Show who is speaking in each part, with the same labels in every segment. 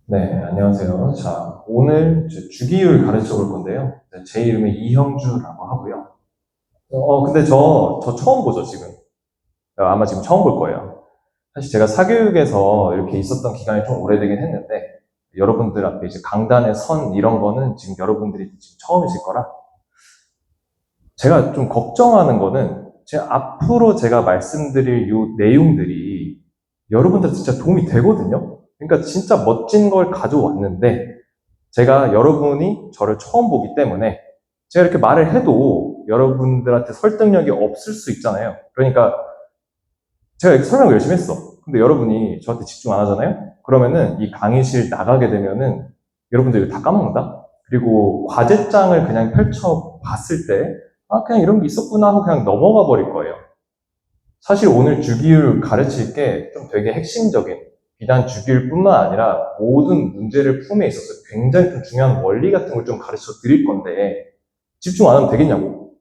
Speaker 1: 네, 안녕하세요. 자, 오늘 주기율 가르쳐 볼 건데요. 제 이름은 이형주라고 하고요. 근데 저 처음 보죠, 지금. 아마 지금 처음 볼 거예요. 사실 제가 사교육에서 이렇게 있었던 기간이 좀 오래되긴 했는데, 여러분들 앞에 이제 강단에 선 이런 거는 지금 여러분들이 지금 처음이실 거라, 제가 좀 걱정하는 거는, 앞으로 제가 말씀드릴 요 내용들이 여러분들 진짜 도움이 되거든요? 그러니까 진짜 멋진 걸 가져왔는데, 제가 여러분이 저를 처음 보기 때문에 제가 이렇게 말을 해도 여러분들한테 설득력이 없을 수 있잖아요. 그러니까 제가 이렇게 설명을 열심히 했어. 근데 여러분이 저한테 집중 안 하잖아요? 그러면은 이 강의실 나가게 되면은 여러분들이 다 까먹는다? 그리고 과제장을 그냥 펼쳐 봤을 때, 아, 그냥 이런 게 있었구나 하고 그냥 넘어가 버릴 거예요. 사실 오늘 주기율 가르칠 게 좀 되게 핵심적인, 비단 주기율뿐만 아니라 모든 문제를 품에 있어서 굉장히 좀 중요한 원리 같은 걸 좀 가르쳐 드릴 건데, 집중 안 하면 되겠냐고.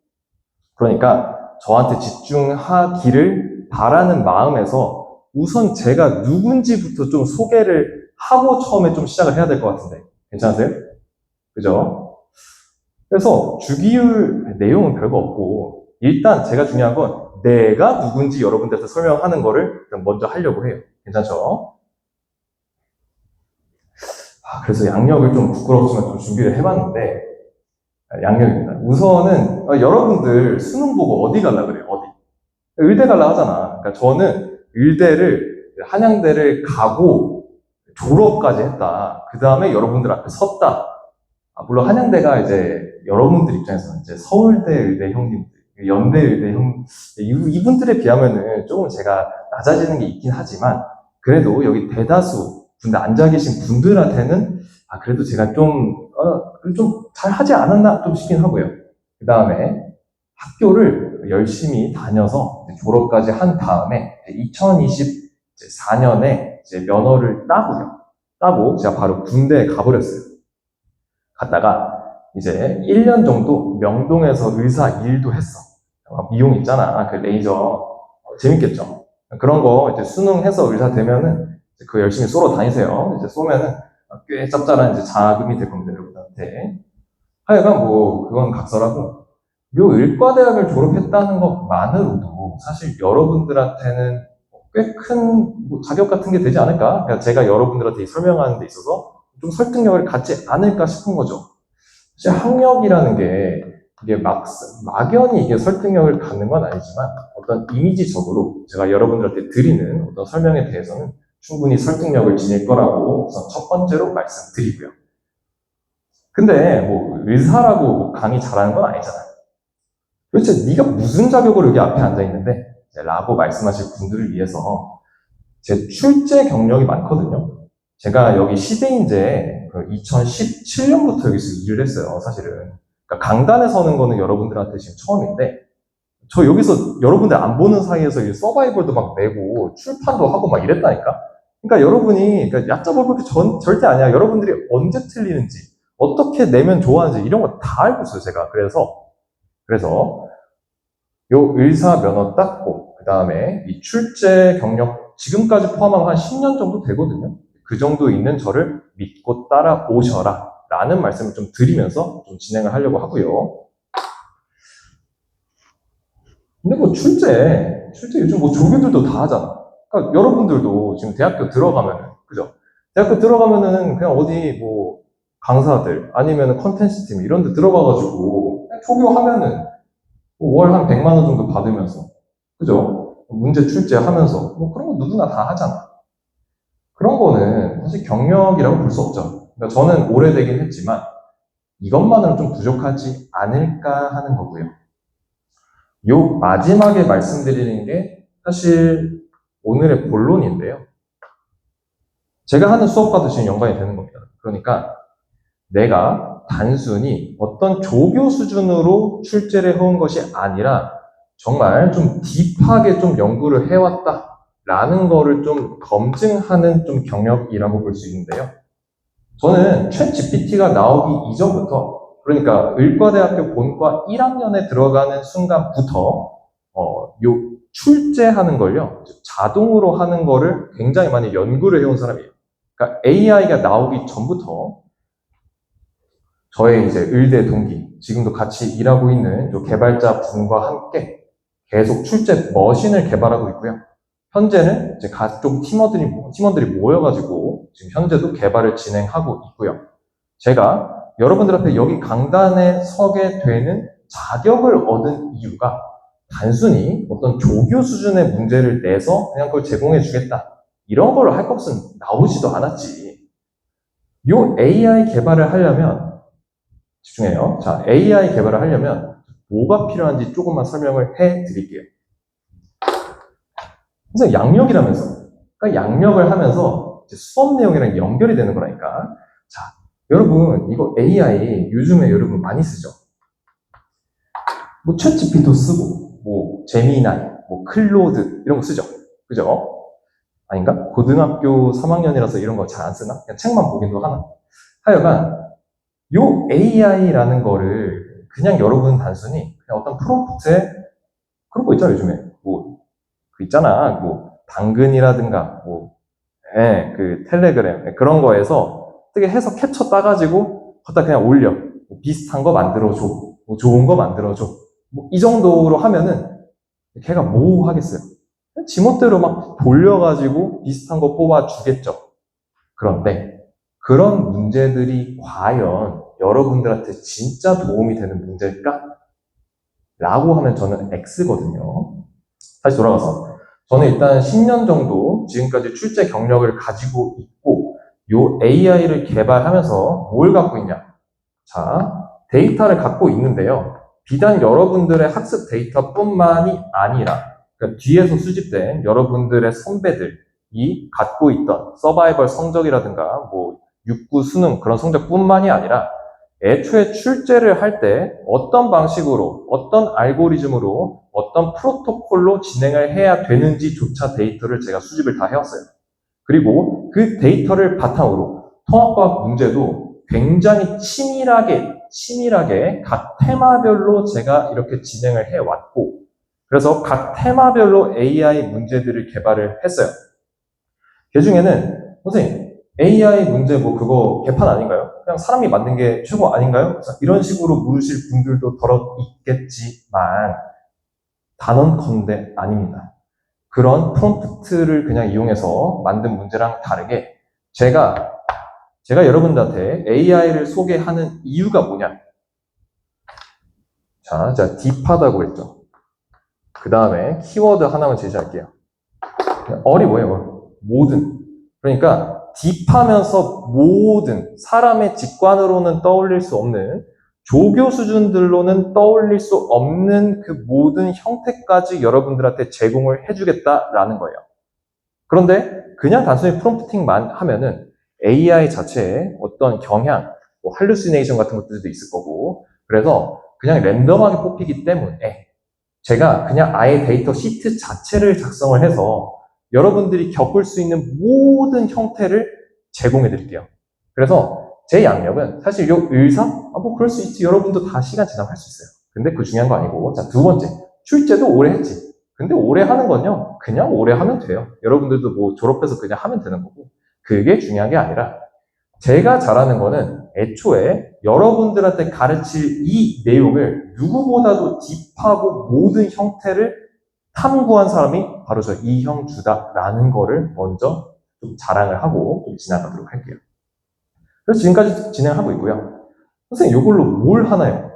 Speaker 1: 그러니까 저한테 집중하기를 바라는 마음에서 우선 제가 누군지부터 좀 소개를 하고 처음에 좀 시작을 해야 될 것 같은데. 괜찮으세요? 그죠? 그래서 주기율 내용은 별거 없고, 일단 제가 중요한 건 내가 누군지 여러분들한테 설명하는 거를 먼저 하려고 해요. 괜찮죠? 그래서 양력을 좀 부끄럽지만 좀 준비를 해봤는데, 양력입니다. 우선은 여러분들 수능 보고 어디 갈라 그래요? 어디? 의대 갈라 하잖아. 그러니까 저는 의대를, 한양대를 가고 졸업까지 했다. 그 다음에 여러분들 앞에 섰다. 물론 한양대가 이제 여러분들 입장에서는 이제 서울대 의대 형님들, 연대 의대 형, 이분들에 비하면은 조금 제가 낮아지는 게 있긴 하지만, 그래도 여기 대다수 군대 앉아 계신 분들한테는, 그래도 제가 좀 잘하지 않았나 좀 싶긴 하고요. 그 다음에 학교를 열심히 다녀서 졸업까지 한 다음에 2024년에 이제 면허를 따고 제가 바로 군대에 가버렸어요. 갔다가 이제 1년 정도 명동에서 의사 일도 했어. 미용 있잖아. 그 레이저. 재밌겠죠? 그런 거 이제 수능해서 의사 되면은 그 열심히 쏘러 다니세요. 이제 쏘면은 꽤 짭짤한 이제 자금이 될 겁니다, 여러분한테. 하여간 뭐, 그건 각설하고, 요 의과대학을 졸업했다는 것만으로도 사실 여러분들한테는 꽤 큰 자격 같은 게 되지 않을까? 그러니까 제가 여러분들한테 설명하는 데 있어서 좀 설득력을 갖지 않을까 싶은 거죠. 사실 학력이라는 게 이게 막연히 이게 설득력을 갖는 건 아니지만 어떤 이미지적으로 제가 여러분들한테 드리는 어떤 설명에 대해서는 충분히 설득력을 지닐 거라고 우선 첫 번째로 말씀드리고요. 근데 뭐 의사라고 뭐 강의 잘하는 건 아니잖아요. 도대체 네가 무슨 자격으로 여기 앞에 앉아 있는데? 라고 말씀하실 분들을 위해서 제 출제 경력이 많거든요. 제가 여기 시대인재 2017년부터 여기서 일을 했어요, 사실은. 그러니까 강단에 서는 거는 여러분들한테 지금 처음인데, 저 여기서 여러분들 안 보는 사이에서 서바이벌도 막 내고 출판도 하고 막 이랬다니까? 그러니까 여러분이, 그러니까 얕잡아 볼 게 절대 아니야. 여러분들이 언제 틀리는지, 어떻게 내면 좋아하는지 이런 거 다 알고 있어요, 제가. 그래서 요 의사 면허 땄고, 그 다음에 이 출제 경력 지금까지 포함하면 한 10년 정도 되거든요. 그 정도 있는 저를 믿고 따라오셔라. 라는 말씀을 좀 드리면서 좀 진행을 하려고 하고요. 근데 뭐 출제 요즘 뭐 조교들도 다 하잖아. 그러니까 여러분들도 지금 대학교 들어가면은, 그죠? 대학교 들어가면은 그냥 어디 뭐 강사들 아니면 컨텐츠 팀 이런 데 들어가가지고 그냥 조교하면은 월 한 100만 원 정도 받으면서, 그죠? 문제 출제하면서, 뭐 그런 거 누구나 다 하잖아. 그런 거는 사실 경력이라고 볼 수 없죠. 그러니까 저는 오래되긴 했지만, 이것만으로 좀 부족하지 않을까 하는 거고요. 요 마지막에 말씀드리는 게 사실 오늘의 본론인데요. 제가 하는 수업과도 지금 연관이 되는 겁니다. 그러니까 내가 단순히 어떤 조교 수준으로 출제를 해온 것이 아니라 정말 좀 딥하게 좀 연구를 해왔다라는 거를 좀 검증하는 좀 경력이라고 볼 수 있는데요. 저는 챗 GPT가 나오기 이전부터, 그러니까 의과대학교 본과 1학년에 들어가는 순간부터 요 출제하는 걸요 자동으로 하는 거를 굉장히 많이 연구를 해온 사람이에요. 그러니까 AI가 나오기 전부터 저의 이제 의대 동기, 지금도 같이 일하고 있는 요 개발자 분과 함께 계속 출제 머신을 개발하고 있고요. 현재는 이제 각종 팀원들이 모여가지고 지금 현재도 개발을 진행하고 있고요. 제가 여러분들 앞에 여기 강단에 서게 되는 자격을 얻은 이유가 단순히 어떤 조교 수준의 문제를 내서 그냥 그걸 제공해 주겠다. 이런 걸 할 것은 나오지도 않았지. 요 AI 개발을 하려면, 집중해요. 자, AI 개발을 하려면 뭐가 필요한지 조금만 설명을 해 드릴게요. 선생님, 양력이라면서. 그러니까 양력을 하면서 이제 수업 내용이랑 연결이 되는 거라니까. 자, 여러분, 이거 AI 요즘에 여러분 많이 쓰죠? 뭐, 챗GPT도 쓰고, 뭐, 제미나이, 뭐, 클로드, 이런 거 쓰죠? 그죠? 아닌가? 고등학교 3학년이라서 이런 거 잘 안 쓰나? 그냥 책만 보기도 하나? 하여간, 요 AI라는 거를 그냥 여러분 단순히 그냥 어떤 프롬프트에 그런 거 있잖아, 요즘에. 뭐, 그 있잖아. 뭐, 당근이라든가, 뭐, 그 텔레그램, 그런 거에서 어떻게 해서 캡처 따가지고 갖다 그냥 올려. 뭐 비슷한 거 만들어줘. 뭐 좋은 거 만들어줘. 뭐 이 정도로 하면은 걔가 뭐 하겠어요? 지멋대로 막 돌려가지고 비슷한 거 뽑아주겠죠. 그런데 그런 문제들이 과연 여러분들한테 진짜 도움이 되는 문제일까? 라고 하면 저는 X거든요. 다시 돌아가서 저는 일단 10년 정도 지금까지 출제 경력을 가지고 있고 요 AI를 개발하면서 뭘 갖고 있냐? 자, 데이터를 갖고 있는데요. 비단 여러분들의 학습 데이터뿐만이 아니라 그러니까 뒤에서 수집된 여러분들의 선배들이 갖고 있던 서바이벌 성적이라든가 뭐 육구 수능 그런 성적뿐만이 아니라 애초에 출제를 할 때 어떤 방식으로 어떤 알고리즘으로 어떤 프로토콜로 진행을 해야 되는지조차 데이터를 제가 수집을 다 해왔어요. 그리고 그 데이터를 바탕으로 통합과학 문제도 굉장히 치밀하게 각 테마별로 제가 이렇게 진행을 해왔고, 그래서 각 테마별로 AI 문제들을 개발을 했어요. 그 중에는, 선생님, AI 문제 뭐 그거 개판 아닌가요? 그냥 사람이 만든 게 최고 아닌가요? 이런 식으로 물으실 분들도 더러 있겠지만, 단언컨대 아닙니다. 그런 프롬프트를 그냥 이용해서 만든 문제랑 다르게 제가 여러분들한테 AI를 소개하는 이유가 뭐냐? 자, 제가 딥하다고 했죠. 그 다음에 키워드 하나만 제시할게요. 얼이 뭐예요? 모든. 그러니까 딥하면서 모든 사람의 직관으로는 떠올릴 수 없는 조교 수준들로는 떠올릴 수 없는 그 모든 형태까지 여러분들한테 제공을 해주겠다라는 거예요. 그런데 그냥 단순히 프롬프팅만 하면은 AI 자체에 어떤 경향, 뭐 할루시네이션 같은 것들도 있을 거고, 그래서 그냥 랜덤하게 뽑히기 때문에 제가 그냥 아예 데이터 시트 자체를 작성을 해서 여러분들이 겪을 수 있는 모든 형태를 제공해 드릴게요. 그래서 제 양력은 사실 요 의사? 뭐 그럴 수 있지. 여러분도 다 시간 지나면 할 수 있어요. 근데 그 중요한 거 아니고. 자, 두 번째. 출제도 오래 했지. 근데 오래 하는 건요, 그냥 오래 하면 돼요. 여러분들도 뭐 졸업해서 그냥 하면 되는 거고. 그게 중요한 게 아니라, 제가 잘하는 거는 애초에 여러분들한테 가르칠 이 내용을 누구보다도 딥하고 모든 형태를 탐구한 사람이 바로 저 이형주다라는 거를 먼저 좀 자랑을 하고 좀 지나가도록 할게요. 그래서 지금까지 진행하고 있고요. 선생님, 이걸로 뭘 하나요?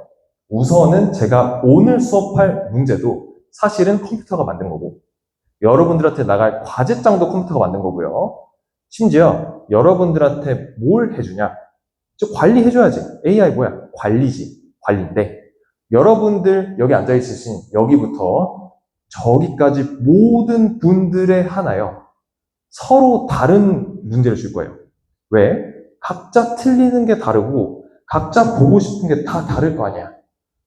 Speaker 1: 우선은 제가 오늘 수업할 문제도 사실은 컴퓨터가 만든 거고, 여러분들한테 나갈 과제장도 컴퓨터가 만든 거고요. 심지어 여러분들한테 뭘 해주냐? 저 관리해줘야지. AI 뭐야? 관리지. 관리인데, 여러분들 여기 앉아있으신 여기부터 저기까지 모든 분들의 하나요. 서로 다른 문제를 줄 거예요. 왜? 각자 틀리는 게 다르고, 각자 보고 싶은 게 다 다를 거 아니야.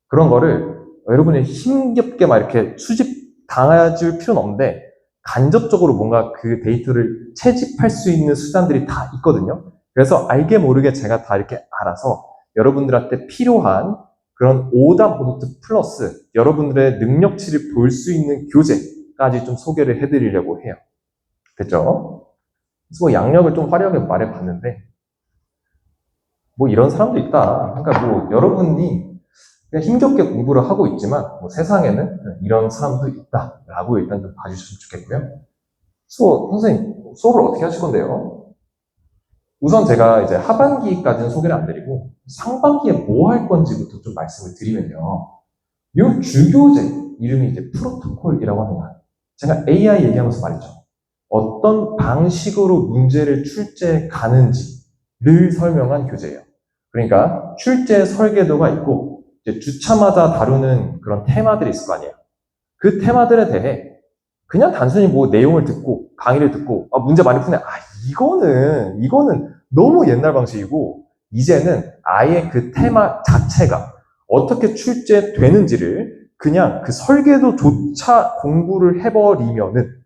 Speaker 1: 그런 거를 여러분이 힘겹게 막 이렇게 수집 당해줄 필요는 없는데 간접적으로 뭔가 그 데이터를 채집할 수 있는 수단들이 다 있거든요. 그래서 알게 모르게 제가 다 이렇게 알아서 여러분들한테 필요한 그런 오답 노트 플러스 여러분들의 능력치를 볼 수 있는 교재까지 좀 소개를 해드리려고 해요. 됐죠? 그래서 뭐 양력을 좀 화려하게 말해봤는데, 뭐 이런 사람도 있다. 그러니까 뭐 여러분이 그냥 힘겹게 공부를 하고 있지만, 뭐 세상에는 이런 사람도 있다라고 일단 좀 봐주셨으면 좋겠고요. 선생님, 수업을 어떻게 하실 건데요? 우선 제가 이제 하반기까지는 소개를 안 드리고, 상반기에 뭐 할 건지부터 좀 말씀을 드리면요. 이 주교재, 이름이 이제 프로토콜이라고 합니다. 제가 AI 얘기하면서 말했죠. 어떤 방식으로 문제를 출제해 가는지를 설명한 교재예요. 그러니까 출제 설계도가 있고, 이제 주차마다 다루는 그런 테마들이 있을 거 아니에요. 그 테마들에 대해 그냥 단순히 뭐 내용을 듣고 강의를 듣고 문제 많이 푸네. 이거는 너무 옛날 방식이고 이제는 아예 그 테마 자체가 어떻게 출제되는지를 그냥 그 설계도조차 공부를 해버리면은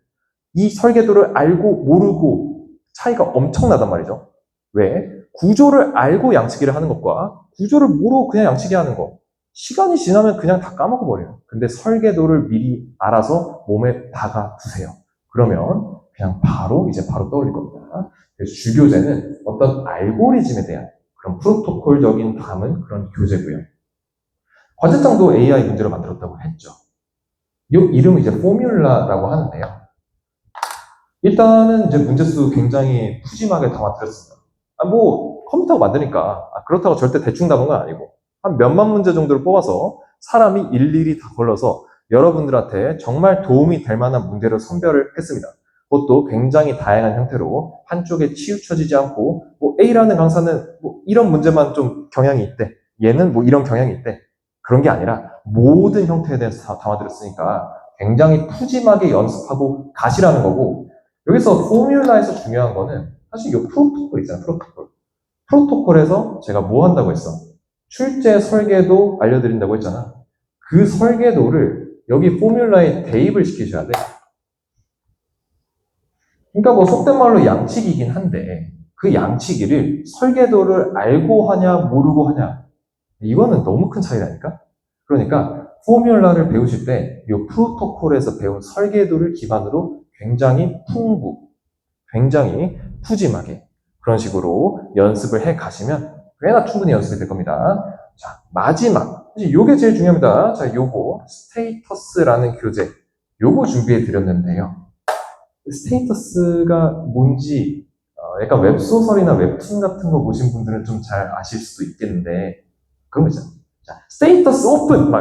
Speaker 1: 이 설계도를 알고 모르고 차이가 엄청나단 말이죠. 왜? 구조를 알고 양치기를 하는 것과 구조를 모르고 그냥 양치기 하는 것. 시간이 지나면 그냥 다 까먹어버려요. 근데 설계도를 미리 알아서 몸에 박아두세요. 그러면 그냥 바로 떠올릴 겁니다. 그래서 주교재는 어떤 알고리즘에 대한 그런 프로토콜적인 담은 그런 교재고요. 과제장도 AI 문제로 만들었다고 했죠. 이 이름은 이제 포뮬라라고 하는데요. 일단은 이제 문제수 굉장히 푸짐하게 담아드렸습니다. 뭐 컴퓨터가 만드니까 그렇다고 절대 대충 담은 건 아니고 한 몇만 문제 정도를 뽑아서 사람이 일일이 다 걸러서 여러분들한테 정말 도움이 될 만한 문제를 선별을 했습니다. 그것도 굉장히 다양한 형태로 한쪽에 치우쳐지지 않고 뭐 A라는 강사는 뭐 이런 문제만 좀 경향이 있대. 얘는 뭐 이런 경향이 있대. 그런 게 아니라 모든 형태에 대해서 다 담아드렸으니까 굉장히 푸짐하게 연습하고 가시라는 거고 여기서 포뮬라에서 중요한 거는 사실 이 프로토콜 있잖아요. 프로토콜에서 제가 뭐 한다고 했어? 출제 설계도 알려드린다고 했잖아. 그 설계도를 여기 포뮬라에 대입을 시키셔야 돼. 그러니까 뭐 속된 말로 양치기이긴 한데 그 양치기를 설계도를 알고 하냐 모르고 하냐 이거는 너무 큰 차이라니까. 그러니까 포뮬라를 배우실 때 이 프로토콜에서 배운 설계도를 기반으로 굉장히 푸짐하게 그런 식으로 연습을 해 가시면 꽤나 충분히 연습이 될 겁니다. 자, 마지막. 요게 제일 중요합니다. 자, 요거 스테이터스라는 교재. 요거 준비해 드렸는데요. 스테이터스가 뭔지 약간 웹소설이나 웹툰 같은 거 보신 분들은 좀 잘 아실 수도 있겠는데 그런 거 있잖아요. 자, 스테이터스 오픈!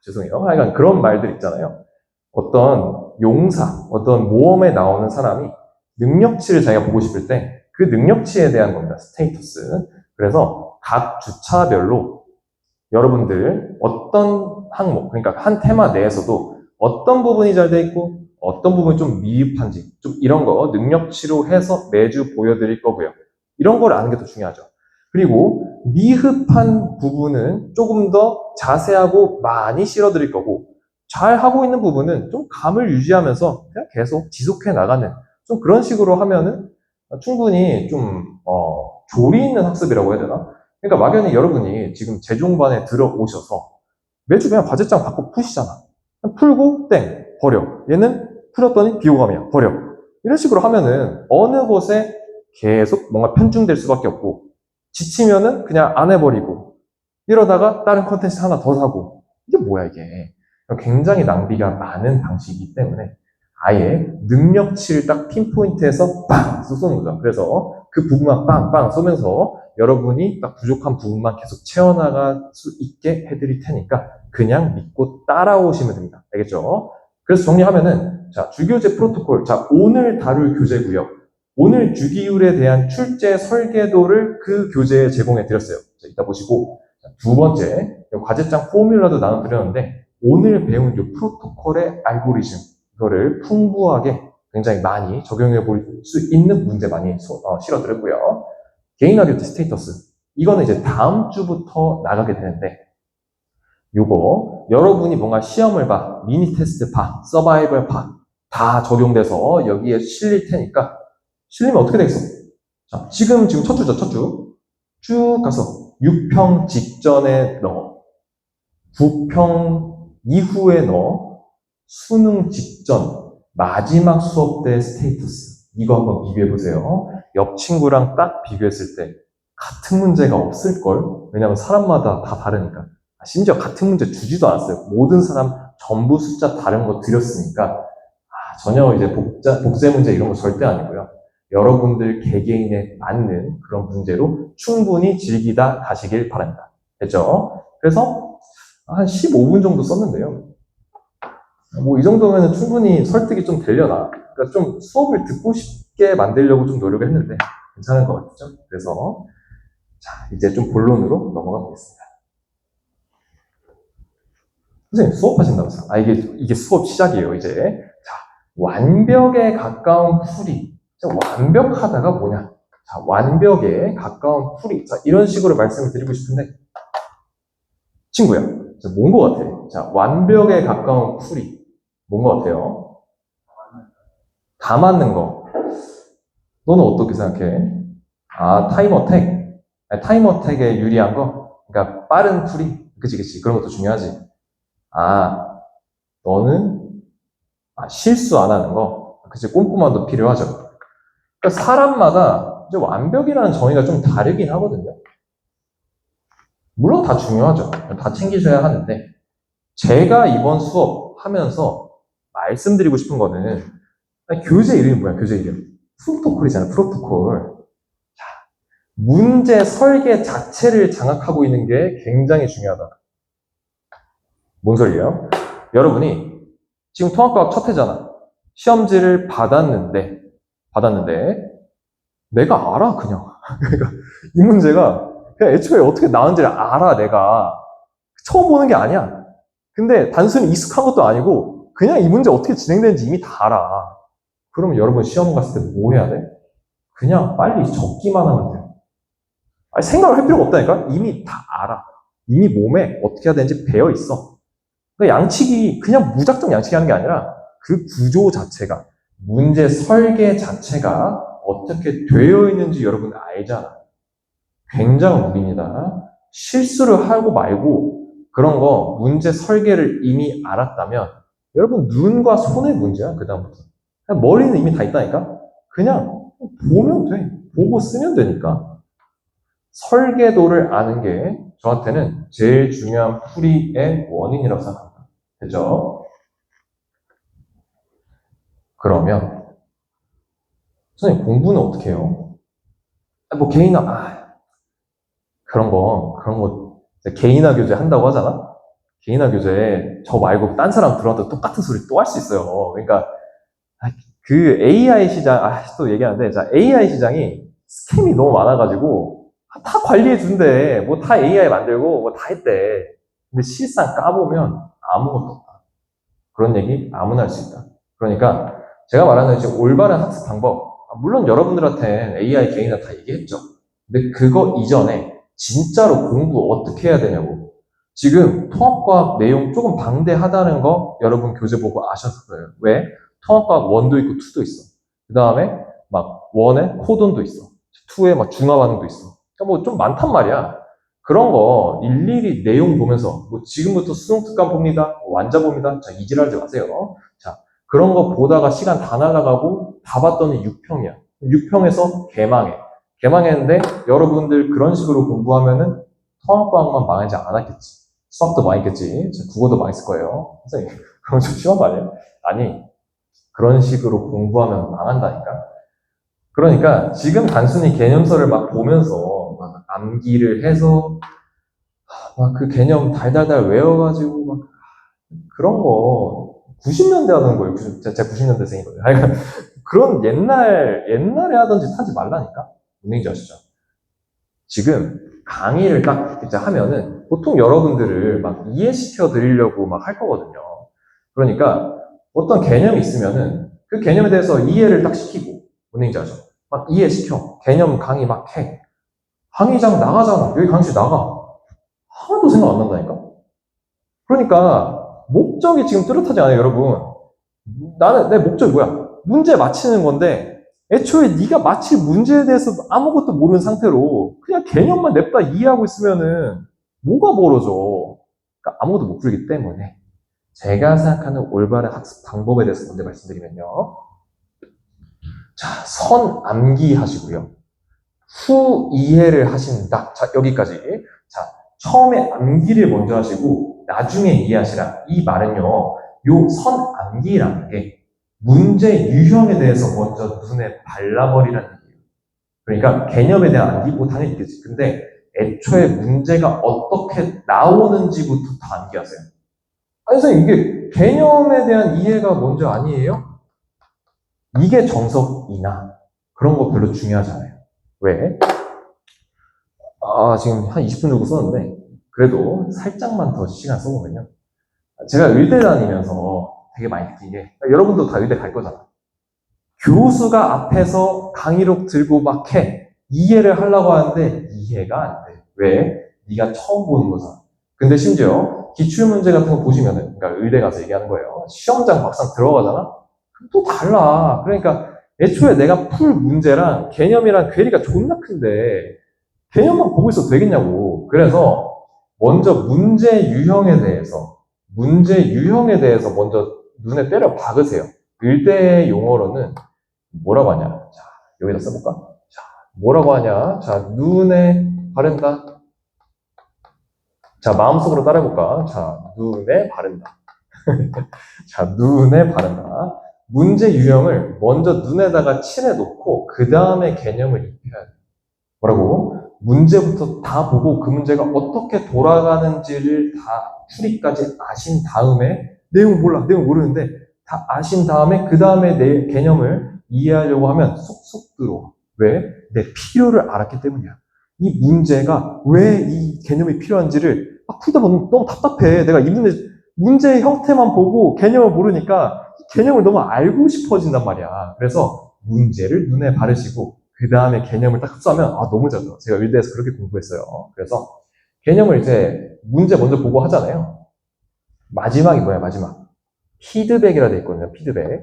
Speaker 1: 죄송해요. 하여간 그런 말들 있잖아요. 어떤 용사, 어떤 모험에 나오는 사람이 능력치를 자기가 보고 싶을 때 그 능력치에 대한 겁니다. 스테이터스. 그래서 각 주차별로 여러분들 어떤 항목, 그러니까 한 테마 내에서도 어떤 부분이 잘 돼 있고 어떤 부분이 좀 미흡한지 좀 이런 거 능력치로 해서 매주 보여드릴 거고요. 이런 걸 아는 게 더 중요하죠. 그리고 미흡한 부분은 조금 더 자세하고 많이 실어드릴 거고 잘 하고 있는 부분은 좀 감을 유지하면서 그냥 계속 지속해 나가는 좀 그런 식으로 하면은 충분히 좀 조리 있는 학습이라고 해야 되나? 그러니까 막연히 여러분이 지금 재종반에 들어오셔서 매주 그냥 과제장 받고 푸시잖아. 풀고 땡 버려. 얘는 풀었더니 비호감이야 버려. 이런 식으로 하면은 어느 곳에 계속 뭔가 편중될 수밖에 없고 지치면은 그냥 안 해버리고 이러다가 다른 컨텐츠 하나 더 사고 이게 뭐야 이게. 굉장히 낭비가 많은 방식이기 때문에 아예 능력치를 딱 핀포인트해서 빵 쏘는 거죠. 그래서 그 부분만 빵빵 쏘면서 여러분이 딱 부족한 부분만 계속 채워나갈 수 있게 해드릴 테니까 그냥 믿고 따라오시면 됩니다. 알겠죠? 그래서 정리하면은 자 주교재 프로토콜 자 오늘 다룰 교재고요. 오늘 주기율에 대한 출제 설계도를 그 교재에 제공해 드렸어요. 자, 이따 보시고 두 번째 과제장 포뮬라도 나눠드렸는데 오늘 배운 이 프로토콜의 알고리즘 이거를 풍부하게 굉장히 많이 적용해 볼 수 있는 문제 많이 실어드렸고요. 개인 아듀트 스테이터스 이거는 이제 다음 주부터 나가게 되는데 요거 여러분이 뭔가 시험을 봐, 미니 테스트 봐, 서바이벌 봐 다 적용돼서 여기에 실릴 테니까 실리면 어떻게 되겠어? 자, 지금 첫 주죠, 첫 주. 쭉 가서 6평 직전에 넣어. 9평 이후에 넣어. 수능 직전, 마지막 수업 때 스테이터스. 이거 한번 비교해보세요. 옆 친구랑 딱 비교했을 때 같은 문제가 없을걸? 왜냐면 사람마다 다 다르니까. 심지어 같은 문제 주지도 않았어요. 모든 사람 전부 숫자 다른 거 드렸으니까 전혀 이제 복제 문제 이런 거 절대 아니고요. 여러분들 개개인에 맞는 그런 문제로 충분히 즐기다 가시길 바랍니다. 됐죠? 그래서 한 15분 정도 썼는데요. 뭐 이 정도면 충분히 설득이 좀 되려나. 그러니까 좀 수업을 듣고 싶게 만들려고 좀 노력을 했는데 괜찮은 것 같죠? 그래서 자, 이제 좀 본론으로 넘어가 보겠습니다. 선생님 수업하신다면서요? 이게 수업 시작이에요, 이제. 자, 완벽에 가까운 풀이. 자, 완벽하다가 뭐냐? 자, 완벽에 가까운 풀이. 자, 이런 식으로 말씀을 드리고 싶은데, 친구야. 자, 뭔 것 같아? 자, 완벽에 가까운 풀이. 뭔 것 같아요? 다 맞는 거. 너는 어떻게 생각해? 타임 어택. 타임 어택에 유리한 거? 그러니까 빠른 풀이? 그치. 그런 것도 중요하지. 너는 실수 안 하는 거. 그치, 꼼꼼함도 필요하죠. 그러니까 사람마다 이제 완벽이라는 정의가 좀 다르긴 하거든요. 물론 다 중요하죠. 다 챙기셔야 하는데, 제가 이번 수업 하면서 말씀드리고 싶은 거는, 교재 이름이 뭐야, 교재 이름? 프로토콜이잖아, 프로토콜. 문제 설계 자체를 장악하고 있는 게 굉장히 중요하다. 뭔 소리예요? 여러분이 지금 통합과학 첫 해잖아. 시험지를 받았는데 내가 알아 그냥. 그러니까 이 문제가 그냥 애초에 어떻게 나온지를 알아 내가. 처음 보는 게 아니야. 근데 단순히 익숙한 것도 아니고 그냥 이 문제 어떻게 진행되는지 이미 다 알아. 그러면 여러분 시험 갔을 때 뭐 해야 돼? 그냥 빨리 적기만 하면 돼요. 생각을 할 필요가 없다니까? 이미 다 알아. 이미 몸에 어떻게 해야 되는지 배어 있어. 그러니까 양치기, 그냥 무작정 양치기 하는 게 아니라 그 구조 자체가, 문제 설계 자체가 어떻게 되어 있는지 여러분 알잖아. 굉장한 무기입니다. 실수를 하고 말고 그런 거 문제 설계를 이미 알았다면 여러분 눈과 손의 문제야, 그다음부터. 머리는 이미 다 있다니까? 그냥 보면 돼. 보고 쓰면 되니까. 설계도를 아는 게 저한테는 제일 중요한 풀이의 원인이라고 생각합니다. 됐죠? 그러면 선생님 공부는 어떻게 해요? 그런 거 개인화 교재 한다고 하잖아? 개인화 교재 저 말고 딴 사람 들어와도 똑같은 소리 또 할 수 있어요. 그러니까 그 AI 시장, 또 얘기하는데, 자, AI 시장이 스캠이 너무 많아가지고, 다 관리해준대. 뭐 다 AI 만들고, 뭐 다 했대. 근데 실상 까보면 아무것도 없다. 그런 얘기 아무나 할 수 있다. 그러니까, 제가 말하는 지금 올바른 학습 방법, 물론 여러분들한테 AI 개인화 다 얘기했죠. 근데 그거 이전에 진짜로 공부 어떻게 해야 되냐고. 지금 통합과학 내용 조금 방대하다는 거 여러분 교재 보고 아셨을 거예요. 왜? 통합과학 1도 있고 2도 있어. 그 다음에 막 1에 코돈도 있어. 2에 막 중화 반응도 있어. 그러니까 뭐 좀 많단 말이야. 그런 거 일일이 내용 보면서 뭐 지금부터 수능 특강 봅니다. 완자 봅니다. 자, 이질하지 마세요. 자, 그런 거 보다가 시간 다 날아가고 다 봤더니 6평이야. 6평에서 개망해. 개망했는데 여러분들 그런 식으로 공부하면은 통합과학만 망하지 않았겠지. 수학도 망했겠지. 국어도 망했을 거예요. 선생님, 그럼 좀 심한 거 아니에요? 아니, 그런 식으로 공부하면 망한다니까? 그러니까 지금 단순히 개념서를 막 보면서 막 암기를 해서 막 그 개념 달달달 외워가지고 막 그런 거 90년대 하던 거예요. 제가 90년대생이거든요. 그러니까 그런 옛날에 하던 짓 하지 말라니까? 분명히 아시죠? 지금 강의를 딱 이제 하면은 보통 여러분들을 막 이해시켜 드리려고 막 할 거거든요. 그러니까 어떤 개념이 있으면은 그 개념에 대해서 이해를 딱 시키고, 뭔 얘기인지 아죠? 막 이해시켜. 개념 강의 막 해. 강의장 나가잖아. 여기 강의실 나가. 하나도 생각 안 난다니까? 그러니까 목적이 지금 뚜렷하지 않아요, 여러분. 내 목적이 뭐야? 문제 맞히는 건데 애초에 네가 맞힐 문제에 대해서 아무것도 모르는 상태로 그냥 개념만 냅다 이해하고 있으면은 뭐가 벌어져? 그러니까 아무것도 못 풀기 때문에 제가 생각하는 올바른 학습 방법에 대해서 먼저 말씀드리면요. 자, 선 암기하시고요. 후 이해를 하신다. 자, 여기까지. 자, 처음에 암기를 먼저 하시고 나중에 이해하시라. 이 말은요, 요 선 암기라는 게 문제 유형에 대해서 먼저 눈에 발라버리라는 얘기예요. 그러니까 개념에 대한 암기, 뭐 당연히 있겠지. 근데 애초에 문제가 어떻게 나오는지부터 다 암기하세요. 아니, 선생님, 이게 개념에 대한 이해가 먼저 아니에요? 이게 정석이나 그런 거 별로 중요하지 않아요. 왜? 지금 한 20분 정도 썼는데, 그래도 살짝만 더 시간 써보면요. 제가 의대 다니면서 되게 많이 느낀 게, 여러분도 다 의대 갈 거잖아. 교수가 앞에서 강의록 들고 막 해. 이해를 하려고 하는데, 이해가 안 돼. 왜? 네가 처음 보는 거잖아. 근데 심지어, 기출문제 같은 거 보시면은, 그러니까 의대 가서 얘기하는 거예요. 시험장 막상 들어가잖아? 또 달라. 그러니까, 애초에 내가 풀 문제랑 개념이랑 괴리가 존나 큰데, 개념만 보고 있어도 되겠냐고. 그래서 먼저 문제 유형에 대해서 먼저 눈에 때려 박으세요. 의대 용어로는 뭐라고 하냐? 자, 여기다 써볼까? 자, 뭐라고 하냐? 자, 눈에 바른다. 자, 마음속으로 따라해볼까? 자, 눈에 바른다. 자, 눈에 바른다. 문제 유형을 먼저 눈에다가 칠해놓고 그 다음에 개념을 입혀야 돼. 뭐라고? 문제부터 다 보고 그 문제가 어떻게 돌아가는지를 다 추리까지 아신 다음에 내용 몰라, 내용 모르는데 다 아신 다음에 그 다음에 내 개념을 이해하려고 하면 쏙쏙 들어와. 왜? 내 필요를 알았기 때문이야. 이 문제가 왜 이 개념이 필요한지를 풀다 보면 너무 답답해. 내가 이 문제의 형태만 보고 개념을 모르니까 개념을 너무 알고 싶어진단 말이야. 그래서 문제를 눈에 바르시고 그 다음에 개념을 딱 흡수하면 너무 잘 들어. 제가 의대에서 그렇게 공부했어요. 그래서 개념을 이제 문제 먼저 보고 하잖아요. 마지막이 뭐야, 마지막? 피드백이라 돼 있거든요, 피드백.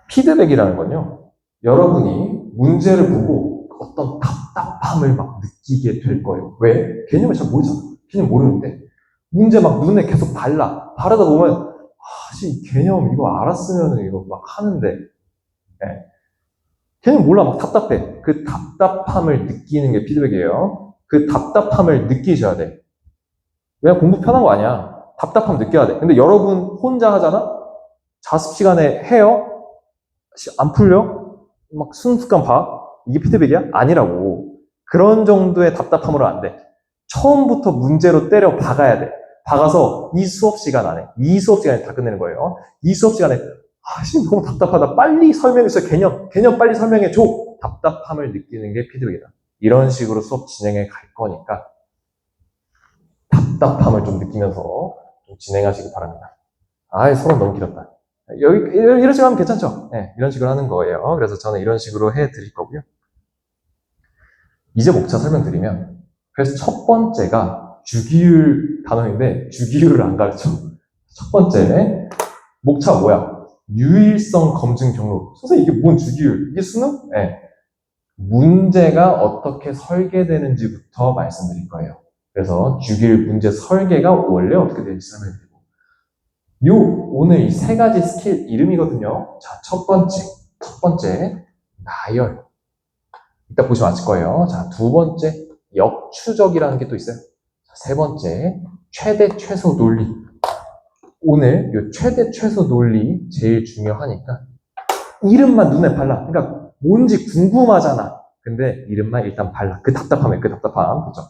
Speaker 1: 피드백이라는 건요, 여러분이 문제를 보고 어떤 답답함을 막 느끼게 될 거예요. 왜? 개념을 잘 모르잖아. 개념 모르는데. 문제 막 눈에 계속 바르다 보면, 개념 이거 알았으면 이거 막 하는데. 네. 걔는 몰라, 막 답답해. 그 답답함을 느끼는 게 피드백이에요. 그 답답함을 느끼셔야 돼. 왜 공부 편한 거 아니야. 답답함 느껴야 돼. 근데 여러분 혼자 하잖아? 자습 시간에 해요? 안 풀려? 막 순습관 봐? 이게 피드백이야? 아니라고. 그런 정도의 답답함으로 안 돼. 처음부터 문제로 때려 박아야 돼. 박아서 이 수업 시간 안에, 이 수업 시간에 다 끝내는 거예요. 이 수업 시간에 지금 너무 답답하다. 빨리 설명해줘. 개념 빨리 설명해줘. 답답함을 느끼는 게 피드백이다. 이런 식으로 수업 진행해 갈 거니까 답답함을 좀 느끼면서 좀 진행하시기 바랍니다. 서론 너무 길었다. 이런 식으로 하면 괜찮죠? 네, 이런 식으로 하는 거예요. 그래서 저는 이런 식으로 해 드릴 거고요. 이제 목차 설명드리면, 그래서 첫 번째가 주기율 단어인데 주기율을 안 가르쳐. 첫 번째, 목차 뭐야? 유일성 검증 경로. 선생님, 이게 뭔 주기율? 이게 수능? 네. 문제가 어떻게 설계되는지부터 말씀드릴 거예요. 그래서 주기율 문제 설계가 원래 어떻게 되는지 설명드리고. 오늘 이 세 가지 스킬 이름이거든요. 자, 첫 번째, 나열. 이따 보시면 아실 거예요. 자, 두 번째, 역추적이라는 게 또 있어요. 자, 세 번째, 최대 최소 논리. 오늘 이 최대 최소 논리 제일 중요하니까 이름만 눈에 발라. 그러니까 뭔지 궁금하잖아. 근데 이름만 일단 발라. 그 답답함. 그죠?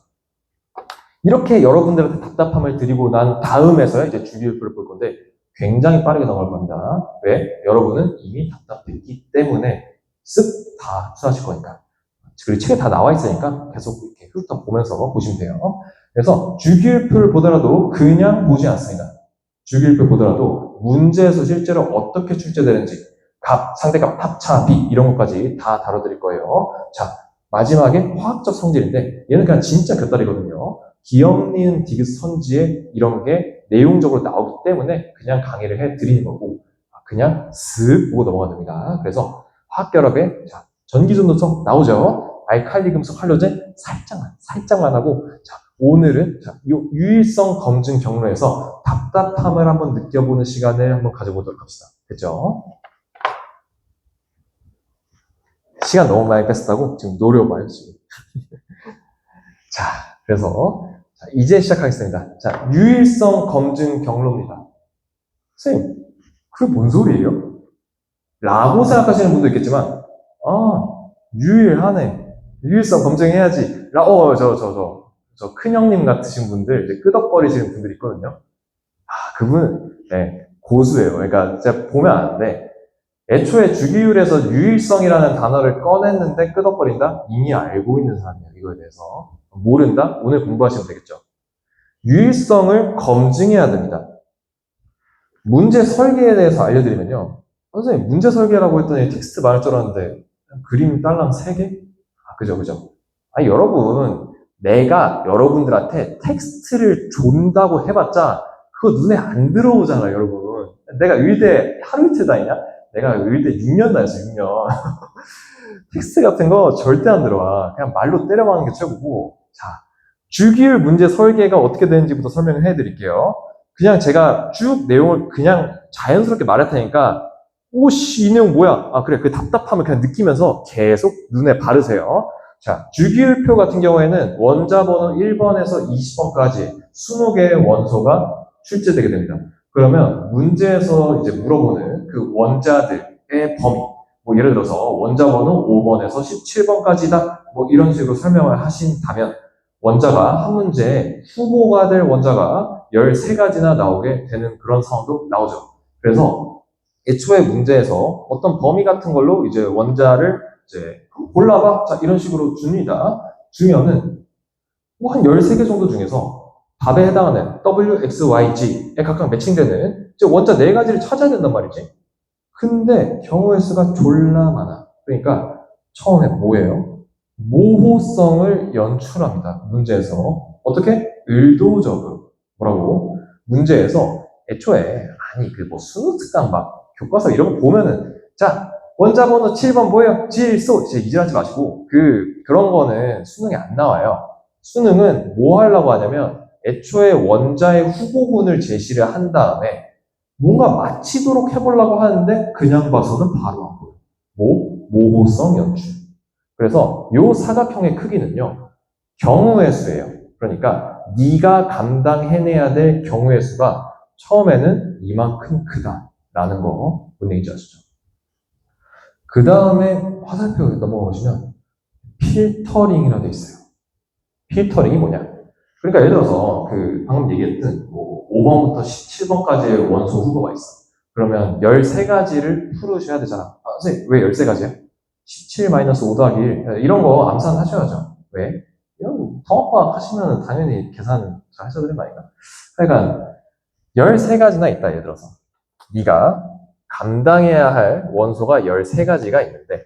Speaker 1: 이렇게 여러분들한테 답답함을 드리고 난 다음에서 이제 주기율표를 볼 건데 굉장히 빠르게 넘어갈 겁니다. 왜? 여러분은 이미 답답했기 때문에 쓱 다 흡수하실 거니까. 그리고 책에 다 나와 있으니까 계속 이렇게 훑어보면서 보시면 돼요. 그래서 주기율표를 보더라도 그냥 보지 않습니다. 주기율표 보더라도 문제에서 실제로 어떻게 출제되는지 값, 상대값, 합차, 비 이런 것까지 다 다뤄드릴 거예요. 자, 마지막에 화학적 성질인데 얘는 그냥 진짜 곁다리거든요. 기억, 니은, 디귿, 선지에 이런 게 내용적으로 나오기 때문에 그냥 강의를 해드리는 거고 그냥 슥 보고 넘어가야 됩니다. 그래서 화학결합에 전기전도성 나오죠. 알칼리 금속 할로젠 살짝만 하고 자 오늘은 자, 요 유일성 검증 경로에서 답답함을 한번 느껴보는 시간을 한번 가져보도록 합시다. 됐죠? 시간 너무 많이 뺐다고 지금 노려봐요, 지금. 자, 그래서 자, 이제 시작하겠습니다. 자, 유일성 검증 경로입니다. 선생님, 그게 뭔 소리예요? 라고 생각하시는 분도 있겠지만, 유일하네. 유일성 검증해야지. 저 큰형님 같으신 분들, 이제 끄덕거리시는 분들이 있거든요. 그분, 네, 고수예요. 그러니까, 제가 보면 아는데, 애초에 주기율에서 유일성이라는 단어를 꺼냈는데 끄덕거린다? 이미 알고 있는 사람이야, 이거에 대해서. 모른다? 오늘 공부하시면 되겠죠. 유일성을 검증해야 됩니다. 문제 설계에 대해서 알려드리면요. 선생님, 문제 설계라고 했더니 텍스트 많을 줄 알았는데, 그림 딸랑 3개? 그죠. 여러분, 내가 여러분들한테 텍스트를 존다고 해봤자, 그거 눈에 안 들어오잖아, 여러분. 내가 의대 하루 이틀 다니냐? 내가 의대 6년 다녔어, 6년. 텍스트 같은 거 절대 안 들어와. 그냥 말로 때려박는 게 최고고. 자, 주기율 문제 설계가 어떻게 되는지부터 설명을 해드릴게요. 그냥 제가 쭉 내용을 그냥 자연스럽게 말할 테니까, 오씨, 이 내용 뭐야? 그래. 그 답답함을 그냥 느끼면서 계속 눈에 바르세요. 자, 주기율표 같은 경우에는 원자 번호 1번에서 20번까지 20개의 원소가 출제되게 됩니다. 그러면 문제에서 이제 물어보는 그 원자들의 범위, 뭐 예를 들어서 원자 번호 5번에서 17번까지다, 뭐 이런 식으로 설명을 하신다면 원자가 한 문제에 후보가 될 원자가 13가지나 나오게 되는 그런 상황도 나오죠. 그래서 애초에 문제에서 어떤 범위 같은 걸로 이제 원자를 이제 골라봐. 자, 이런 식으로 줍니다. 주면은 뭐 한 13개 정도 중에서 답에 해당하는 W, X, Y, G에 각각 매칭되는 이제 원자 4가지를 찾아야 된단 말이지. 근데 경우의 수가 졸라 많아. 그러니까 처음에 뭐예요? 모호성을 연출합니다. 문제에서. 어떻게? 의도적으로. 뭐라고? 문제에서 애초에 그 뭐 수능 특강 막 교과서 이런 거 보면은 자, 원자 번호 7번 뭐예요? 질소. 이제 이질하지 마시고 그런 거는 수능에 안 나와요. 수능은 뭐 하려고 하냐면 애초에 원자의 후보군을 제시를 한 다음에 뭔가 맞히도록 해보려고 하는데 그냥 봐서는 바로 안 보여. 모호성 연출. 그래서 요 사각형의 크기는요. 경우의 수예요. 그러니까 네가 감당해내야 될 경우의 수가 처음에는 이만큼 크다라는 거 뭔 얘기인지 아시죠? 그 다음에 화살표 넘어가시면 필터링이라고 돼 있어요. 필터링이 뭐냐? 그러니까 예를 들어서 방금 얘기했던 뭐 5번부터 17번까지의 원소 후보가 있어. 그러면 13가지를 풀으셔야 되잖아. 선생님, 왜 13가지야? 17-5 더하기 1. 이런 거 암산 하셔야죠. 왜? 이런 통합과학 하시면 당연히 계산 잘 하셔야 되는 거 아닌가? 하여간 13가지나 있다, 예를 들어서. 네가 감당해야 할 원소가 13가지가 있는데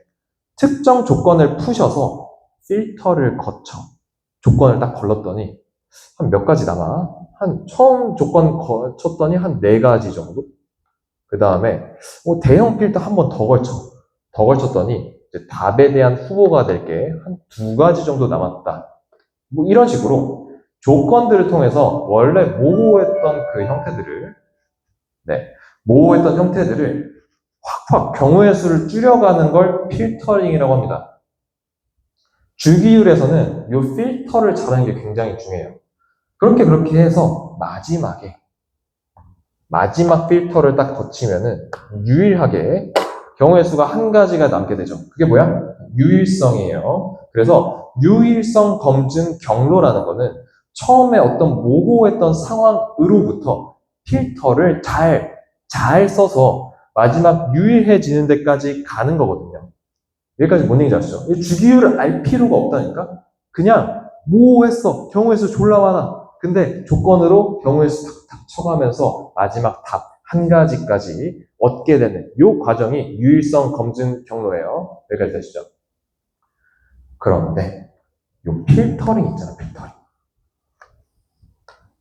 Speaker 1: 특정 조건을 푸셔서 필터를 거쳐 조건을 딱 걸렀더니 한 몇 가지 남아? 처음 조건 거쳤더니 한 4가지 정도? 그 다음에 대형 필터 한 번 더 걸쳤더니 이제 답에 대한 후보가 될 게 한 2가지 정도 남았다. 뭐 이런 식으로 조건들을 통해서 원래 모호했던 형태들을 확 경우의 수를 줄여가는 걸 필터링이라고 합니다. 주기율에서는 이 필터를 잘하는 게 굉장히 중요해요. 그렇게 해서 마지막 필터를 딱 거치면은 유일하게 경우의 수가 1가지가 남게 되죠. 그게 뭐야? 유일성이에요. 그래서 유일성 검증 경로라는 거는 처음에 어떤 모호했던 상황으로부터 필터를 잘 써서 마지막 유일해지는 데까지 가는 거거든요. 여기까지 뭔 얘기인지 아시죠? 주기율을 알 필요가 없다니까? 그냥 모호했어. 경우의 수 졸라 많아. 근데 조건으로 경우의 수 탁탁 쳐가면서 마지막 답 1가지까지 얻게 되는 이 과정이 유일성 검증 경로예요. 여기까지 되시죠? 그런데 이 필터링 있잖아,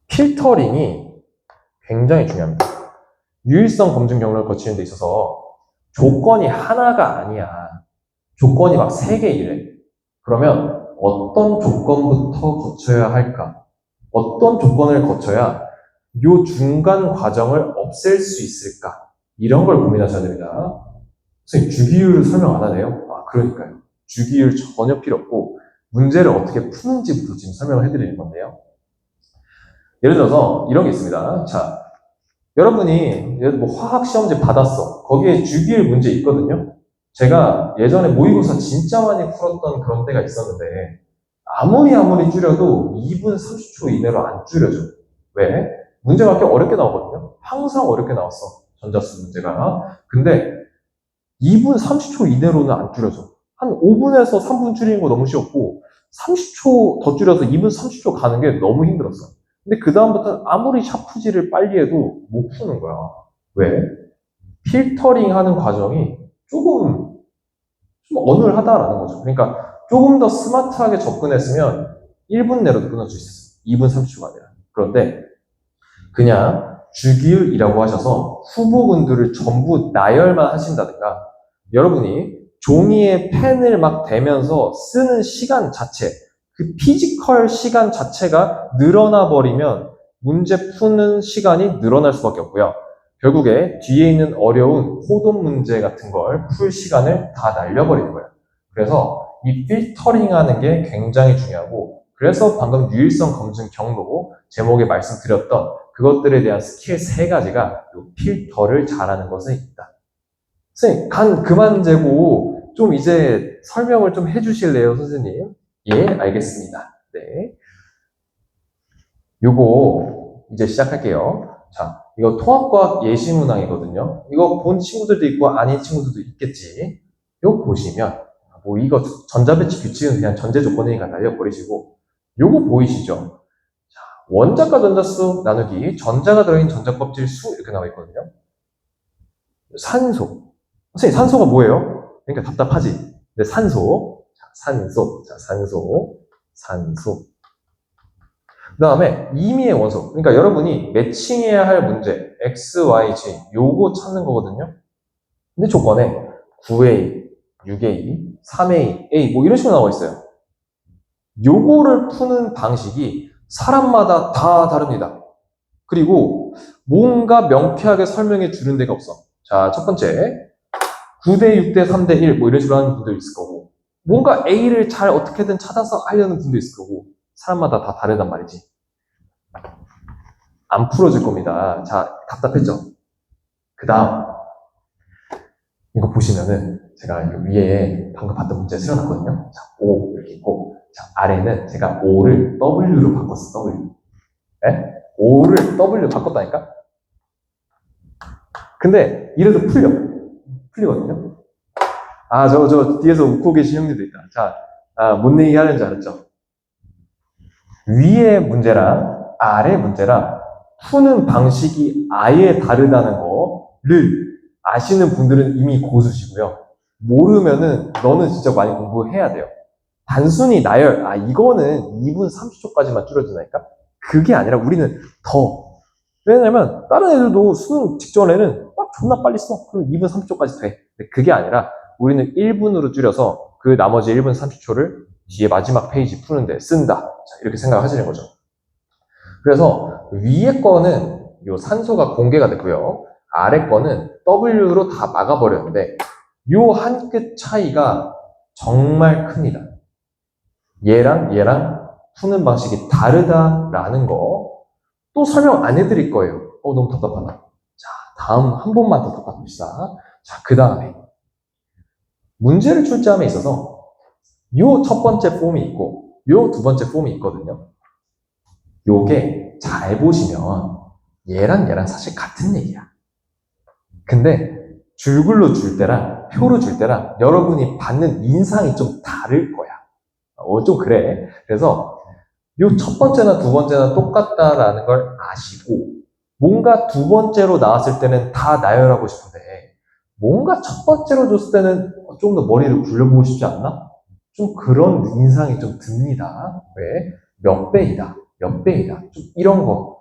Speaker 1: 필터링이 굉장히 중요합니다. 유일성 검증 경로를 거치는 데 있어서 조건이 하나가 아니야. 조건이 막 3개 이래. 그러면 어떤 조건부터 거쳐야 할까? 어떤 조건을 거쳐야 요 중간 과정을 없앨 수 있을까? 이런 걸 고민하셔야 됩니다. 선생님, 주기율을 설명 안 하네요? 아, 그러니까요. 주기율 전혀 필요 없고, 문제를 어떻게 푸는지부터 지금 설명을 해드리는 건데요. 예를 들어서 이런 게 있습니다. 자, 여러분이 뭐 화학 시험지 받았어. 거기에 주기율 문제 있거든요. 제가 예전에 모의고사 진짜 많이 풀었던 그런 때가 있었는데, 아무리 줄여도 2분 30초 이내로 안 줄여져. 왜? 문제가 꽤 어렵게 나오거든요. 항상 어렵게 나왔어. 전자수 문제가. 근데 2분 30초 이내로는 안 줄여져. 한 5분에서 3분 줄이는 거 너무 쉬웠고, 30초 더 줄여서 2분 30초 가는 게 너무 힘들었어. 근데 그다음부터는 아무리 샤프질을 빨리 해도 못 푸는 거야. 왜? 필터링 하는 과정이 조금 좀 어눌하다라는 거죠. 그러니까 조금 더 스마트하게 접근했으면 1분 내로도 끝날 수 있었어요. 2분 30초가 아니라. 그런데 그냥 주기율이라고 하셔서 후보군들을 전부 나열만 하신다든가 여러분이 종이에 펜을 막 대면서 쓰는 시간 자체, 그 피지컬 시간 자체가 늘어나 버리면 문제 푸는 시간이 늘어날 수밖에 없고요. 결국에 뒤에 있는 어려운 호돈 문제 같은 걸 풀 시간을 다 날려버리는 거예요. 그래서 이 필터링 하는 게 굉장히 중요하고, 그래서 방금 유일성 검증 경로 제목에 말씀드렸던 그것들에 대한 스킬 3가지가 이 필터를 잘하는 것에 있다. 선생님, 간 그만 재고 좀 이제 설명을 좀 해주실래요, 선생님? 예, 알겠습니다. 네. 요거 이제 시작할게요. 자, 이거 통합과학 예시문항이거든요. 이거 본 친구들도 있고 아닌 친구들도 있겠지. 요거 보시면 뭐 이거 전자배치 규칙은 그냥 전제 조건이니까 날려버리시고 요거 보이시죠? 원자과 전자수 나누기 전자가 들어있는 전자 껍질 수 이렇게 나와 있거든요. 산소. 선생님, 산소가 뭐예요? 그러니까 답답하지. 근데 산소. 자, 산소. 자, 산소. 그 다음에 이미의 원소. 그러니까 여러분이 매칭해야 할 문제, X, Y, Z, 요거 찾는 거거든요. 근데 조건에 9A, 6A, 3A, A, 뭐 이런 식으로 나와 있어요. 요거를 푸는 방식이 사람마다 다 다릅니다. 그리고 뭔가 명쾌하게 설명해 주는 데가 없어. 자, 첫 번째. 9대 6대 3대 1, 뭐 이런 식으로 하는 분도 있을 거고, 뭔가 A를 잘 어떻게든 찾아서 하려는 분도 있을 거고, 사람마다 다 다르단 말이지. 안 풀어질 겁니다. 자, 답답했죠? 그 다음, 이거 보시면은, 제가 위에 방금 봤던 문제 쓰여놨거든요. 자, O 이렇게 있고, 자, 아래는 제가 O를 W로 바꿨어, W. 네? O를 W로 바꿨다니까? 근데, 이래도 풀리거든요? 아, 저 뒤에서 웃고 계신 형님도 있다. 자, 뭔 얘기 하는지 알았죠? 위의 문제랑 아래 문제랑 푸는 방식이 아예 다르다는 거를 아시는 분들은 이미 고수시고요. 모르면은 너는 진짜 많이 공부해야 돼요. 단순히 나열, 이거는 2분 30초까지만 줄여주나니까? 그게 아니라 우리는 더. 왜냐면 다른 애들도 수능 직전에는 막 존나 빨리 써. 그럼 2분 30초까지 돼. 근데 그게 아니라 우리는 1분으로 줄여서 그 나머지 1분 30초를 뒤에 마지막 페이지 푸는데 쓴다. 자, 이렇게 생각하시는 거죠. 그래서 위에 거는 요 산소가 공개가 됐고요. 아래 거는 W로 다 막아버렸는데 요 한 끗 차이가 정말 큽니다. 얘랑 푸는 방식이 다르다라는 거 또 설명 안 해드릴 거예요. 너무 답답하다. 자, 다음 한 번만 더 답답합시다. 자, 그 다음에 문제를 출제함에 있어서 요 첫 번째 폼이 있고 요 두 번째 폼이 있거든요. 요게 잘 보시면 얘랑 사실 같은 얘기야. 근데 줄글로 줄 때랑 표로 줄 때랑 여러분이 받는 인상이 좀 다를 거야. 좀 그래. 그래서 요 첫 번째나 두 번째나 똑같다라는 걸 아시고 뭔가 두 번째로 나왔을 때는 다 나열하고 싶은데 뭔가 첫 번째로 줬을 때는 좀 더 머리를 굴려보고 싶지 않나? 좀 그런 인상이 좀 듭니다. 왜? 몇 배이다. 좀 이런 거.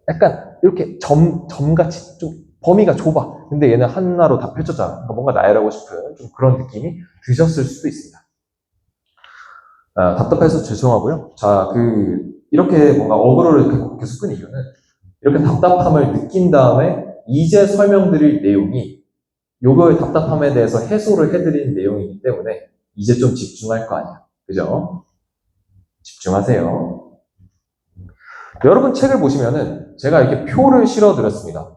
Speaker 1: 약간 이렇게 점같이 좀 범위가 좁아. 근데 얘는 하나로 다 펼쳤잖아. 그러니까 뭔가 나열하고 싶은 좀 그런 느낌이 드셨을 수도 있습니다. 답답해서 죄송하고요. 자, 이렇게 뭔가 어그로를 계속 끈 이유는 이렇게 답답함을 느낀 다음에 이제 설명드릴 내용이 요거의 답답함에 대해서 해소를 해드린 내용이기 때문에 이제 좀 집중할 거 아니야. 그죠? 집중하세요. 여러분 책을 보시면은 제가 이렇게 표를 실어드렸습니다.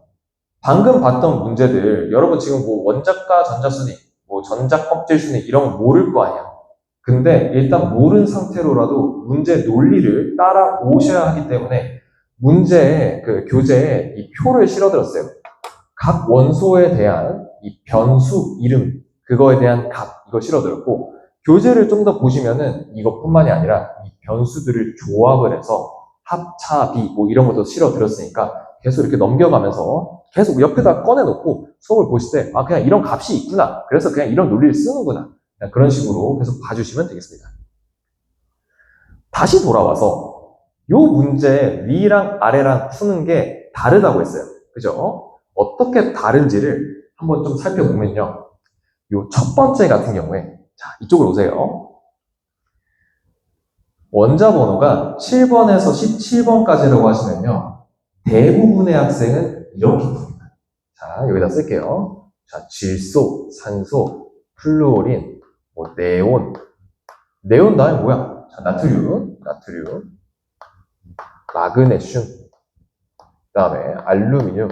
Speaker 1: 방금 봤던 문제들, 여러분 지금 뭐 원자과 전자순위, 뭐 전자 껍질 순위 이런 거 모를 거 아니야. 근데 일단 모른 상태로라도 문제 논리를 따라오셔야 하기 때문에 문제에, 교재에 이 표를 실어드렸어요. 각 원소에 대한 이 변수 이름, 그거에 대한 값, 이거 실어드렸고, 교재를 좀 더 보시면은 이것뿐만이 아니라 이 변수들을 조합을 해서 합, 차, 비, 뭐 이런 것도 실어드렸으니까 계속 이렇게 넘겨가면서 계속 옆에다 꺼내놓고 수업을 보실 때, 아, 그냥 이런 값이 있구나. 그래서 그냥 이런 논리를 쓰는구나. 그냥 그런 식으로 계속 봐주시면 되겠습니다. 다시 돌아와서 요 문제 위랑 아래랑 푸는 게 다르다고 했어요. 그죠? 어떻게 다른지를 한번 좀 살펴보면요. 요 첫 번째 같은 경우에, 자, 이쪽으로 오세요. 원자 번호가 7번에서 17번까지라고 하시면요. 대부분의 학생은 이렇게 풉니다. 자, 여기다 쓸게요. 자, 질소, 산소, 플루오린, 뭐, 네온. 네온 다음에 뭐야? 자, 나트륨, 마그네슘, 그 다음에 알루미늄.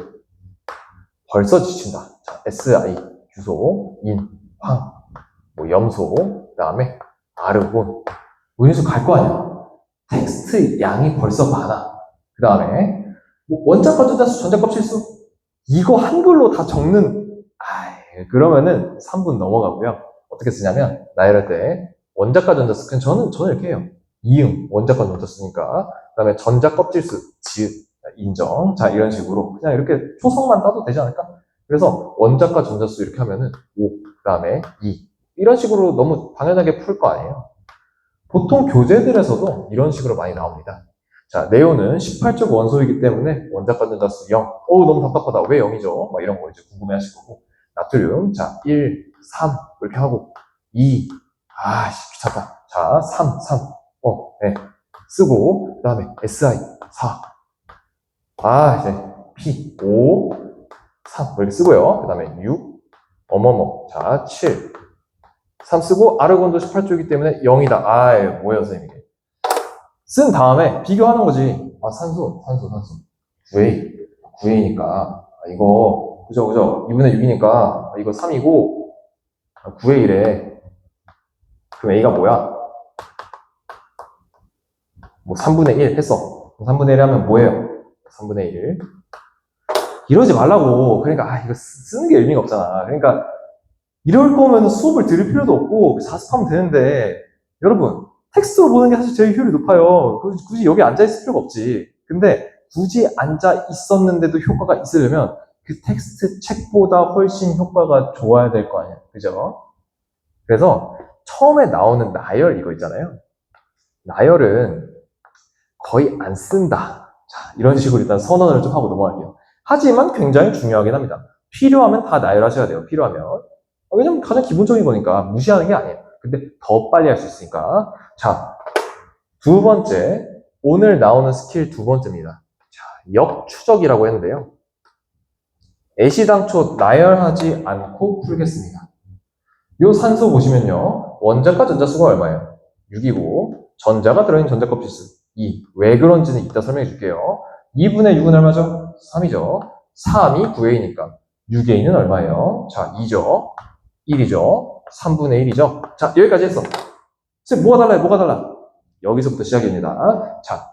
Speaker 1: 벌써 지친다. 자, Si, 규소, 인, 황, 뭐 염소, 그 다음에 아르곤. 원인수 갈 거 아니야. 텍스트 양이 벌써 많아. 그 다음에 뭐 원자과 전자수, 전자껍질수. 이거 한글로 다 적는, 그러면은 3분 넘어가고요. 어떻게 쓰냐면 나열할 때 원자과 전자수, 그냥 저는 이렇게 해요. 이응, 원자과 전자수니까. 그 다음에 전자껍질수, 지읒, 인정. 자, 이런 식으로 그냥 이렇게 초성만 따도 되지 않을까? 그래서 원자과 전자수 이렇게 하면은 5, 그 다음에 2. 이런 식으로 너무 당연하게 풀 거 아니에요. 보통 교재들에서도 이런 식으로 많이 나옵니다. 자, 네온은 18쪽 원소이기 때문에 원자과 전자수 0. 어우, 너무 답답하다. 왜 0이죠? 막 이런 거 이제 궁금해 하실 거고. 나트륨, 자, 1, 3, 이렇게 하고, 2, 귀찮다. 자, 3, 네. 쓰고, 그 다음에 SI, 4. 이제 P, 5, 3, 이렇게 쓰고요. 그 다음에 6, 자, 7. 3 쓰고, 아르곤도 18쪽이기 때문에 0이다. 뭐예요, 선생님 이게. 쓴 다음에 비교하는 거지. 산소. 9A. 9A니까. 이거, 그죠. 2분의 6이니까, 이거 3이고, 9A래. 그럼 A가 뭐야? 뭐 3분의 1 했어. 3분의 1 하면 뭐예요? 3분의 1. 이러지 말라고. 그러니까, 이거 쓰는 게 의미가 없잖아. 그러니까, 이럴 거면 수업을 들을 필요도 없고, 자습하면 되는데, 여러분, 텍스트로 보는 게 사실 제일 효율이 높아요. 굳이 여기 앉아있을 필요가 없지. 근데, 굳이 앉아 있었는데도 효과가 있으려면, 그 텍스트 책보다 훨씬 효과가 좋아야 될 거 아니야. 그죠? 그래서, 처음에 나오는 나열 이거 있잖아요. 나열은 거의 안 쓴다. 자, 이런 식으로 일단 선언을 좀 하고 넘어갈게요. 하지만 굉장히 중요하긴 합니다. 필요하면 다 나열하셔야 돼요. 필요하면. 왜냐면 가장 기본적인 거니까 무시하는 게 아니에요. 근데 더 빨리 할 수 있으니까. 자, 두 번째. 오늘 나오는 스킬 두 번째입니다. 자, 역추적이라고 했는데요. 애시당초 나열하지 않고 풀겠습니다. 요 산소 보시면요. 원자과 전자수가 얼마예요? 6이고 전자가 들어있는 전자껍질수 2. 왜 그런지는 이따 설명해 줄게요. 2분의 6은 얼마죠? 3이죠. 3이 9A니까 6A는 얼마예요? 자, 2죠. 1이죠. 3분의 1이죠. 자, 여기까지 했어. 선생님, 뭐가 달라요? 뭐가 달라? 여기서부터 시작입니다. 자,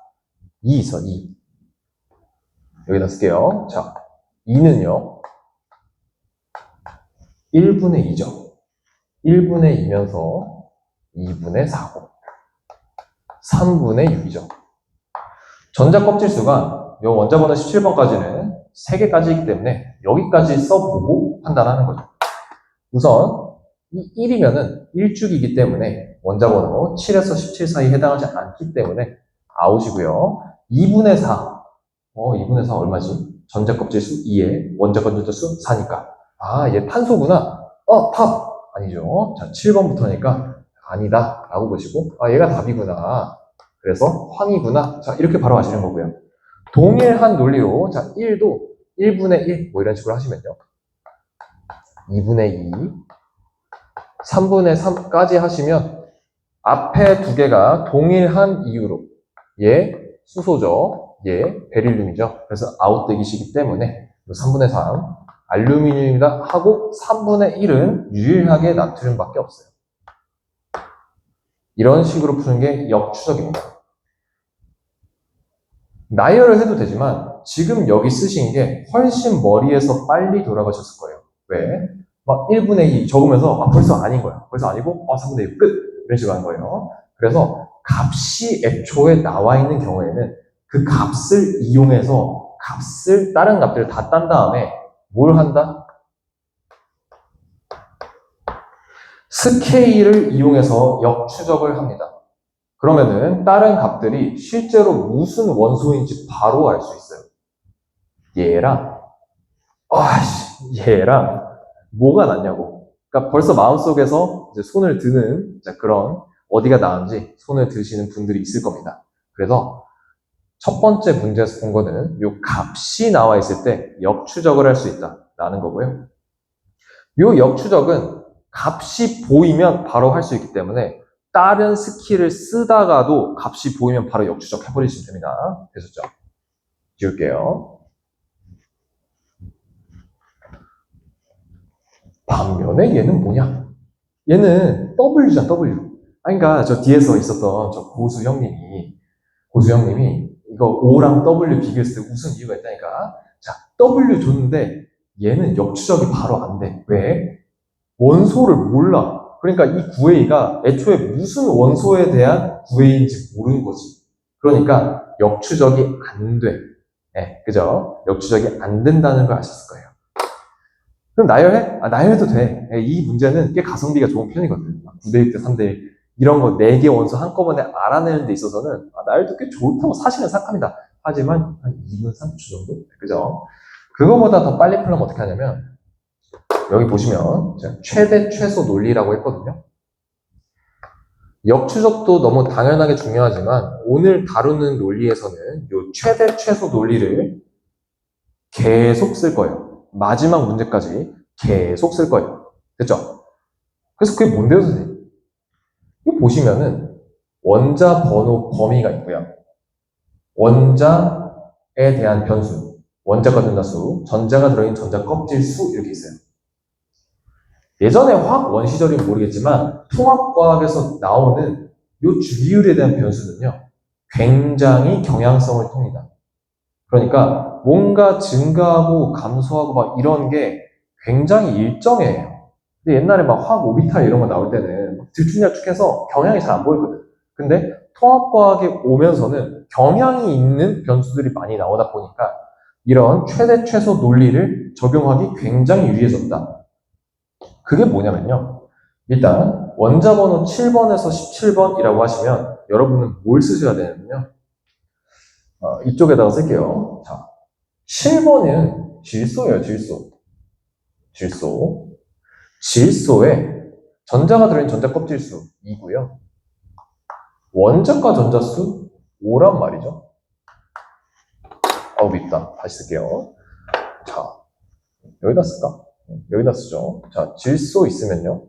Speaker 1: 2 있어, 2. 여기다 쓸게요. 자, 2는요. 1분의 2죠. 1분의 2면서 2분의 4고 3분의 6이죠. 전자 껍질수가 요 원자번호 17번까지는 3개까지이기 때문에 여기까지 써보고 판단하는 거죠. 우선 이 1이면은 1축이기 때문에 원자번호 7에서 17 사이에 해당하지 않기 때문에 아웃이고요. 2분의 4. 2분의 4 얼마지? 전자 껍질수 2에 원자 건전자수 4니까. 얘 탄소구나. 탑! 아니죠. 자, 7번부터니까 아니다 라고 보시고 얘가 답이구나. 그래서 황이구나. 자, 이렇게 바로 아시는 거고요. 동일한 논리로 자 1도 1분의 1 뭐 이런 식으로 하시면요. 2분의 2, 3분의 3까지 하시면 앞에 두 개가 동일한 이유로 얘 수소죠. 얘 베릴륨이죠. 그래서 아웃되기시기 때문에 3분의 3 알루미늄이다 하고 3분의 1은 유일하게 나트륨밖에 없어요. 이런 식으로 푸는 게 역추적입니다. 나열을 해도 되지만 지금 여기 쓰신 게 훨씬 머리에서 빨리 돌아가셨을 거예요. 왜? 막 1분의 2 적으면서 벌써 아닌 거야. 벌써 아니고 3분의 1 끝! 이런 식으로 하는 거예요. 그래서 값이 애초에 나와 있는 경우에는 그 값을 이용해서 값을 다른 값들을 다 딴 다음에 뭘 한다? 스케일을 이용해서 역추적을 합니다. 그러면은 다른 값들이 실제로 무슨 원소인지 바로 알 수 있어요. 얘랑 뭐가 낫냐고. 그러니까 벌써 마음속에서 이제 손을 드는 그런 어디가 나은지 손을 드시는 분들이 있을 겁니다. 그래서 첫 번째 문제에서 본 거는 요 값이 나와 있을 때 역추적을 할 수 있다라는 거고요. 요 역추적은 값이 보이면 바로 할 수 있기 때문에 다른 스킬을 쓰다가도 값이 보이면 바로 역추적 해버리시면 됩니다. 되셨죠? 지울게요. 반면에 얘는 뭐냐? 얘는 W잖아, W. 그러니까 저 뒤에서 있었던 저 고수 형님이 이거 O랑 W 비교했을 때 무슨 이유가 있다니까. 자, W 줬는데 얘는 역추적이 바로 안 돼. 왜? 원소를 몰라. 그러니까 이 구웨이가 애초에 무슨 원소에 대한 구웨이인지 모르는 거지. 그러니까 역추적이 안 돼. 네, 그죠? 역추적이 안 된다는 걸 아셨을 거예요. 그럼 나열해? 나열해도 돼. 이 문제는 꽤 가성비가 좋은 편이거든. 9대1 대 3대1 이런 거 4개 원소 한꺼번에 알아내는 데 있어서는 나열도 꽤 좋다고 사실은 생각합니다. 하지만 한 2분 3초 정도? 그죠? 그거보다 더 빨리 풀려면 어떻게 하냐면 여기 보시면 최대 최소 논리라고 했거든요. 역추적도 너무 당연하게 중요하지만 오늘 다루는 논리에서는 이 최대 최소 논리를 계속 쓸 거예요. 마지막 문제까지 계속 쓸 거예요. 됐죠? 그래서 그게 뭔데요, 선생님? 이거 보시면은 원자 번호 범위가 있고요. 원자에 대한 변수, 원자가 전자수, 전자가 들어있는 전자 껍질 수 이렇게 있어요. 예전에 화학 원시절이면 모르겠지만 통합과학에서 나오는 이 주기율에 대한 변수는요. 굉장히 경향성을 놉니다. 그러니까 뭔가 증가하고 감소하고 막 이런 게 굉장히 일정해요. 근데 옛날에 막 화학 오비탈 이런 거 나올 때는 들쭉날쭉해서 경향이 잘 안 보이거든. 근데 통합과학에 오면서는 경향이 있는 변수들이 많이 나오다 보니까 이런 최대 최소 논리를 적용하기 굉장히 유리해졌다. 그게 뭐냐면요. 일단 원자 번호 7번에서 17번이라고 하시면 여러분은 뭘 쓰셔야 되냐면요. 이쪽에다가 쓸게요. 자, 7번은 질소예요, 질소. 질소에 전자가 들어있는 전자 껍질수 2고요. 원자과 전자수 5란 말이죠. 밉다. 다시 쓸게요. 자, 여기다 쓸까? 여기다 쓰죠. 자, 질소 있으면요.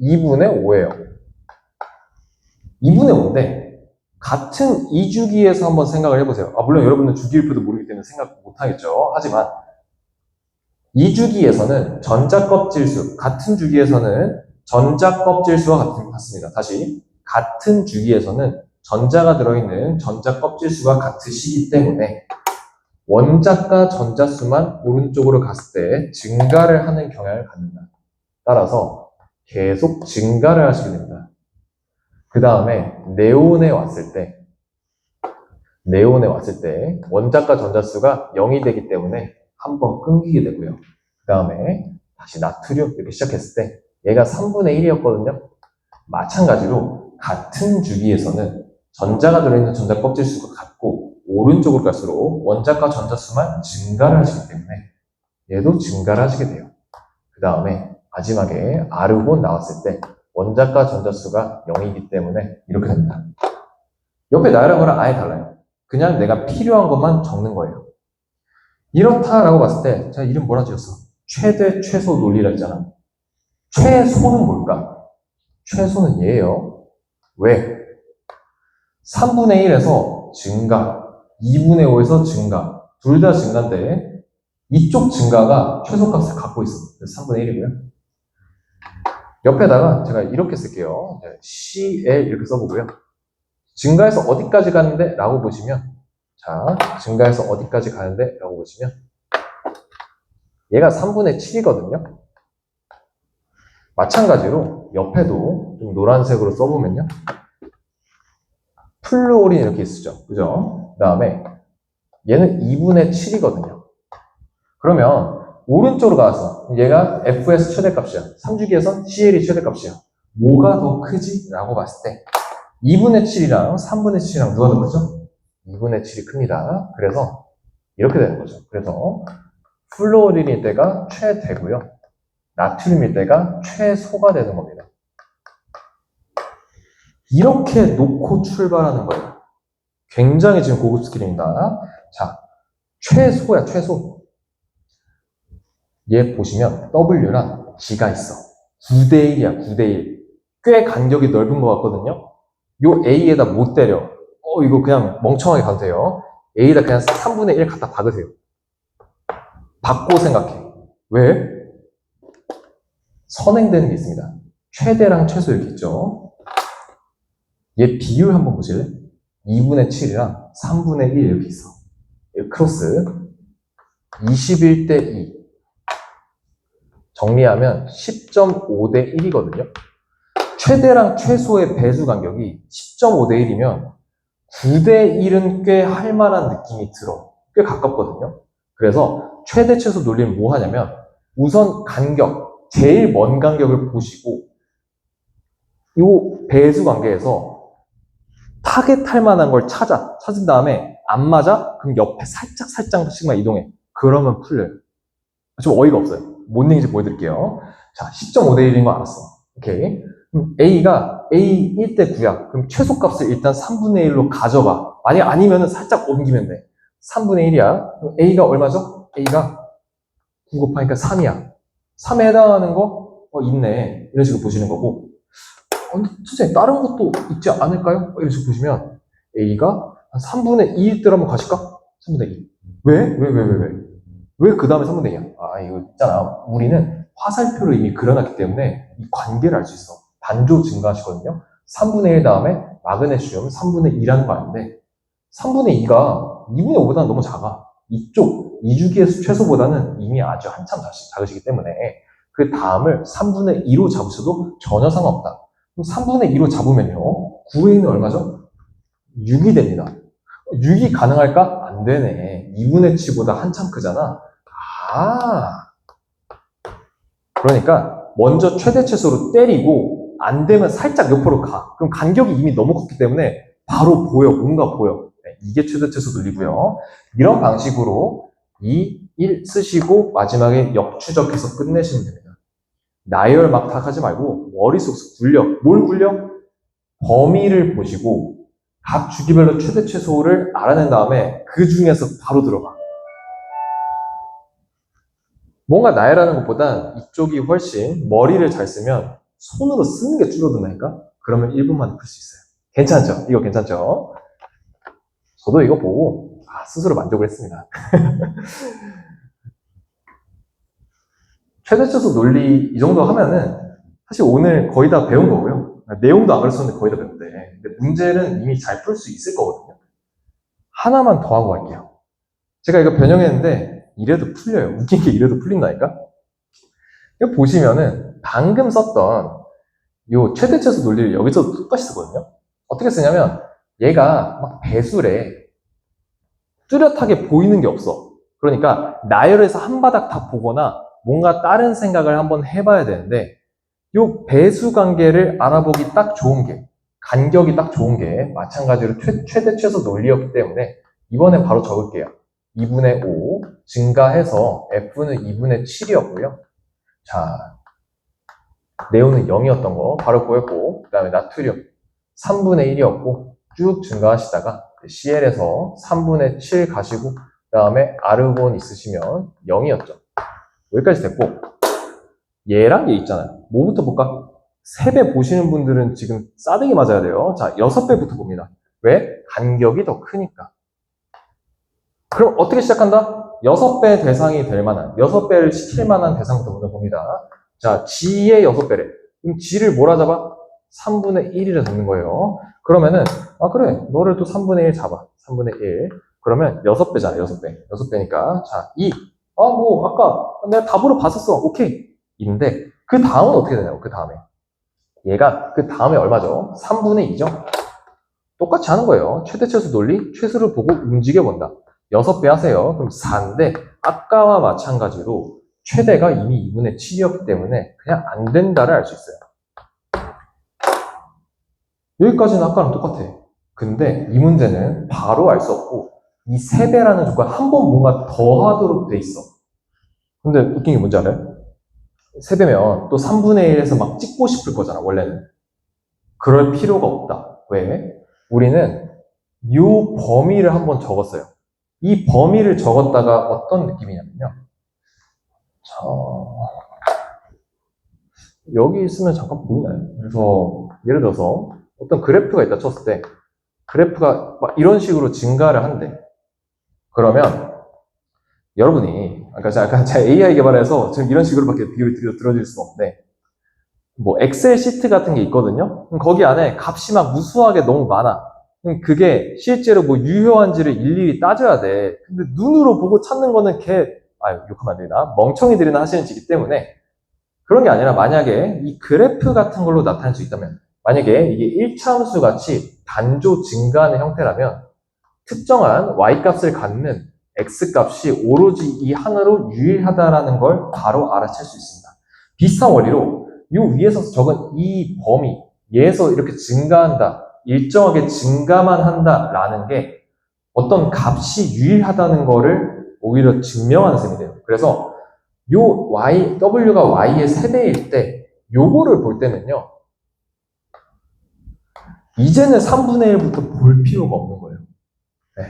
Speaker 1: 2분의 5예요. 2분의 5인데 같은 2주기에서 한번 생각을 해보세요. 물론 여러분은 주기율표도 모르기 때문에 생각 못하겠죠. 하지만 2주기에서는 전자 껍질수, 같은 주기에서는 전자 껍질수와 같습니다. 다시 같은 주기에서는 전자가 들어있는 전자 껍질수가 같으시기 때문에 원자과 전자수만 오른쪽으로 갔을 때 증가를 하는 경향을 갖는다. 따라서 계속 증가를 하시게 됩니다. 그 다음에 네온에 왔을 때 원자과 전자수가 0이 되기 때문에 한번 끊기게 되고요. 그 다음에 다시 나트륨 이렇게 시작했을 때 얘가 3분의 1이었거든요. 마찬가지로 같은 주기에서는 전자가 들어있는 전자 껍질수가 같고 오른쪽으로 갈수록 원자과 전자수만 증가를 하시기 때문에 얘도 증가를 하시게 돼요. 그 다음에 마지막에 아르곤 나왔을 때 원자과 전자수가 0이기 때문에 이렇게 됩니다. 옆에 나열한 거랑 아예 달라요. 그냥 내가 필요한 것만 적는 거예요. 이렇다라고 봤을 때 제가 이름 뭐라 지었어? 최대 최소 논리라 했잖아. 최소는 뭘까? 최소는 얘예요. 왜? 3분의 1에서 증가, 2분의 5에서 증가, 둘 다 증가인데 이쪽 증가가 최소값을 갖고 있어. 그래서 3분의 1이고요. 옆에다가 제가 이렇게 쓸게요. CL 이렇게 써보고요. 증가해서 어디까지 가는데? 라고 보시면, 자, 증가해서 어디까지 가는데? 라고 보시면, 얘가 3분의 7이거든요. 마찬가지로 옆에도 좀 노란색으로 써보면요. 플루오린 이렇게 쓰죠. 그죠? 그 다음에 얘는 2분의 7이거든요. 그러면 오른쪽으로 가서 얘가 F에서 최대값이야. 3주기에선 CL이 최대값이야. 뭐가 더 크지? 라고 봤을 때 2분의 7이랑 3분의 7이랑 누가 더 크죠? 2분의 7이 큽니다. 그래서 이렇게 되는 거죠. 그래서 플루오린일 때가 최대고요. 나트륨일 때가 최소가 되는 겁니다. 이렇게 놓고 출발하는 거예요. 굉장히 지금 고급 스킬입니다. 자, 최소야, 최소. 얘 보시면 W랑 G가 있어. 9대 1이야, 9대 1. 꽤 간격이 넓은 것 같거든요. 요 A에다 못 때려. 이거 그냥 멍청하게 가도 돼요. A에다 그냥 3분의 1 갖다 박으세요. 박고 생각해. 왜? 선행되는 게 있습니다. 최대랑 최소 이렇게 있죠. 얘 비율 한번 보실래? 2분의 7이랑 3분의 1 이렇게 있어. 크로스 21대 2 정리하면 10.5대 1이거든요. 최대랑 최소의 배수 간격이 10.5대 1이면 9대 1은 꽤 할만한 느낌이 들어. 꽤 가깝거든요. 그래서 최대 최소 논리는 뭐 하냐면 우선 간격, 제일 먼 간격을 보시고 이 배수 관계에서 타겟할 만한 걸 찾은 다음에 안 맞아? 그럼 옆에 살짝씩만 이동해. 그러면 풀려요. 좀 어이가 없어요. 뭔 얘기인지 보여드릴게요. 자, 10.5대 1인 거 알았어. 오케이. 그럼 A가 A 1대 9야. 그럼 최소값을 일단 3분의 1로 가져가. 만약 아니면은 살짝 옮기면 돼. 3분의 1이야. 그럼 A가 얼마죠? A가 9 곱하니까 3이야. 3에 해당하는 거? 있네. 이런 식으로 보시는 거고. 근데 선생님, 다른 것도 있지 않을까요? 이런 식으로 보시면 A가 한 3분의 2일 때로 한번 가실까? 3분의 2. 왜 그 다음에 3분의 2야? 이거 있잖아. 우리는 화살표로 이미 그려놨기 때문에 이 관계를 알 수 있어. 반조 증가하시거든요. 3분의 1 다음에 마그네슘 3분의 2라는 거 아닌데 3분의 2가 2분의 5보다는 너무 작아. 이쪽 2주기의 최소보다는 이미 아주 한참 작으시기 때문에 그 다음을 3분의 2로 잡으셔도 전혀 상관없다. 그럼 3분의 2로 잡으면요. 9A는 얼마죠? 6이 됩니다. 6이 가능할까? 안 되네. 2분의 7보다 한참 크잖아. 그러니까 먼저 최대 최소로 때리고 안 되면 살짝 옆으로 가. 그럼 간격이 이미 너무 컸기 때문에 바로 보여. 뭔가 보여. 이게 최대 최소 논리고요. 이런 방식으로 2, 1 쓰시고 마지막에 역추적해서 끝내시면 됩니다. 나열 막 다 하지 말고 머릿속에서 굴려. 뭘 굴려? 범위를 보시고 각 주기별로 최대 최소를 알아낸 다음에 그 중에서 바로 들어가. 뭔가 나열하는 것보단 이쪽이 훨씬 머리를 잘 쓰면 손으로 쓰는 게 줄어든다니까? 그러면 1분 만에 풀 수 있어요. 괜찮죠? 이거 괜찮죠? 저도 이거 보고 스스로 만족을 했습니다. 최대최소 논리 이 정도 하면은 사실 오늘 거의 다 배운 거고요. 내용도 안 가르쳤는데 거의 다 배웠대. 근데 문제는 이미 잘 풀 수 있을 거거든요. 하나만 더 하고 갈게요. 제가 이거 변형했는데 이래도 풀려요. 웃긴 게 이래도 풀린다니까? 이거 보시면은 방금 썼던 요 최대최소 논리를 여기서 똑같이 쓰거든요. 어떻게 쓰냐면 얘가 막 배수래. 뚜렷하게 보이는 게 없어. 그러니까 나열해서 한 바닥 다 보거나 뭔가 다른 생각을 한번 해봐야 되는데 요 배수 관계를 알아보기 딱 좋은 게 간격이 딱 좋은 게 마찬가지로 최대 최소 논리였기 때문에 이번엔 바로 적을게요. 2분의 5 증가해서 F는 2분의 7이었고요. 자, 네온은 0이었던 거 바로 구했고, 그 다음에 나트륨 3분의 1이었고, 쭉 증가하시다가 CL에서 3분의 7 가시고, 그 다음에 아르곤 있으시면 0이었죠. 여기까지 됐고, 얘랑 얘 있잖아요. 뭐부터 볼까? 3배 보시는 분들은 지금 싸대기 맞아야 돼요. 자, 6배부터 봅니다. 왜? 간격이 더 크니까. 그럼 어떻게 시작한다? 6배 대상이 될 만한, 6배를 시킬 만한 대상부터 먼저 봅니다. 자, G의 6배래. 그럼 G를 뭐라 잡아? 3분의 1이라 잡는 거예요. 그러면은, 아, 그래. 너를 또 3분의 1 잡아. 3분의 1. 그러면 6배잖아, 6배. 6배니까. 자, 2. 아, 뭐, 아까 내가 답으로 봤었어. 오케이. 인데, 그 다음은 어떻게 되냐고, 그 다음에. 얘가 그 다음에 얼마죠? 3분의 2죠? 똑같이 하는 거예요. 최대 최소 논리, 최소를 보고 움직여 본다. 6배 하세요. 그럼 4인데, 아까와 마찬가지로 최대가 이미 2분의 7이었기 때문에 그냥 안 된다를 알 수 있어요. 여기까지는 아까랑 똑같아. 근데 이 문제는 바로 알 수 없고, 이 3배라는 조건 한 번 뭔가 더 하도록 돼 있어. 근데 웃긴 게 뭔지 알아요? 3배면 또 3분의 1에서 막 찍고 싶을 거잖아, 원래는. 그럴 필요가 없다. 왜? 우리는 이 범위를 한번 적었어요. 이 범위를 적었다가 어떤 느낌이냐면요. 자, 여기 있으면 잠깐 보이나요? 그래서 예를 들어서 어떤 그래프가 있다 쳤을 때 그래프가 막 이런 식으로 증가를 한대. 그러면 여러분이 아까 제가 AI 개발해서 지금 이런 식으로밖에 비교를 들어줄 수가 없는데 뭐 엑셀 시트 같은 게 있거든요. 그럼 거기 안에 값이 막 무수하게 너무 많아. 그럼 그게 실제로 뭐 유효한지를 일일이 따져야 돼. 근데 눈으로 보고 찾는 거는 욕하면 안 되나? 멍청이들이나 하시는 짓이기 때문에 그런 게 아니라 만약에 이 그래프 같은 걸로 나타낼 수 있다면 만약에 이게 1차함수 같이 단조 증가하는 형태라면 특정한 y 값을 갖는 x 값이 오로지 이 하나로 유일하다라는 걸 바로 알아챌 수 있습니다. 비슷한 원리로 이 위에서 적은 이 범위, 얘에서 이렇게 증가한다, 일정하게 증가만 한다라는 게 어떤 값이 유일하다는 거를 오히려 증명하는 셈이 돼요. 그래서 요 y, w가 y의 3배일 때 요거를 볼 때는요. 이제는 3분의 1부터 볼 필요가 없는 거예요. 네.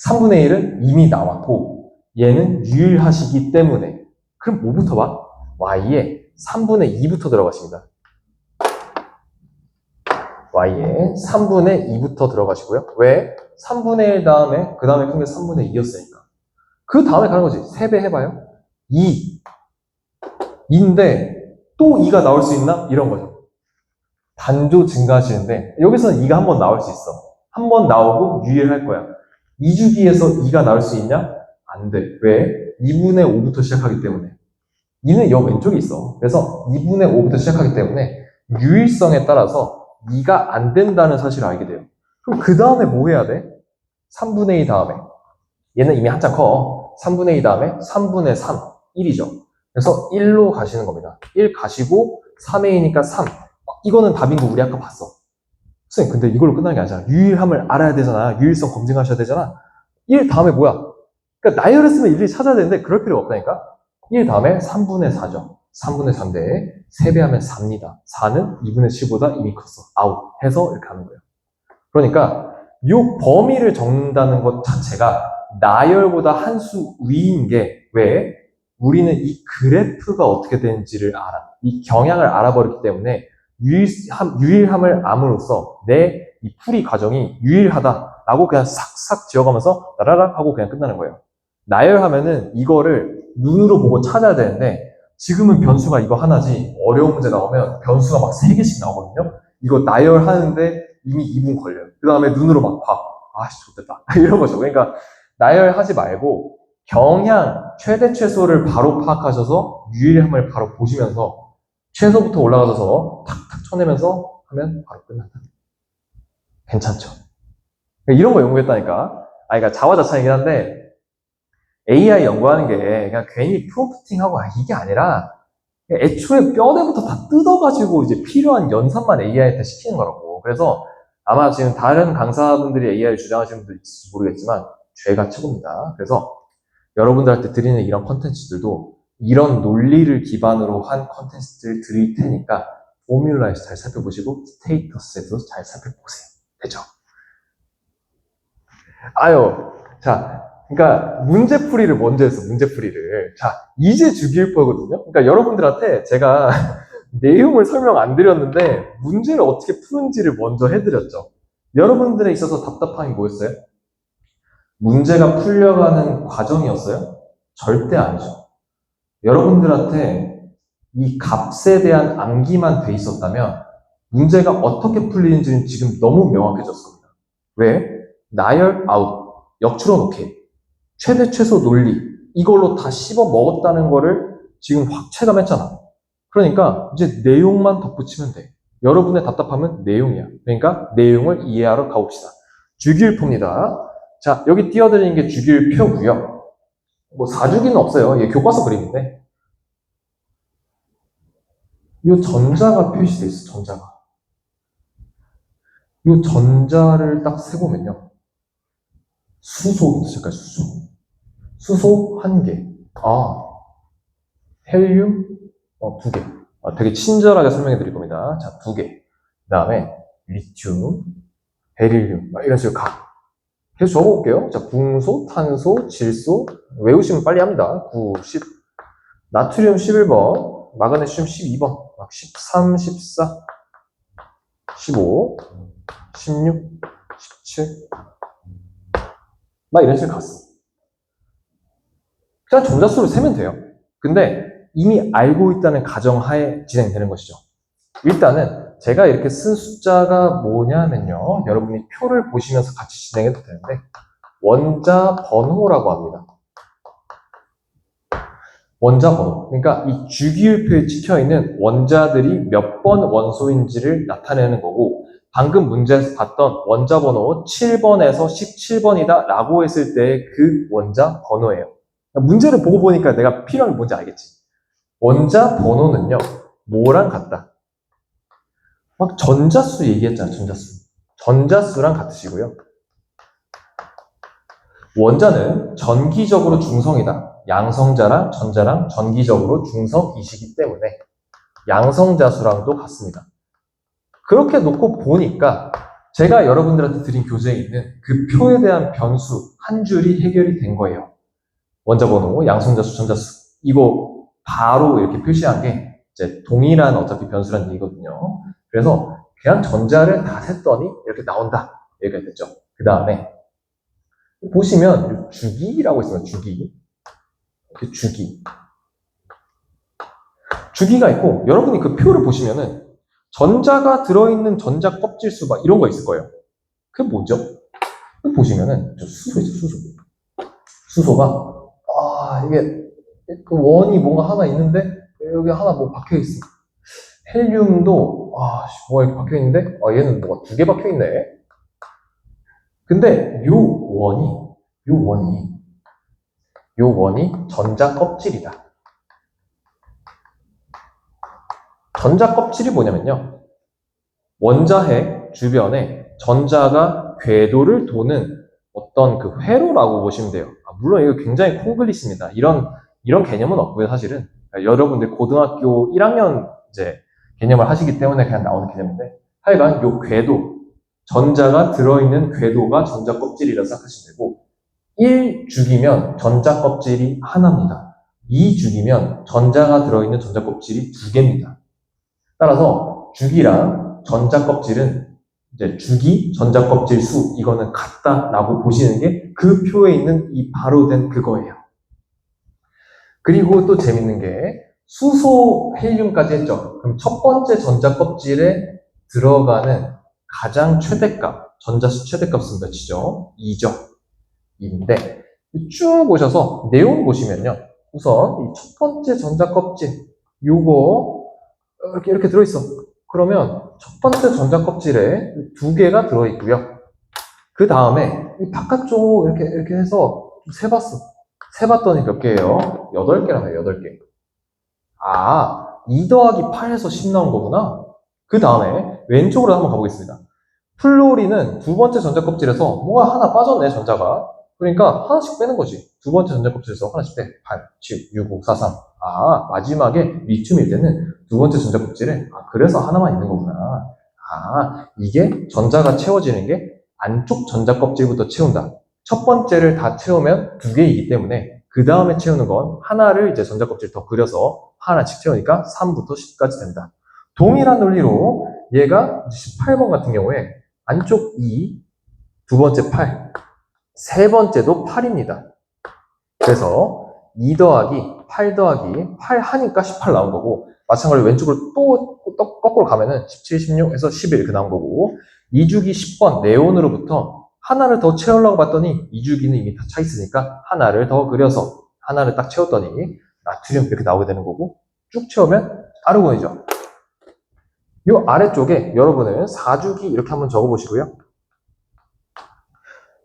Speaker 1: 3분의 1은 이미 나왔고 얘는 유일하시기 때문에 그럼 뭐부터 봐? y의 3분의 2부터 들어가십니다. y의 3분의 2부터 들어가시고요. 왜? 3분의 1 다음에 그 다음에 큰 게 3분의 2였으니까 그 다음에 가는 거지. 3배 해봐요. 2 2인데 또 2가 나올 수 있나? 이런 거죠. 단조 증가하시는데 여기서는 2가 한 번 나올 수 있어. 한 번 나오고 유일할 거야. 2주기에서 2가 나올 수 있냐? 안 돼. 왜? 2분의 5부터 시작하기 때문에. 2는 여 왼쪽에 있어. 그래서 2분의 5부터 시작하기 때문에 유일성에 따라서 2가 안 된다는 사실을 알게 돼요. 그럼 그 다음에 뭐 해야 돼? 3분의 2 다음에. 얘는 이미 한참 커. 3분의 2 다음에 3분의 3. 1이죠. 그래서 1로 가시는 겁니다. 1 가시고 3의 2니까 3. 이거는 답인 거 우리 아까 봤어. 선생님, 근데 이걸로 끝나는 게 아니잖아. 유일함을 알아야 되잖아. 유일성 검증하셔야 되잖아. 1 다음에 뭐야? 그러니까 나열했으면 일일이 찾아야 되는데 그럴 필요가 없다니까. 1 다음에 3분의 4죠. 3분의 4인데 3배하면 4입니다. 4는 2분의 7보다 이미 컸어. 아웃 해서 이렇게 하는 거예요. 그러니까 이 범위를 적는다는 것 자체가 나열보다 한 수 위인 게 왜? 우리는 이 그래프가 어떻게 되는지를 알아. 이 경향을 알아버렸기 때문에 유일함을 암으로써 내 이 풀이 과정이 유일하다라고 그냥 싹싹 지어가면서 따라락 하고 그냥 끝나는 거예요. 나열하면은 이거를 눈으로 보고 찾아야 되는데 지금은 변수가 이거 하나지 어려운 문제 나오면 변수가 막 3개씩 나오거든요. 이거 나열하는데 이미 2분 걸려요. 그 다음에 눈으로 막 봐. 아씨 좋겠다. 이런 거죠. 그러니까 나열하지 말고 경향, 최대 최소를 바로 파악하셔서 유일함을 바로 보시면서 최소부터 올라가서 탁탁 쳐내면서 하면 바로 끝난다. 괜찮죠? 이런 거 연구했다니까. 그러니까 자화자찬이긴 한데 AI 연구하는 게 그냥 괜히 프롬프팅하고 이게 아니라 애초에 뼈대부터 다 뜯어가지고 이제 필요한 연산만 AI한테 시키는 거라고. 그래서 아마 지금 다른 강사분들이 AI를 주장하시는 분도 있을지 모르겠지만 죄가 최고입니다. 그래서 여러분들한테 드리는 이런 컨텐츠들도 이런 논리를 기반으로 한 컨텐츠를 드릴 테니까 포뮬러에서 잘 살펴보시고 스테이터스에서 잘 살펴보세요. 되죠? 아유, 자, 그러니까 문제풀이를 먼저 했어, 문제풀이를. 자, 이제 주기율표거든요. 그러니까 여러분들한테 제가 내용을 설명 안 드렸는데 문제를 어떻게 푸는지를 먼저 해드렸죠. 여러분들에 있어서 답답함이 뭐였어요? 문제가 풀려가는 과정이었어요? 절대 아니죠. 여러분들한테 이 값에 대한 암기만 돼 있었다면 문제가 어떻게 풀리는지는 지금 너무 명확해졌습니다. 왜? 나열 아웃, 역추론 오케이, 최대 최소 논리 이걸로 다 씹어 먹었다는 거를 지금 확 체감했잖아. 그러니까 이제 내용만 덧붙이면 돼. 여러분의 답답함은 내용이야. 그러니까 내용을 이해하러 가봅시다. 주기율표입니다. 자, 여기 띄워드리는 게 주기율표고요. 뭐 사주기는 없어요. 얘 교과서 그림인데. 이 전자가 표시돼 있어, 전자가. 이 전자를 딱 세보면요. 수소부터 시작할 수소. 수소 1개. 헬륨 2개. 되게 친절하게 설명해 드릴 겁니다. 자, 2개. 그 다음에 리튬, 베릴륨, 이런 식으로 가. 계속 적어볼게요. 자, 붕소, 탄소, 질소. 외우시면 빨리 합니다. 9, 10. 나트륨 11번, 마그네슘 12번, 13, 14, 15, 16, 17. 이런 식으로 갔어. 그냥 전자수를 세면 돼요. 근데 이미 알고 있다는 가정하에 진행되는 것이죠. 일단은 제가 이렇게 쓴 숫자가 뭐냐면요. 여러분이 표를 보시면서 같이 진행해도 되는데 원자 번호라고 합니다. 원자 번호. 그러니까 이 주기율표에 찍혀있는 원자들이 몇 번 원소인지를 나타내는 거고 방금 문제에서 봤던 원자 번호 7번에서 17번이다 라고 했을 때 그 원자 번호예요. 문제를 보고 보니까 내가 필요한 게 뭔지 알겠지? 원자 번호는요, 뭐랑 같다? 막 전자수 얘기했잖아, 전자수. 전자수랑 같으시고요. 원자는 전기적으로 중성이다. 양성자랑 전자랑 전기적으로 중성이시기 때문에 양성자수랑도 같습니다. 그렇게 놓고 보니까 제가 여러분들한테 드린 교재에 있는 그 표에 대한 변수 한 줄이 해결이 된 거예요. 원자 번호, 양성자수, 전자수. 이거 바로 이렇게 표시한 게 이제 동일한 어차피 변수라는 얘기거든요. 그래서 그냥 전자를 다 셌더니 이렇게 나온다. 얘기가 됐죠. 그 다음에 보시면 주기라고 있습니다. 주기. 이렇게 주기. 주기가 있고 여러분이 그 표를 보시면은 전자가 들어있는 전자 껍질수 막 이런 거 있을 거예요. 그게 뭐죠? 보시면은 저 수소 있죠, 수소. 수소가 이게 그 원이 뭔가 하나 있는데 여기 하나 뭐 박혀 있어. 헬륨도 뭐가 이렇게 박혀 있는데 얘는 뭐가 2개 박혀 있네. 근데 요 원이 전자 껍질이다. 전자 껍질이 뭐냐면요. 원자핵 주변에 전자가 궤도를 도는 어떤 그 회로라고 보시면 돼요. 물론 이거 굉장히 콩글리시입니다. 이런 개념은 없고요, 사실은. 여러분들 고등학교 1학년 이제 개념을 하시기 때문에 그냥 나오는 개념인데, 하여간 요 궤도, 전자가 들어있는 궤도가 전자 껍질이라고 생각하시면 되고, 1주기면 전자 껍질이 하나입니다. 2주기면 전자가 들어있는 전자 껍질이 2개입니다. 따라서 주기랑 전자 껍질은 이제 주기, 전자 껍질 수, 이거는 같다라고 보시는 게 그 표에 있는 이 바로 된 그거예요. 그리고 또 재밌는 게 수소, 헬륨까지 했죠. 그럼 첫 번째 전자 껍질에 들어가는 가장 최대값, 전자수 최대값은 몇이죠? 2죠. 2인데 쭉 보셔서 내용 보시면요. 우선 이 첫 번째 전자 껍질, 요거 이렇게 들어있어. 그러면 첫 번째 전자 껍질에 2개가 들어있고요. 그 다음에 이 바깥쪽 이렇게 해서 좀 세봤어. 세봤더니 몇 개예요? 8개라네요, 8개. 2 더하기 8에서 10 나온 거구나. 그 다음에 왼쪽으로 한번 가보겠습니다. 플로리는 두 번째 전자 껍질에서 뭐가 하나 빠졌네, 전자가. 그러니까 하나씩 빼는 거지. 두 번째 전자껍질에서 하나씩 빼. 8, 7, 6, 5, 4, 3. 아, 마지막에 리튬일 때는 두 번째 전자껍질에, 아, 그래서 하나만 있는 거구나. 아, 이게 전자가 채워지는 게 안쪽 전자껍질부터 채운다. 첫 번째를 다 채우면 두 개이기 때문에 그 다음에 채우는 건 하나를 이제 전자껍질 더 그려서 하나씩 채우니까 3부터 10까지 된다. 동일한 논리로 얘가 18번 같은 경우에 안쪽 2, 두 번째 8, 세 번째도 8입니다. 그래서 2 더하기 8 더하기 8 하니까 18 나온 거고, 마찬가지로 왼쪽으로 또 거꾸로 가면은 17, 16에서 11 이렇게 나온 거고, 2주기 10번 네온으로부터 하나를 더 채우려고 봤더니 2주기는 이미 다 차 있으니까 하나를 더 그려서 하나를 딱 채웠더니 나트륨 이렇게 나오게 되는 거고, 쭉 채우면 아르곤이죠. 이 아래쪽에 여러분은 4주기 이렇게 한번 적어보시고요.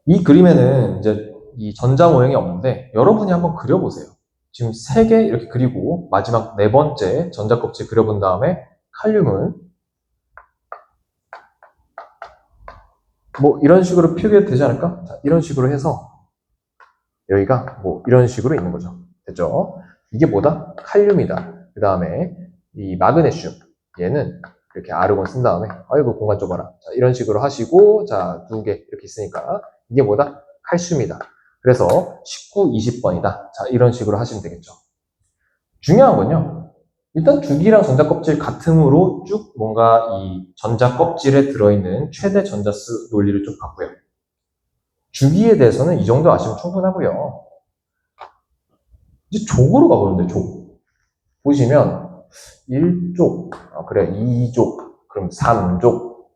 Speaker 1: 이 그림에는 이제 이 전자 모형이 없는데 여러분이 한번 그려보세요. 지금 3개 이렇게 그리고 마지막 네 번째 전자 껍질 그려본 다음에 칼륨은 뭐 이런 식으로 표기해도 되지 않을까? 자, 이런 식으로 해서 여기가 뭐 이런 식으로 있는 거죠. 됐죠? 이게 뭐다? 칼륨이다. 그 다음에 이 마그네슘, 얘는 이렇게 아르곤 쓴 다음에 아이고 공간 좁아라. 자, 이런 식으로 하시고, 자, 2개 이렇게 있으니까 이게 뭐다? 칼슘이다. 그래서 19, 20번이다. 자, 이런 식으로 하시면 되겠죠. 중요한 건요, 일단 주기랑 전자껍질 같음으로 쭉 뭔가 이 전자껍질에 들어있는 최대 전자수 논리를 좀 봤고요. 주기에 대해서는 이 정도 아시면 충분하고요. 이제 족으로 가보는데, 족. 보시면 1족, 아, 그래, 2족, 그럼 3족.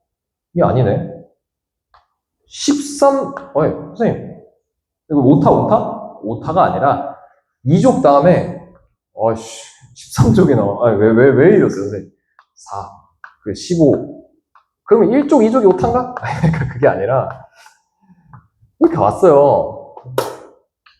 Speaker 1: 이게 아니네. 13, 선생님, 이거 오타가 아니라 2족 다음에, 13족이 나와. 왜 이랬어요, 선생님? 4, 그래, 15. 그러면 1족, 2족이 오타인가? 그러니까 그게 아니라, 이렇게 왔어요.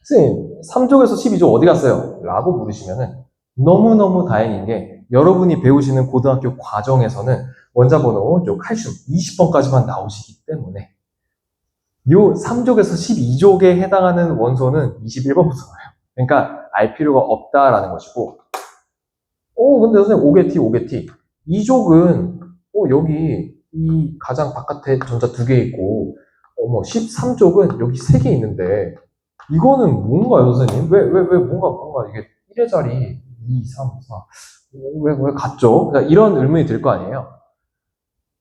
Speaker 1: 선생님, 3족에서 12족 어디 갔어요? 라고 물으시면은 너무너무 다행인 게 여러분이 배우시는 고등학교 과정에서는 원자번호 칼슘 20번까지만 나오시기 때문에 요 3족에서 12족에 해당하는 원소는 21번부터 나와요. 그러니까 알 필요가 없다라는 것이고, 근데 선생님 5개 T. 2족은 여기 이 가장 바깥에 전자 2개 있고 13족은 여기 3개 있는데 이거는 뭔가요, 선생님? 왜 뭔가 이게 1의 자리 2, 3, 4 왜 같죠? 그러니까 이런 의문이 들 거 아니에요.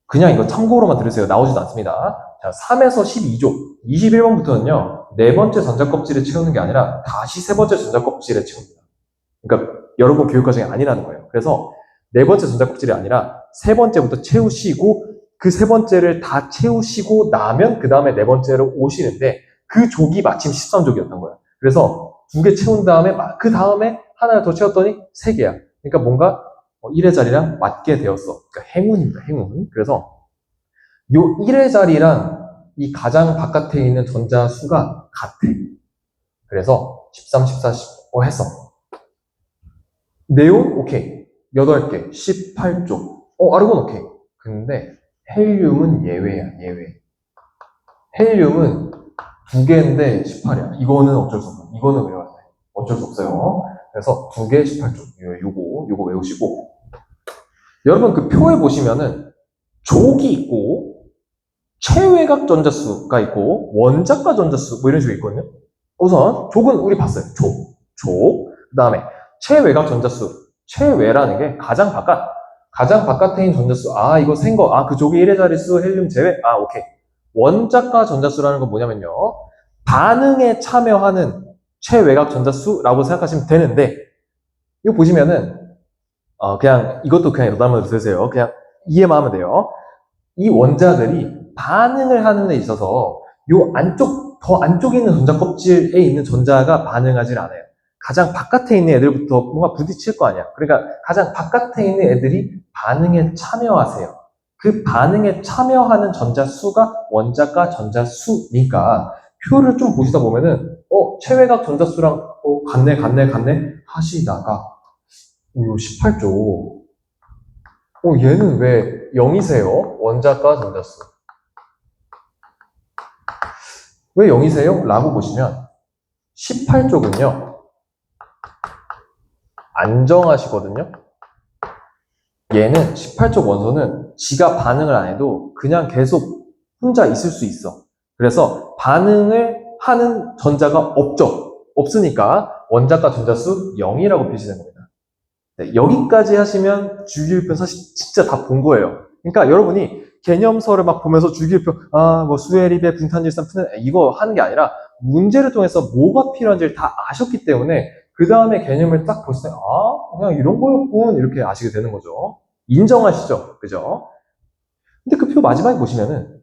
Speaker 1: 그냥 이거 참고로만 들으세요. 나오지도 않습니다. 자, 3에서 12족 21번부터는요 네 번째 전자껍질에 채우는 게 아니라 다시 세 번째 전자껍질에 채웁니다. 그러니까 여러분 교육과정이 아니라는 거예요. 그래서 네 번째 전자껍질이 아니라 세 번째부터 채우시고 그 세 번째를 다 채우시고 나면 그 다음에 네 번째로 오시는데 그 족이 마침 13족이었던 거예요. 그래서 2개 채운 다음에 그 다음에 하나를 더 채웠더니 3개야. 그러니까 뭔가 1의 자리랑 맞게 되었어. 그러니까 행운입니다. 행운. 그래서 요 1의 자리랑 이 가장 바깥에 있는 전자 수가 같아. 그래서 13, 14, 15 해서 네온 오케이. 8개, 18쪽. 아르곤 오케이. 근데 헬륨은 예외야, 예외. 헬륨은 2개인데 18이야. 이거는 어쩔 수 없어. 이거는 외워야 돼. 어쩔 수 없어요. 그래서 2개 18쪽. 요거 외우시고. 여러분 그 표에 보시면은 족이 있고 최외곽 전자수가 있고 원자가 전자수 뭐 이런 식으로 있거든요. 우선 족은 우리 봤어요. 족. 그 다음에 최외곽 전자수. 최외라는 게 가장 바깥에 있는 전자수. 아, 이거 센 거. 아, 그 족이 1의 자릿수 헬륨 제외. 아, 오케이. 원자가 전자수라는 건 뭐냐면요. 반응에 참여하는 최외곽 전자수라고 생각하시면 되는데, 이거 보시면은, 그냥, 이것도 그냥 여담으로 들으세요. 그냥 이해만 하면 돼요. 이 원자들이 반응을 하는 데 있어서, 더 안쪽에 있는 전자 껍질에 있는 전자가 반응하지 않아요. 가장 바깥에 있는 애들부터 뭔가 부딪힐 거 아니야. 그러니까 가장 바깥에 있는 애들이 반응에 참여하세요. 그 반응에 참여하는 전자 수가 원자가 전자 수니까 표를 좀 보시다 보면은 최외곽 전자 수랑 같네 하시다가 이거 18조. 얘는 왜 0이세요? 원자가 전자 수. 왜 0이세요? 라고 보시면 18쪽은요. 안정하시거든요. 얘는 18쪽 원소는 지가 반응을 안 해도 그냥 계속 혼자 있을 수 있어. 그래서 반응을 하는 전자가 없죠. 없으니까 원자과 전자수 0이라고 표시되는 겁니다. 네, 여기까지 하시면 주기율표 사실 진짜 다 본 거예요. 그러니까 여러분이 개념서를 막 보면서 주기율표, 뭐 수혜립의 분탄질산 푸는 이거 하는 게 아니라 문제를 통해서 뭐가 필요한지를 다 아셨기 때문에 그 다음에 개념을 딱 보실 때, 그냥 이런 거였군. 이렇게 아시게 되는 거죠. 인정하시죠? 그죠? 근데 그 표 마지막에 보시면은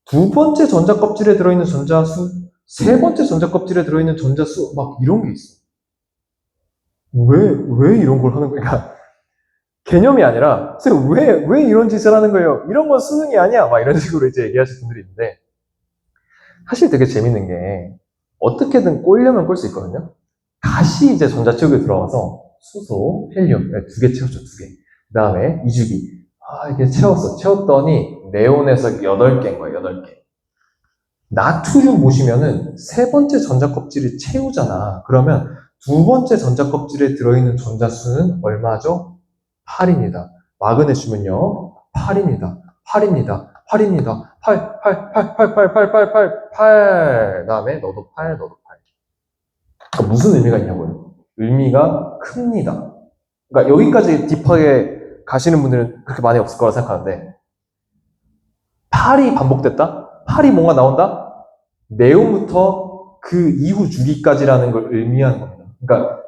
Speaker 1: 두 번째 전자 껍질에 들어있는 전자수, 세 번째 전자 껍질에 들어있는 전자수, 막 이런 게 있어. 왜 이런 걸 하는 거야? 그러니까 개념이 아니라, 선생님, 왜 이런 짓을 하는 거예요? 이런 건 수능이 아니야. 막 이런 식으로 이제 얘기하실 분들이 있는데, 사실 되게 재밌는 게, 어떻게든 꼴려면 꼴 수 있거든요? 다시 이제 전자체육에 들어와서, 수소, 헬륨, 두 개 채웠죠, 두 개. 그 다음에 이주기. 이게 채웠어. 채웠더니, 네온에서 8개인 거예요, 8개. 나트륨 보시면은, 세 번째 전자 껍질을 채우잖아. 그러면, 두 번째 전자 껍질에 들어있는 전자수는 얼마죠? 8입니다. 마그네슘은요, 8입니다. 8입니다. 8입니다. 8, 8, 8, 8, 8, 8, 8, 8, 8. 다음에 너도 8, 너도 8. 그러니까 무슨 의미가 있냐고요? 의미가 큽니다. 그러니까 여기까지 딥하게 가시는 분들은 그렇게 많이 없을 거라 생각하는데, 8이 반복됐다? 8이 뭔가 나온다? 네온부터 그 이후 주기까지라는 걸 의미하는 겁니다. 그러니까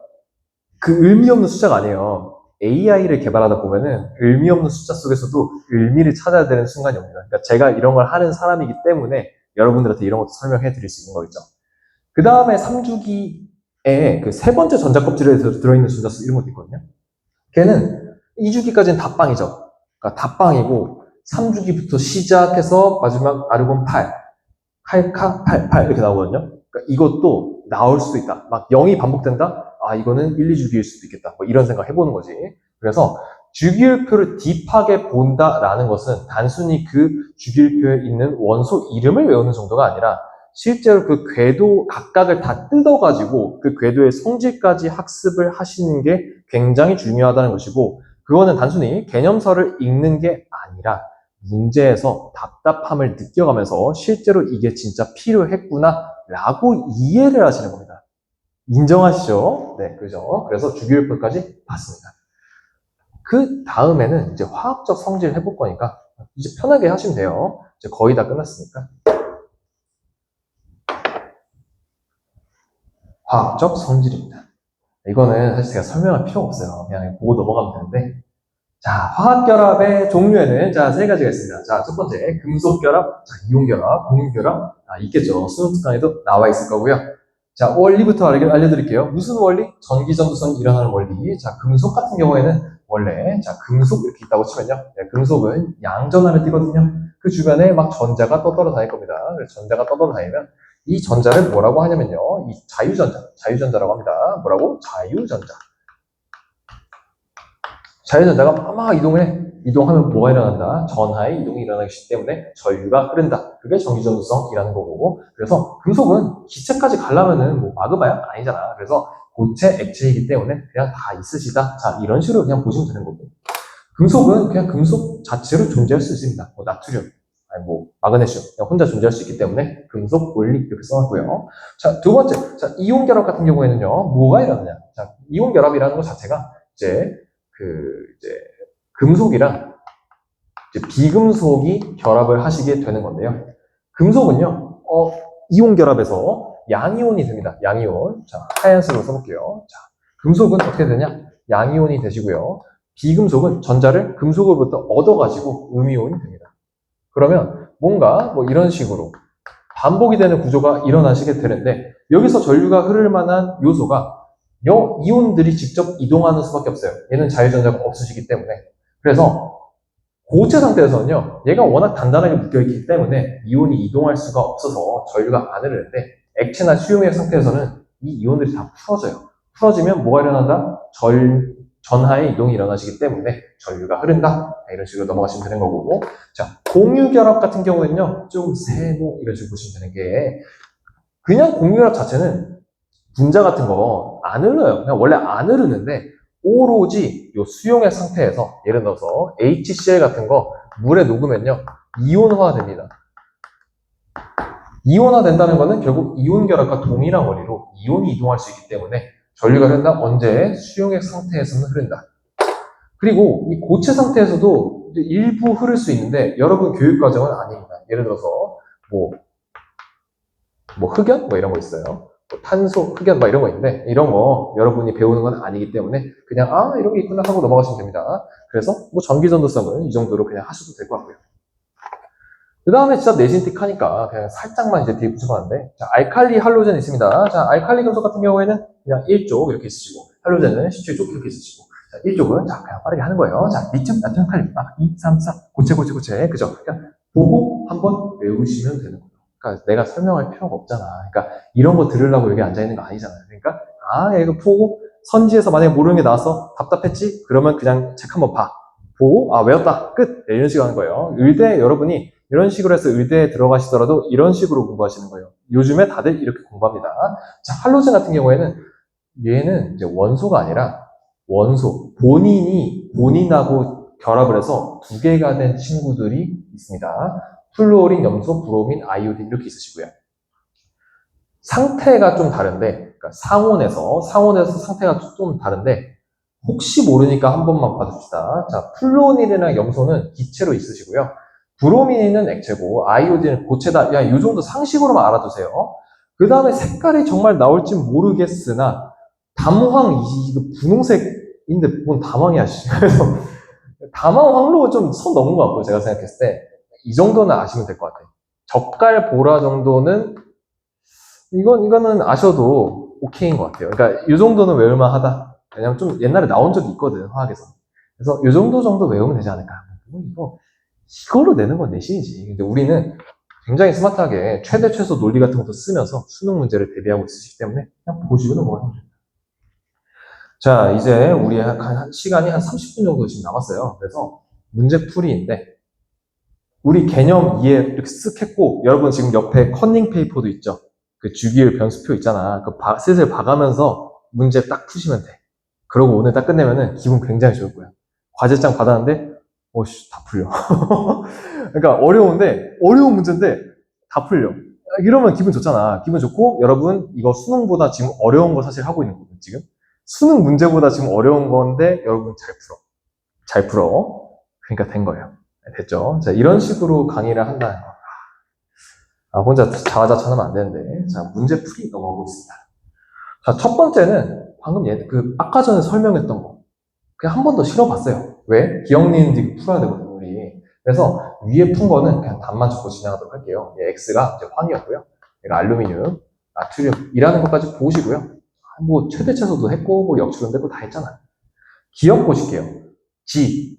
Speaker 1: 그 의미 없는 숫자가 아니에요. AI를 개발하다 보면은 의미 없는 숫자 속에서도 의미를 찾아야 되는 순간이 옵니다. 그러니까 제가 이런 걸 하는 사람이기 때문에 여러분들한테 이런 것도 설명해 드릴 수 있는 거겠죠. 그 다음에 3주기에 그 세 번째 전자 껍질에 들어있는 전자수 이런 것도 있거든요. 걔는 2주기까지는 다빵이죠. 그러니까 다빵이고 3주기부터 시작해서 마지막 아르곤 8, 칼카 8, 8 이렇게 나오거든요. 그러니까 이것도 나올 수도 있다. 막 0이 반복된다? 이거는 1, 2주기일 수도 있겠다. 뭐 이런 생각 해보는 거지. 그래서 주기율표를 딥하게 본다라는 것은 단순히 그 주기율표에 있는 원소 이름을 외우는 정도가 아니라 실제로 그 궤도 각각을 다 뜯어가지고 그 궤도의 성질까지 학습을 하시는 게 굉장히 중요하다는 것이고 그거는 단순히 개념서를 읽는 게 아니라 문제에서 답답함을 느껴가면서 실제로 이게 진짜 필요했구나 라고 이해를 하시는 겁니다. 인정하시죠? 네, 그죠? 그래서 주기율표까지 봤습니다. 그 다음에는 이제 화학적 성질 해볼 거니까 이제 편하게 하시면 돼요. 이제 거의 다 끝났으니까. 화학적 성질입니다. 이거는 사실 제가 설명할 필요가 없어요. 그냥 보고 넘어가면 되는데. 자, 화학결합의 종류에는 세 가지가 있습니다. 자, 첫 번째, 금속결합, 이온결합, 공유결합, 있겠죠. 수능 특강에도 나와 있을 거고요. 자, 원리부터 알려드릴게요. 무슨 원리? 전기전도성이 일어나는 원리. 자, 금속 같은 경우에는 원래, 금속 이렇게 있다고 치면요. 네, 금속은 양전하를 띠거든요. 그 주변에 막 전자가 떠돌아 다닐 겁니다. 그래서 전자가 떠돌아 다니면 이 전자를 뭐라고 하냐면요. 이 자유전자라고 합니다. 뭐라고? 자유전자. 자유전자가 막 이동을 해. 이동하면 뭐가 일어난다? 전하의 이동이 일어나기 때문에 전류가 흐른다. 그게 전기전도성이라는 거고. 그래서 금속은 기체까지 가려면은 뭐 마그마야? 아니잖아. 그래서 고체, 액체이기 때문에 그냥 다 있으시다. 자, 이런 식으로 그냥 보시면 되는 거고. 금속은 그냥 금속 자체로 존재할 수 있습니다. 뭐 나트륨, 아니 뭐 마그네슘 그냥 혼자 존재할 수 있기 때문에 금속 원리 이렇게 써놨고요. 자, 두 번째, 자, 이온 결합 같은 경우에는요, 뭐가 일어나냐? 자, 이온 결합이라는 것 자체가 이제 금속이랑 이제 비금속이 결합을 하시게 되는 건데요. 금속은요, 이온 결합에서 양이온이 됩니다. 양이온. 자, 하얀색으로 써볼게요. 자, 금속은 어떻게 되냐? 양이온이 되시고요. 비금속은 전자를 금속으로부터 얻어가지고 음이온이 됩니다. 그러면 뭔가 뭐 이런 식으로 반복이 되는 구조가 일어나시게 되는데 여기서 전류가 흐를 만한 요소가 이온들이 직접 이동하는 수밖에 없어요. 얘는 자유전자가 없으시기 때문에. 그래서 고체 상태에서는요, 얘가 워낙 단단하게 묶여있기 때문에 이온이 이동할 수가 없어서 전류가 안 흐르는데 액체나 수용액 상태에서는 이 이온들이 다 풀어져요. 풀어지면 뭐가 일어난다? 전하의 이동이 일어나시기 때문에 전류가 흐른다. 이런 식으로 넘어가시면 되는 거고. 자, 공유결합 같은 경우에는요, 좀 세모 이런 식으로 보시면 되는 게 그냥 공유결합 자체는 분자 같은 거 안 흘러요. 그냥 원래 안 흐르는데 오로지 요 수용액 상태에서 예를 들어서 HCl 같은 거 물에 녹으면요 이온화 됩니다. 이온화 된다는 거는 결국 이온 결합과 동일한 원리로 이온이 이동할 수 있기 때문에 전류가 흐른다? 언제? 수용액 상태에서는 흐른다. 그리고 이 고체 상태에서도 일부 흐를 수 있는데 여러분 교육과정은 아닙니다. 예를 들어서 흑연? 이런 거 있어요. 탄소, 흑연 이런 거 있는데 이런 거 여러분이 배우는 건 아니기 때문에 그냥 이런 게 있구나 하고 넘어가시면 됩니다. 그래서 전기전도성은 이 정도로 그냥 하셔도 될 것 같고요. 그 다음에 진짜 내신틱하니까 그냥 살짝만 이제 뒤에 붙여봤는데 자, 알칼리 할로젠 있습니다. 자, 알칼리 금속 같은 경우에는 그냥 1쪽 이렇게 쓰시고 할로젠은 17쪽 이렇게 쓰시고 자, 1쪽은 자, 그냥 빠르게 하는 거예요. 자, 리튬, 나트륨, 칼륨 2, 3, 4 고체 그죠? 그냥 보고 한번 외우시면 되는 거예요. 그러니까 내가 설명할 필요가 없잖아. 그러니까 이런 거 들으려고 여기 앉아있는 거 아니잖아요. 그러니까 이거 보고 선지에서 만약에 모르는 게 나와서 답답했지? 그러면 그냥 책 한번 봐. 보고 외웠다. 끝! 이런 식으로 하는 거예요. 의대 여러분이 이런 식으로 해서 의대에 들어가시더라도 이런 식으로 공부하시는 거예요. 요즘에 다들 이렇게 공부합니다. 자, 할로젠 같은 경우에는 얘는 이제 원소가 아니라 원소. 본인하고 결합을 해서 두 개가 된 친구들이 있습니다. 플루오린, 염소, 브로민, 아이오딘 이렇게 있으시고요. 상태가 좀 다른데, 그러니까 상온에서 상태가 좀 다른데, 혹시 모르니까 한 번만 봐줍시다. 자, 플루오닌이나 염소는 기체로 있으시고요. 브로민은 액체고, 아이오딘은 고체다. 이 정도 상식으로만 알아두세요. 그 다음에 색깔이 정말 나올지 모르겠으나, 담황, 이거 분홍색인데, 뭔 담황이야, 씨. 그래서, 담황 황로 좀 선 넘은 것 같고요, 제가 생각했을 때. 이 정도는 아시면 될 것 같아요. 젓갈 보라 정도는, 이거는 아셔도 오케이인 것 같아요. 그러니까, 이 정도는 외울만 하다. 왜냐면 좀 옛날에 나온 적이 있거든, 화학에서. 그래서 이 정도 외우면 되지 않을까. 이걸로 내는 건 내신이지. 근데 우리는 굉장히 스마트하게 최대 최소 논리 같은 것도 쓰면서 수능 문제를 대비하고 있으시기 때문에 그냥 보시고 넘어가면 됩니다. 자, 이제 우리 시간이 한 30분 정도 지금 남았어요. 그래서 문제풀이인데, 우리 개념 이해 이렇게 쓱 했고, 여러분 지금 옆에 컨닝 페이퍼도 있죠? 그 주기율 변수표 있잖아. 슬슬 봐가면서 문제 딱 푸시면 돼. 그러고 오늘 딱 끝내면은 기분 굉장히 좋을 거야. 과제장 받았는데, 다 풀려. 그러니까 어려운 문제인데 다 풀려. 이러면 기분 좋잖아. 기분 좋고, 여러분 이거 수능보다 지금 어려운 거 사실 하고 있는 거거든, 지금. 수능 문제보다 지금 어려운 건데, 여러분 잘 풀어. 그러니까 된 거예요. 됐죠? 자, 이런 식으로 강의를 한다는 거. 혼자 자화자찬하면 안 되는데. 자, 문제풀이 넘어가고 있습니다. 자, 첫 번째는 방금 아까 전에 설명했던 거. 그냥 한 번 더 실어봤어요. 왜? 기억니은 이거 풀어야 되거든요, 우리. 그래서 위에 푼 거는 그냥 답만 적고 진행하도록 할게요. X가 이제 황이었고요. 얘가 알루미늄, 나트륨이라는 것까지 보시고요. 최대 최소도 했고, 역출은 했고 다 했잖아요. 기억 보실게요.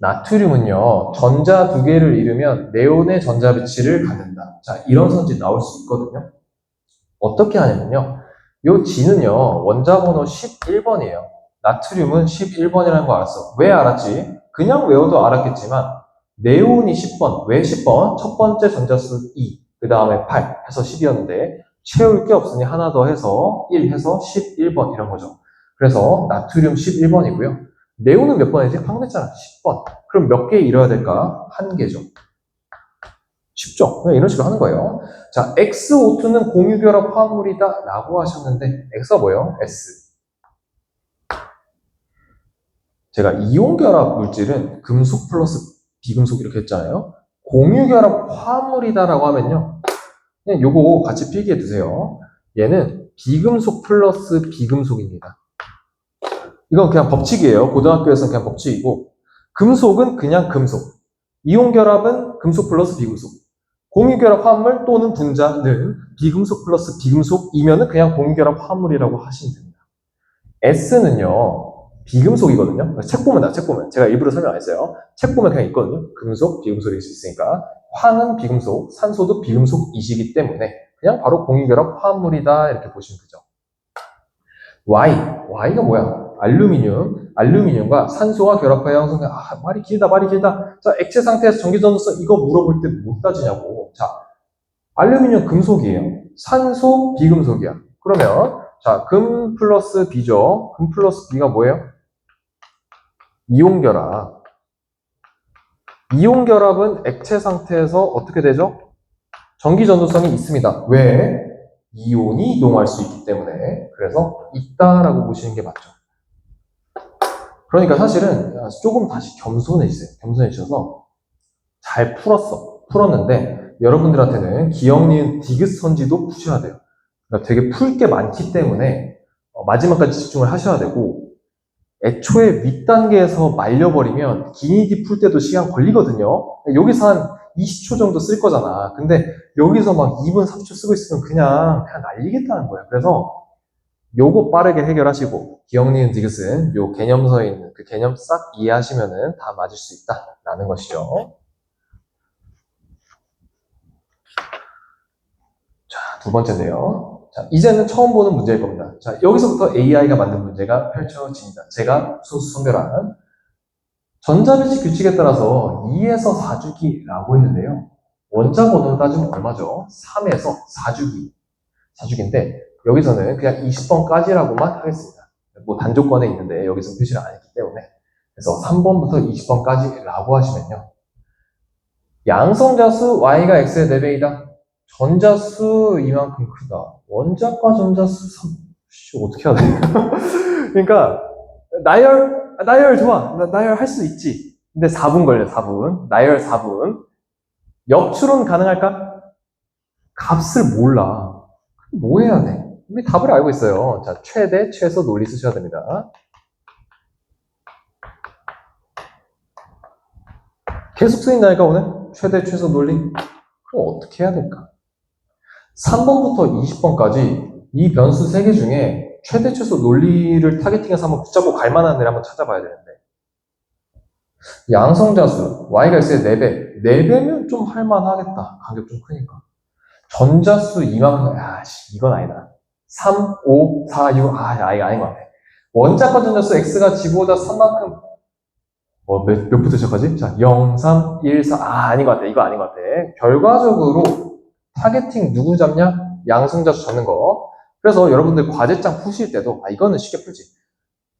Speaker 1: 나트륨은요, 전자 두 개를 잃으면 네온의 전자 배치를 갖는다. 자, 이런 선지 나올 수 있거든요. 어떻게 하냐면요. 요 G는요, 원자 번호 11번이에요. 나트륨은 11번이라는 거 알았어. 왜 알았지? 그냥 외워도 알았겠지만, 네온이 10번. 왜 10번? 첫 번째 전자수 2, 그 다음에 8 해서 10이었는데, 채울 게 없으니 하나 더 해서 1 해서 11번 이런 거죠. 그래서 나트륨 11번이고요. 네온은 몇 번이지? 방금 했잖아. 10번. 그럼 몇 개 잃어야 될까? 한 개죠. 쉽죠? 그냥 이런 식으로 하는 거예요. 자, XO2는 공유결합 화합물이다 라고 하셨는데, X가 뭐예요? S. 제가 이온결합 물질은 금속 플러스 비금속 이렇게 했잖아요. 공유결합 화합물이다 라고 하면요. 그냥 요거 같이 필기해 두세요. 얘는 비금속 플러스 비금속입니다. 이건 그냥 법칙이에요. 고등학교에서는 그냥 법칙이고, 금속은 그냥 금속. 이온결합은 금속 플러스 비금속. 공유결합 화합물 또는 분자는 비금속 플러스 비금속이면은 그냥 공유결합 화합물이라고 하시면 됩니다. S는요, 비금속이거든요. 책 보면 제가 일부러 설명 안 했어요. 책 보면 그냥 있거든요. 금속, 비금속일 수 있으니까. 황은 비금속, 산소도 비금속이시기 때문에 그냥 바로 공유결합 화합물이다 이렇게 보시면 되죠. Y가 뭐야? 알루미늄과 산소가 결합하여 형성된, 말이 길다. 자, 액체 상태에서 전기전도성 이거 물어볼 때 못 따지냐고. 자, 알루미늄 금속이에요. 산소, 비금속이야. 그러면 자, 금 플러스 B죠. 금 플러스 B가 뭐예요? 이온결합. 이온결합은 액체 상태에서 어떻게 되죠? 전기전도성이 있습니다. 왜? 이온이 이동할 수 있기 때문에. 그래서 있다라고 보시는 게 맞죠. 그러니까 사실은 조금 다시 겸손해지세요. 겸손해지셔서 잘 풀었는데 여러분들한테는 기억, 니은, 디귿 선지도 푸셔야 돼요. 그러니까 되게 풀 게 많기 때문에 마지막까지 집중을 하셔야 되고, 애초에 윗단계에서 말려버리면 기니디 풀 때도 시간 걸리거든요. 여기서 한 20초 정도 쓸 거잖아. 근데 여기서 막 2분 30초 쓰고 있으면 그냥 날리겠다는 거예요. 그래서 요거 빠르게 해결하시고, 기억, 니은, 디귿은 요 개념서에 있는 그 개념 싹 이해하시면은 다 맞을 수 있다라는 것이죠. 자, 두 번째인데요. 자, 이제는 처음 보는 문제일 겁니다. 자, 여기서부터 AI가 만든 문제가 펼쳐집니다. 제가 선별한 전자배치 규칙에 따라서 2에서 4주기라고 했는데요. 원자 번호로 따지면 얼마죠? 3에서 4주기인데 여기서는 그냥 20번까지라고만 하겠습니다. 뭐 단조건에 있는데 여기서 표시를 안 했기 때문에. 그래서 3번부터 20번까지라고 하시면요. 양성자수 y가 x의 4배이다. 전자수 이만큼 크다. 원자과 전자수 3. 어떻게 해야 돼? 그러니까 나열 좋아. 나열 할 수 있지. 근데 4분 걸려, 4분. 나열 4분. 역추론 가능할까? 값을 몰라. 뭐 해야 돼? 우리 답을 알고 있어요. 자, 최대, 최소 논리 쓰셔야 됩니다. 계속 쓰인다니까, 오늘? 최대, 최소 논리? 그럼 어떻게 해야 될까? 3번부터 20번까지 이 변수 3개 중에 최대, 최소 논리를 타겟팅해서 한번 붙잡고 갈 만한 애를 한번 찾아봐야 되는데. 양성자수, y가 x의 4배. 4배면 좀 할만하겠다. 간격 좀 크니까. 전자수 이만큼, 이건 아니다. 3, 5, 4, 6, 이거 아닌 것 같아. 원자과 전자수 x가 g보다 3만큼, 몇부터 시작하지? 자, 0, 3, 1, 4, 아닌 것 같아. 이거 아닌 것 같아. 결과적으로, 타겟팅 누구 잡냐? 양성자수 잡는 거. 그래서 여러분들 과제장 푸실 때도, 이거는 쉽게 풀지.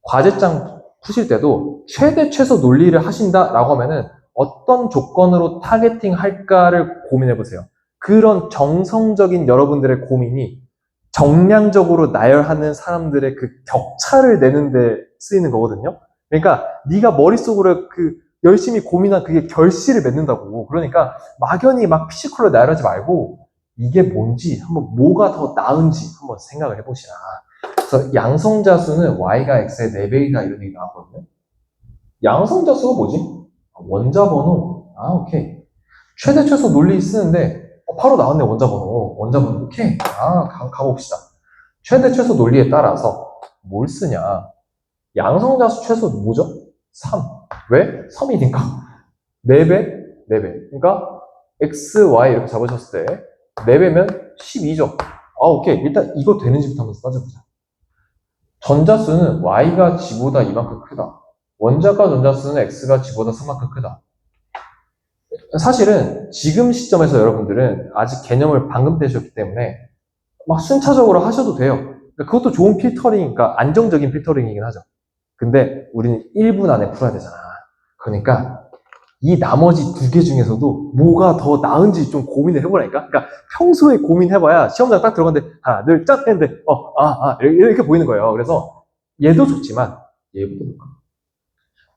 Speaker 1: 과제장 푸실 때도 최대 최소 논리를 하신다라고 하면은 어떤 조건으로 타겟팅 할까를 고민해 보세요. 그런 정성적인 여러분들의 고민이 정량적으로 나열하는 사람들의 그 격차를 내는데 쓰이는 거거든요. 그러니까 네가 머릿속으로 그 열심히 고민한 그게 결실을 맺는다고. 그러니까 막연히 막 피지컬로 나열하지 말고 이게 뭔지 한번 뭐가 더 나은지 한번 생각을 해보시라. 그래서 양성자수는 y가 x의 4배이다 이런 얘기 나왔거든요. 양성자수가 뭐지? 원자번호. 오케이. 최대 최소 논리 쓰는데 바로 나왔네. 원자번호 오케이. 가봅시다. 최대 최소 논리에 따라서 뭘 쓰냐? 양성자수 최소 뭐죠? 3. 왜? 3이니까 4배? 4배. 그러니까 x, y 이렇게 잡으셨을 때 4배면 12죠. 오케이. 일단 이거 되는지부터 한번 따져보자. 전자수는 y가 g보다 이만큼 크다. 원자과 전자수는 x가 g보다 3만큼 크다. 사실은 지금 시점에서 여러분들은 아직 개념을 방금 떼셨기 때문에 막 순차적으로 하셔도 돼요. 그러니까 그것도 좋은 필터링이니까 안정적인 필터링이긴 하죠. 근데 우리는 1분 안에 풀어야 되잖아. 그러니까 이 나머지 2개 중에서도 뭐가 더 나은지 좀 고민을 해보라니까. 그러니까 평소에 고민해봐야 시험장 딱 들어갔는데 하나, 둘, 짝 했는데 이렇게 보이는 거예요. 그래서 얘도 좋지만 얘부터 볼까?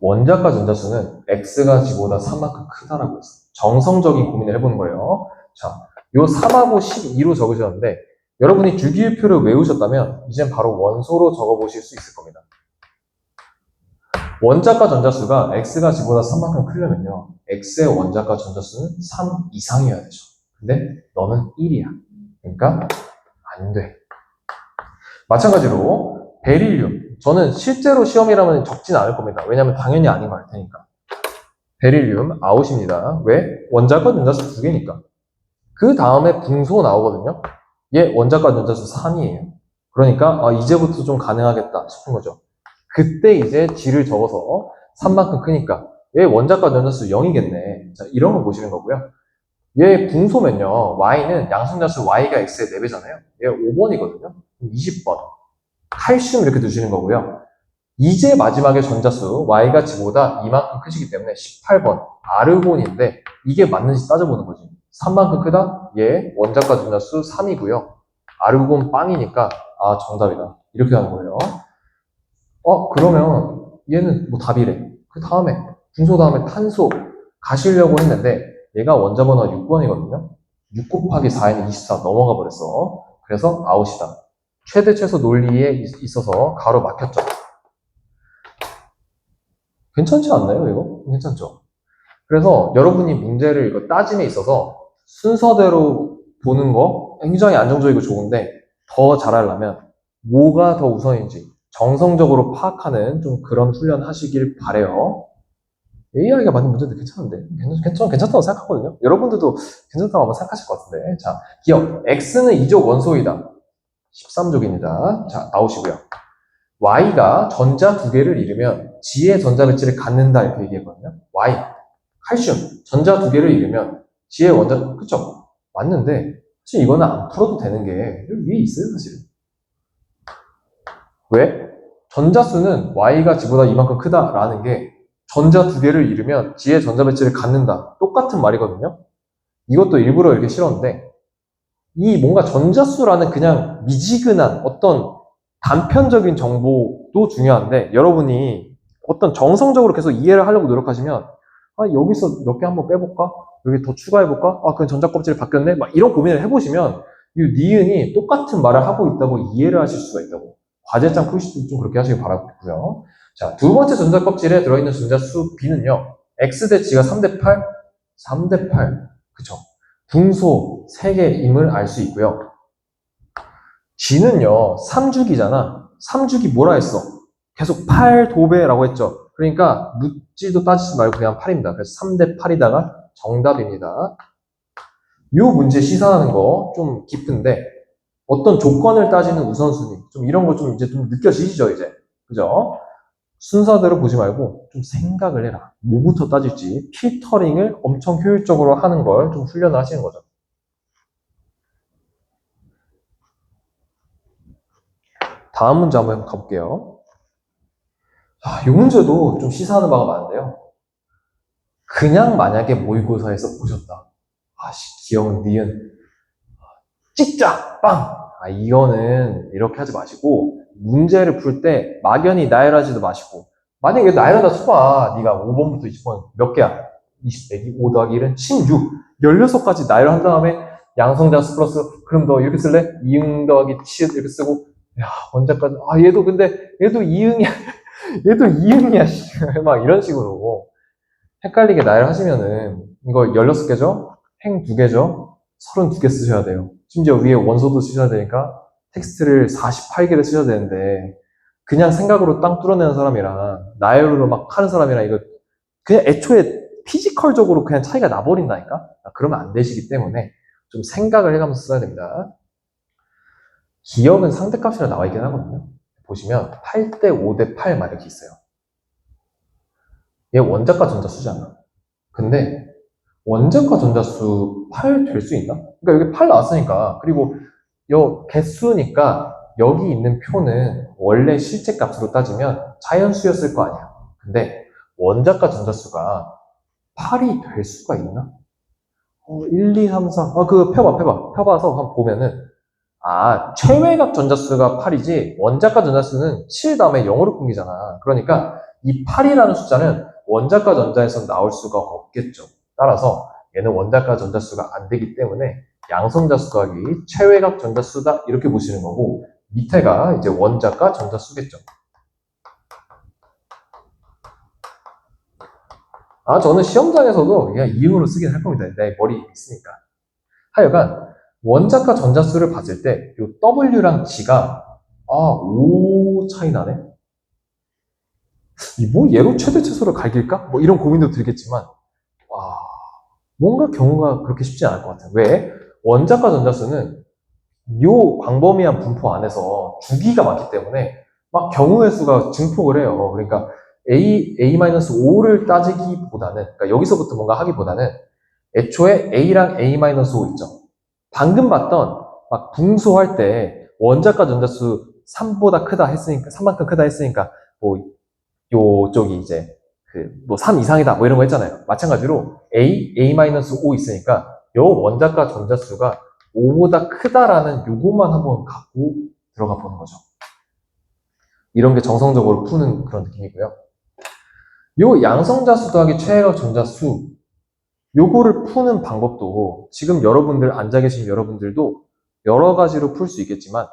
Speaker 1: 원자과 전자수는 x가 g보다 3만큼 크다라고 했어요. 정성적인 고민을 해보는 거예요. 자, 요 3하고 12로 적으셨는데 여러분이 주기율표를 외우셨다면 이젠 바로 원소로 적어보실 수 있을 겁니다. 원자과 전자수가 x가 g보다 3만큼 크려면요. x의 원자과 전자수는 3 이상이어야 되죠. 근데 너는 1이야. 그러니까 안 돼. 마찬가지로 베릴륨. 저는 실제로 시험이라면 적진 않을 겁니다. 왜냐면 당연히 아닌 거 알 테니까. 베릴륨 아웃입니다. 왜? 원자과 전자수 2개니까. 그 다음에 붕소 나오거든요. 얘 원자과 전자수 3이에요. 그러니까 이제부터 좀 가능하겠다 싶은 거죠. 그때 이제 G를 적어서 3만큼 크니까 얘 원자과 전자수 0이겠네. 자, 이런 거 보시는 거고요. 얘 분소면요. y는 양성자수 y가 x의 4배잖아요. 얘 5번이거든요. 20번. 칼슘 이렇게 두시는 거고요. 이제 마지막에 전자수 y가 지보다 이만큼 크시기 때문에 18번 아르곤인데 이게 맞는지 따져보는 거지. 3만큼 크다? 얘 원자과 전자수 3이고요. 아르곤 빵이니까 아 정답이다. 이렇게 하는 거예요. 그러면 얘는 뭐 답이래. 그 다음에 분소 다음에 탄소 가시려고 했는데 얘가 원자 번호가 6번이거든요. 6 곱하기 4에는 24 넘어가 버렸어. 그래서 아웃이다. 최대 최소 논리에 있어서 가로 막혔죠. 괜찮지 않나요, 이거? 괜찮죠? 그래서 여러분이 문제를 이거 따짐에 있어서 순서대로 보는 거 굉장히 안정적이고 좋은데 더 잘하려면 뭐가 더 우선인지 정성적으로 파악하는 좀 그런 훈련 하시길 바래요. AI가 만든 문제도 괜찮은데 괜찮다고 생각하거든요. 여러분들도 괜찮다고 아마 생각하실 것 같은데. 자, 기억 X는 2족 원소이다. 13족입니다. 자, 나오시고요. Y가 전자 두 개를 잃으면 G의 전자 배치를 갖는다 이렇게 얘기했거든요. Y, 칼슘, 전자 두 개를 잃으면 G의 원자, 그쵸? 맞는데 사실 이거는 안 풀어도 되는 게 여기 위에 있어요 사실. 왜? 전자수는 Y가 G보다 이만큼 크다라는 게 전자 두 개를 잃으면 G의 전자 배치를 갖는다. 똑같은 말이거든요. 이것도 일부러 이렇게 실었는데 이 뭔가 전자수라는 그냥 미지근한 어떤 단편적인 정보도 중요한데 여러분이 어떤 정성적으로 계속 이해를 하려고 노력하시면 여기서 몇 개 한번 빼볼까? 여기 더 추가해볼까? 그럼 전자 껍질이 바뀌었네? 막 이런 고민을 해보시면 이 니은이 똑같은 말을 하고 있다고 이해를 하실 수가 있다고. 과제장 풀실 때 좀 그렇게 하시길 바라고요. 자, 두 번째 전자 껍질에 들어있는 전자수 B는요. X대치가 3대 8? 3대 8. 그쵸? 분소 3개임을 알 수 있고요. G는요, 3주기잖아. 3주기 뭐라 했어? 계속 8도배라고 했죠. 그러니까 묻지도 따지지 말고 그냥 8입니다. 그래서 3대 8이다가 정답입니다. 이 문제 시사하는 거 좀 깊은데 어떤 조건을 따지는 우선순위 좀 이런 거 좀 이제 좀 느껴지시죠 이제 그죠? 순서대로 보지 말고 좀 생각을 해라. 뭐부터 따질지 필터링을 엄청 효율적으로 하는 걸 좀 훈련을 하시는 거죠. 다음 문제 한번 가볼게요. 이 문제도 좀 시사하는 바가 많은데요. 그냥 만약에 모의고사에서 보셨다. 귀여운 니은. 찍자! 빵! 이거는 이렇게 하지 마시고, 문제를 풀 때 막연히 나열하지도 마시고, 만약에 나열하다 쳐봐. 네가 5번부터 20번 몇 개야? 20 빼기 5 더하기 1은 16. 16가지 나열한 다음에 양성자수 플러스, 그럼 너 이렇게 쓸래? 이응 더하기 치읓 이렇게 쓰고, 야, 원자까지, 얘도 근데, 얘도 이응이야. 얘도 이응이야. 막 이런 식으로. 헷갈리게 나열하시면은, 이거 16개죠? 행 2개죠? 32개 쓰셔야 돼요. 심지어 위에 원소도 쓰셔야 되니까 텍스트를 48개를 쓰셔야 되는데 그냥 생각으로 땅 뚫어내는 사람이랑 나열로 막 하는 사람이랑 이거 그냥 애초에 피지컬적으로 그냥 차이가 나버린다니까? 그러면 안 되시기 때문에 좀 생각을 해가면서 써야 됩니다. 기억은 상대값이라 나와 있긴 하거든요. 보시면 8대 5대 8 막 이렇게 있어요. 얘 원자과 전자수잖아. 근데 원자과 전자수 8 될 수 있나? 그러니까 여기 8 나왔으니까 그리고 요 개수니까 여기 있는 표는 원래 실제 값으로 따지면 자연수였을 거 아니야. 근데 원자과 전자수가 8이 될 수가 있나? 1, 2, 3, 4. 그거 펴봐. 펴봐서 한번 보면은 최외각 전자수가 8이지 원자과 전자수는 7 다음에 0으로 끊기잖아. 그러니까 이 8이라는 숫자는 원자과 전자에서 나올 수가 없겠죠. 따라서 얘는 원자과 전자수가 안 되기 때문에 양성자수 더하기 최외각 전자수다 이렇게 보시는 거고 밑에가 이제 원자과 전자수겠죠. 저는 시험장에서도 그냥 이응으로 쓰긴 할 겁니다. 내 머리 있으니까. 하여간 원자과 전자수를 봤을 때 이 W랑 G가 5 차이 나네? 뭐 얘로 최대 최소를 갈길까? 뭐 이런 고민도 들겠지만 뭔가 경우가 그렇게 쉽지 않을 것 같아요. 왜? 원자과 전자수는 요 광범위한 분포 안에서 주기가 많기 때문에 막 경우의 수가 증폭을 해요. 그러니까 A-5를 따지기보다는, 그러니까 여기서부터 뭔가 하기보다는 애초에 A랑 A-5 있죠. 방금 봤던 막 분소할 때 원자과 전자수 3보다 크다 했으니까 3만큼 크다 했으니까 뭐 요쪽이 이제 뭐 3 이상이다 뭐 이런 거 했잖아요. 마찬가지로 A-5 있으니까 요 원자과 전자수가 5보다 크다라는 요것만 한번 갖고 들어가 보는 거죠. 이런 게 정성적으로 푸는 그런 느낌이고요. 요 양성자수 더하기 최애각 전자수 요거를 푸는 방법도 지금 여러분들 앉아 계신 여러분들도 여러 가지로 풀 수 있겠지만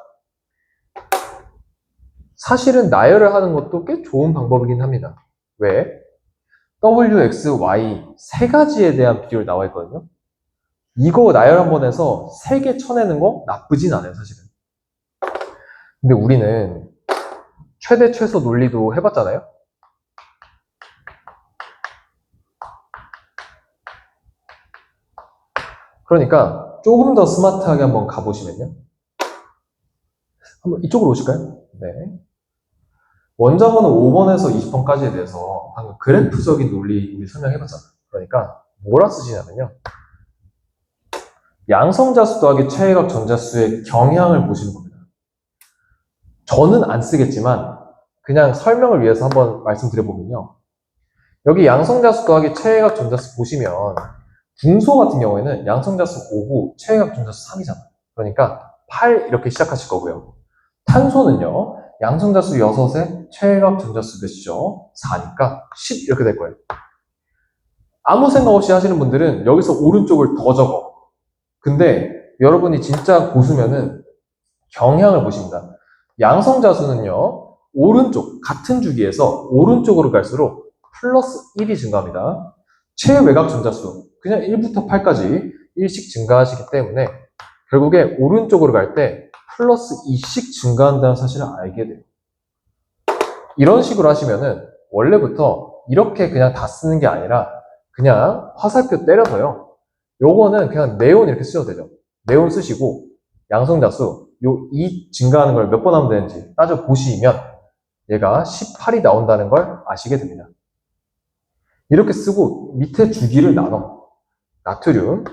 Speaker 1: 사실은 나열을 하는 것도 꽤 좋은 방법이긴 합니다. 왜? W, X, Y 세 가지에 대한 비율 나와 있거든요. 이거 나열 한번 해서 세 개 쳐내는 거 나쁘진 않아요, 사실은. 근데 우리는 최대 최소 논리도 해봤잖아요. 그러니까 조금 더 스마트하게 한번 가보시면요. 한번 이쪽으로 오실까요? 네. 원자번호 5번에서 20번까지에 대해서 방금 그래프적인 논리 우리 설명해봤잖아요. 그러니까 뭐라 쓰시냐면요. 양성자수 더하기 최애각 전자수의 경향을 보시는 겁니다. 저는 안 쓰겠지만 그냥 설명을 위해서 한번 말씀드려보면요. 여기 양성자수 더하기 최애각 전자수 보시면 분소 같은 경우에는 양성자수 5고 최애각 전자수 3이잖아요. 그러니까 8 이렇게 시작하실 거고요. 탄소는요. 양성자수 6에 최애각 전자수 몇이죠? 4니까 10 이렇게 될 거예요. 아무 생각 없이 하시는 분들은 여기서 오른쪽을 더 적어. 근데 여러분이 진짜 고수면은 경향을 보십니다. 양성자수는요. 오른쪽, 같은 주기에서 오른쪽으로 갈수록 플러스 1이 증가합니다. 최외각 전자수, 그냥 1부터 8까지 1씩 증가하시기 때문에 결국에 오른쪽으로 갈 때 플러스 2씩 증가한다는 사실을 알게 돼요. 이런 식으로 하시면은 원래부터 이렇게 그냥 다 쓰는 게 아니라 그냥 화살표 때려서요. 요거는 그냥 네온 이렇게 쓰셔도 되죠. 네온 쓰시고 양성자수 요 2 증가하는 걸 몇 번 하면 되는지 따져보시면 얘가 18이 나온다는 걸 아시게 됩니다. 이렇게 쓰고 밑에 주기를 나눠. 나트륨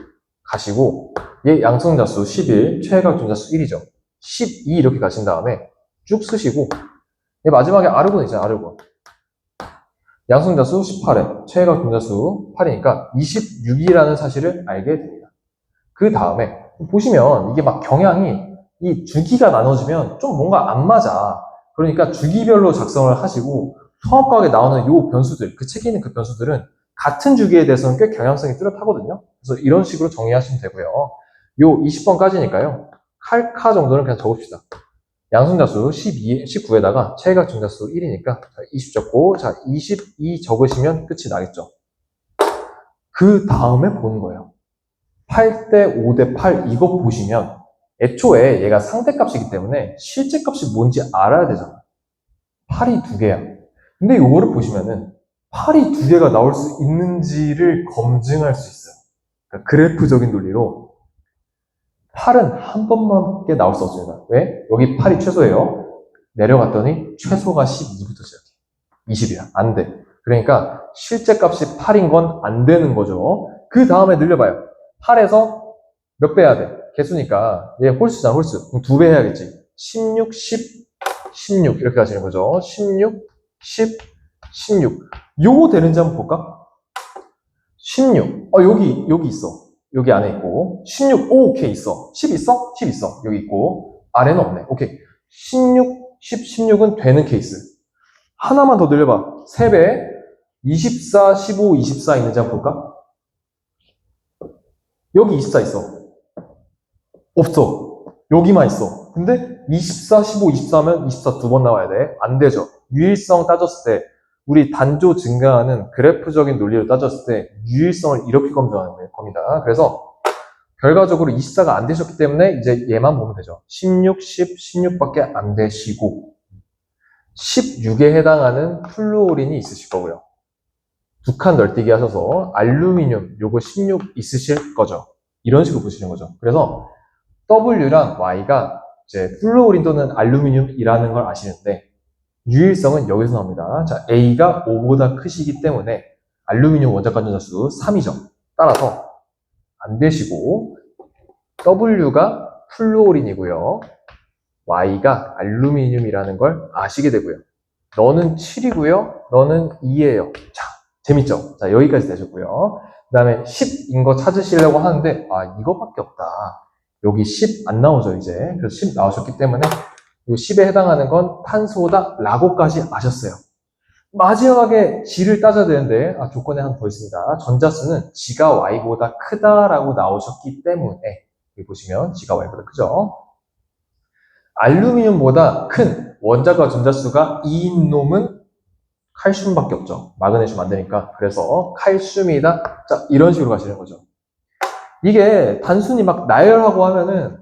Speaker 1: 가시고 얘 양성자수 11, 최애각 전자수 1이죠. 12 이렇게 가신 다음에 쭉 쓰시고 얘 마지막에 아르곤 있잖아요. 아르곤. 양성자수 18에 최애각 전자수 8이니까 26이라는 사실을 알게 됩니다. 그 다음에 보시면 이게 막 경향이 이 주기가 나눠지면 좀 뭔가 안 맞아. 그러니까 주기별로 작성을 하시고 통합과학에 나오는 요 변수들, 그 책에 있는 그 변수들은 같은 주기에 대해서는 꽤 경향성이 뚜렷하거든요. 그래서 이런 식으로 정리하시면 되고요. 요 20번까지니까요. 칼카 정도는 그냥 적읍시다. 양성자수 19에다가 최애각 전자수 1이니까 20 적고 자 22 적으시면 끝이 나겠죠. 그 다음에 보는 거예요. 8대 5대 8 이거 보시면 애초에 얘가 상대값이기 때문에 실제값이 뭔지 알아야 되잖아. 8이 2개야. 근데 이거를 보시면은 8이 2개가 나올 수 있는지를 검증할 수 있어요. 그러니까 그래프적인 논리로 8은 한 번밖에 나올 수 없습니다. 왜? 여기 8이 최소예요. 내려갔더니 최소가 12부터 시작해. 20이야. 안 돼. 그러니까 실제 값이 8인 건 안 되는 거죠. 그 다음에 늘려봐요. 8에서 몇 배 해야 돼? 개수니까 얘 홀수잖아, 홀수. 그럼 2배 해야겠지. 16, 10, 16 이렇게 가시는 거죠. 16, 10, 16. 요거 되는지 한번 볼까? 16. 여기 있어. 여기 안에 있고. 16, 오, 오케이, 있어. 10 있어? 10 있어. 여기 있고. 아래는 없네. 오케이. 16, 10, 16은 되는 케이스. 하나만 더 늘려봐. 3배. 24, 15, 24 있는지 한번 볼까? 여기 24 있어. 없어. 여기만 있어. 근데 24, 15, 24면 24 두 번 나와야 돼. 안 되죠. 유일성 따졌을 때 우리 단조 증가하는 그래프적인 논리로 따졌을 때 유일성을 이렇게 검증하는 겁니다. 그래서 결과적으로 24가 안 되셨기 때문에 이제 얘만 보면 되죠. 16, 10, 16밖에 안 되시고 16에 해당하는 플루오린이 있으실 거고요. 두 칸 널뛰기 하셔서 알루미늄 요거 16 있으실 거죠. 이런 식으로 보시는 거죠. 그래서 W랑 Y가 이제 플루오린 또는 알루미늄이라는 걸 아시는데 유일성은 여기서 나옵니다. 자, A가 5보다 크시기 때문에 알루미늄 원자관 전자수 3이죠. 따라서 안 되시고, W가 플루오린이고요. Y가 알루미늄이라는 걸 아시게 되고요. 너는 7이고요. 너는 2예요. 자, 재밌죠? 자, 여기까지 되셨고요. 그 다음에 10인 거 찾으시려고 하는데, 아, 이거밖에 없다. 여기 10 안 나오죠, 이제. 그래서 10 나오셨기 때문에, 이 10에 해당하는 건 탄소다, 라고까지 아셨어요. 마지막에 G를 따져야 되는데, 조건이 하나 더 있습니다. 전자수는 G가 Y보다 크다라고 나오셨기 때문에, 여기 보시면 G가 Y보다 크죠? 알루미늄보다 큰 원자과 전자수가 2인 놈은 칼슘밖에 없죠. 마그네슘 안 되니까. 그래서 칼슘이다. 자, 이런 식으로 가시는 거죠. 이게 단순히 막 나열하고 하면은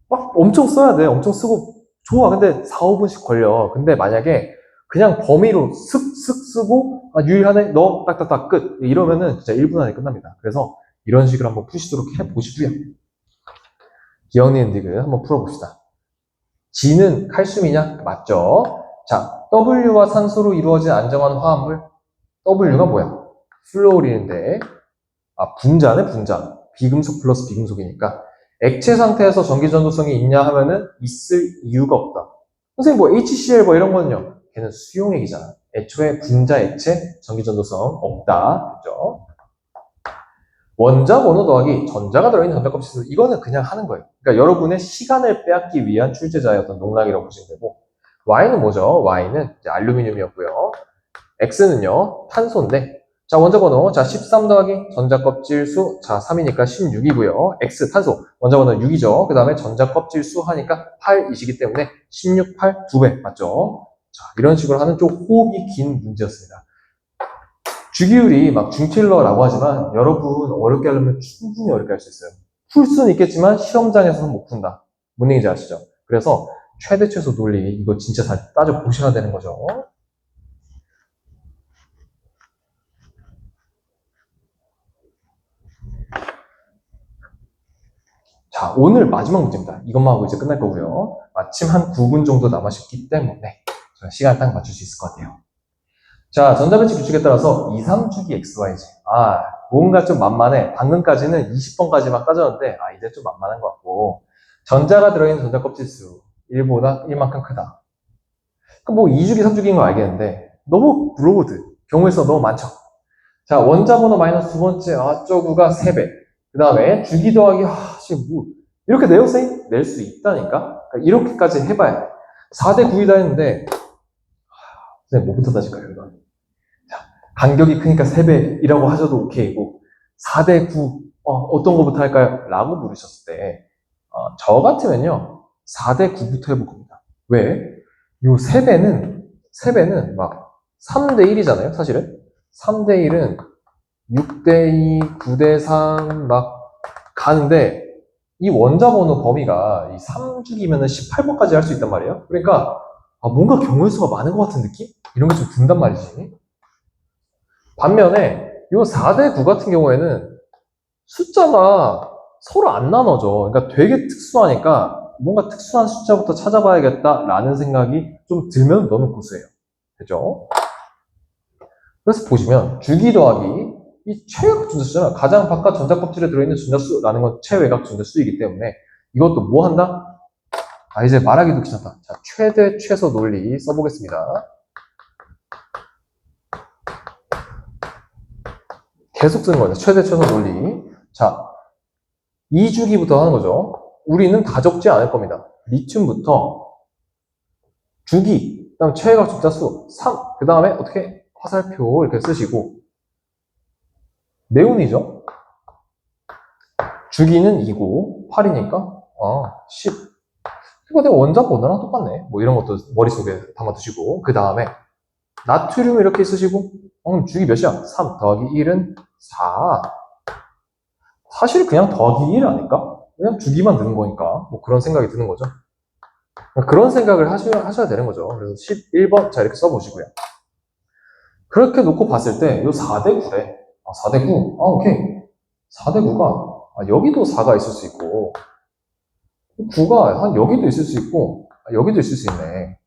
Speaker 1: 막 엄청 써야 돼. 엄청 쓰고 좋아. 근데 4, 5분씩 걸려. 근데 만약에 그냥 범위로 슥슥 쓰고 유일하네. 너 딱딱딱 끝. 이러면은 진짜 1분 안에 끝납니다. 그래서 이런 식으로 한번 푸시도록 해보시고요. 기억니은 디귿 한번 풀어봅시다. G는 칼슘이냐? 맞죠? 자, W와 산소로 이루어진 안정한 화합물. W가 뭐야? 플루오린인데, 분자네, 분자. 비금속 플러스 비금속이니까. 액체 상태에서 전기 전도성이 있냐 하면은 있을 이유가 없다. 선생님, 뭐 HCl 뭐 이런 거는요? 걔는 수용액이잖아. 애초에 분자 액체 전기 전도성 없다. 그죠? 원자 번호 더하기 전자가 들어있는 전자껍질 수, 이거는 그냥 하는 거예요. 그러니까 여러분의 시간을 빼앗기 위한 출제자의 어떤 농락이라고 보시면 되고, Y는 뭐죠? Y는 이제 알루미늄이었고요. X는요, 탄소인데, 자, 원자 번호, 자, 13 더하기 전자껍질 수, 자, 3이니까 16이고요. X, 탄소, 원자 번호 6이죠. 그 다음에 전자껍질 수 하니까 8이시기 때문에 16, 8, 2배, 맞죠? 자, 이런 식으로 하는 좀 호흡이 긴 문제였습니다. 주기율이 막 중킬러라고 하지만 여러분 어렵게 하려면 충분히 어렵게 할 수 있어요. 풀 수는 있겠지만 시험장에서는 못 푼다. 뭔 얘기인지 아시죠? 그래서 최대 최소 논리 이거 진짜 잘 따져 보셔야 되는 거죠. 자, 오늘 마지막 문제입니다. 이것만 하고 이제 끝날 거고요. 마침 한 9분 정도 남으셨기 때문에 시간 딱 맞출 수 있을 것 같아요. 자, 전자배치 규칙에 따라서 2, 3주기 XYZ. 뭔가 좀 만만해. 방금까지는 20번까지 막 따졌는데, 이제 좀 만만한 것 같고. 전자가 들어있는 전자 껍질수 1보다 1만큼 크다. 그럼 뭐 2주기, 3주기인 거 알겠는데, 너무 브로드. 경우의 수가 너무 많죠. 자, 원자 번호 마이너스 두 번째, 저구가 3배. 그 다음에 주기 더하기, 뭐, 이렇게 내용생 낼 수 있다니까? 그러니까 이렇게까지 해봐야 돼. 4대 9이다 했는데, 선생님, 뭐부터 따질까요, 이건? 간격이 크니까 3배이라고 하셔도 오케이고 4대 9 어떤 거부터 할까요? 라고 물으셨을 때 저 같으면요 4대 9부터 해볼 겁니다. 왜? 요 3배는 막 3대 1이잖아요 사실은. 3대 1은 6대 2, 9대 3 막 가는데 이 원자 번호 범위가 이 3주기면 18번까지 할 수 있단 말이에요. 그러니까 뭔가 경우의 수가 많은 것 같은 느낌? 이런 게 좀 든단 말이지. 반면에 이 4대 9 같은 경우에는 숫자가 서로 안 나눠져. 그러니까 되게 특수하니까 뭔가 특수한 숫자부터 찾아봐야겠다라는 생각이 좀 들면 너는 고수예요. 그죠? 그래서 보시면 주기 더하기 이 최외각 전자수잖아. 가장 바깥 전자껍질에 들어있는 전자수라는 건 최외각 전자수이기 때문에 이것도 뭐 한다? 이제 말하기도 귀찮다. 자, 최대 최소 논리 써보겠습니다. 계속 쓰는 거예요. 최대 최소 논리. 자, 2주기부터 하는 거죠. 우리는 다 적지 않을 겁니다. 리튬부터 주기, 그 다음 최외각 전자수 3, 그 다음에 어떻게 화살표 이렇게 쓰시고 네온이죠. 주기는 2고 8이니까 10. 이거 내 원자 번호랑 똑같네. 뭐 이런 것도 머릿속에 담아두시고 그 다음에 나트륨 이렇게 쓰시고 주기 몇이야? 3 더하기 1은 4. 사실 그냥 더하기 1 아닐까? 그냥 주기만 드는 거니까 뭐 그런 생각이 드는 거죠. 그런 생각을 하셔야 되는 거죠. 그래서 11번 자 이렇게 써보시고요. 그렇게 놓고 봤을 때 이 4대 9래. 4대 9. 오케이. 4대 9가 여기도 4가 있을 수 있고 9가 한 여기도 있을 수 있고 여기도 있을 수 있네.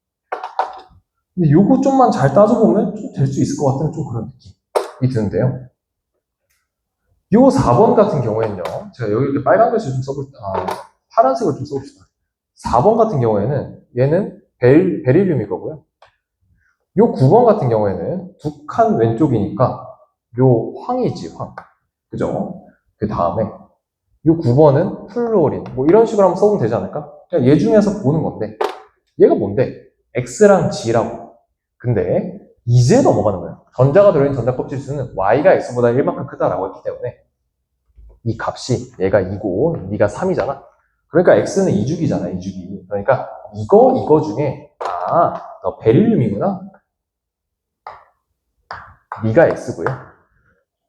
Speaker 1: 근데 요거 좀만 잘 따져보면 좀 될 수 있을 것 같은 좀 그런 느낌이 드는데요. 요 4번 같은 경우에는요, 제가 여기 이렇게 빨간 글씨 좀 파란색을 좀 써봅시다. 4번 같은 경우에는 얘는 베릴륨일 거고요. 요 9번 같은 경우에는 두 칸 왼쪽이니까 요 황이지, 황. 그죠? 그 다음에 요 9번은 플루오린. 뭐 이런 식으로 한번 써보면 되지 않을까? 그냥 얘 중에서 보는 건데, 얘가 뭔데? X랑 G라고. 근데 이제 넘어가는 거예요. 전자가 들어있는 전자 껍질 수는 Y가 X보다 1만큼 크다라고 했기 때문에 이 값이 얘가 2고 네가 3이잖아. 그러니까 X는 2주기잖아, 2주기. 그러니까 이거 중에 너 베릴륨이구나. 네가 X고요.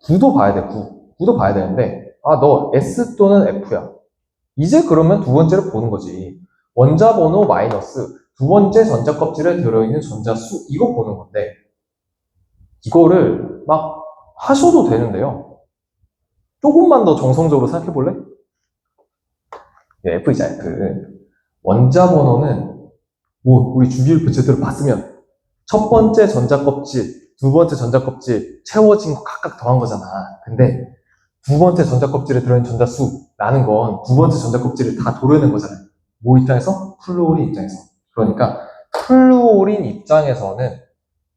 Speaker 1: 9도 봐야 돼, 9. 9도 봐야 되는데 너 S 또는 F야. 이제 그러면 두 번째로 보는 거지. 원자 번호 마이너스 두 번째 전자 껍질에 들어있는 전자 수 이거 보는 건데 이거를 막 하셔도 되는데요. 조금만 더 정성적으로 생각해 볼래? F이자 F. 원자 번호는 뭐 우리 주기율표 제대로 봤으면 첫 번째 전자 껍질, 두 번째 전자 껍질 채워진 거 각각 더한 거잖아. 근데 두 번째 전자 껍질에 들어있는 전자 수라는 건 두 번째 전자 껍질을 다 도려낸 거잖아요. 뭐 입장에서? 플루오린 입장에서. 그러니까 플루오린 입장에서는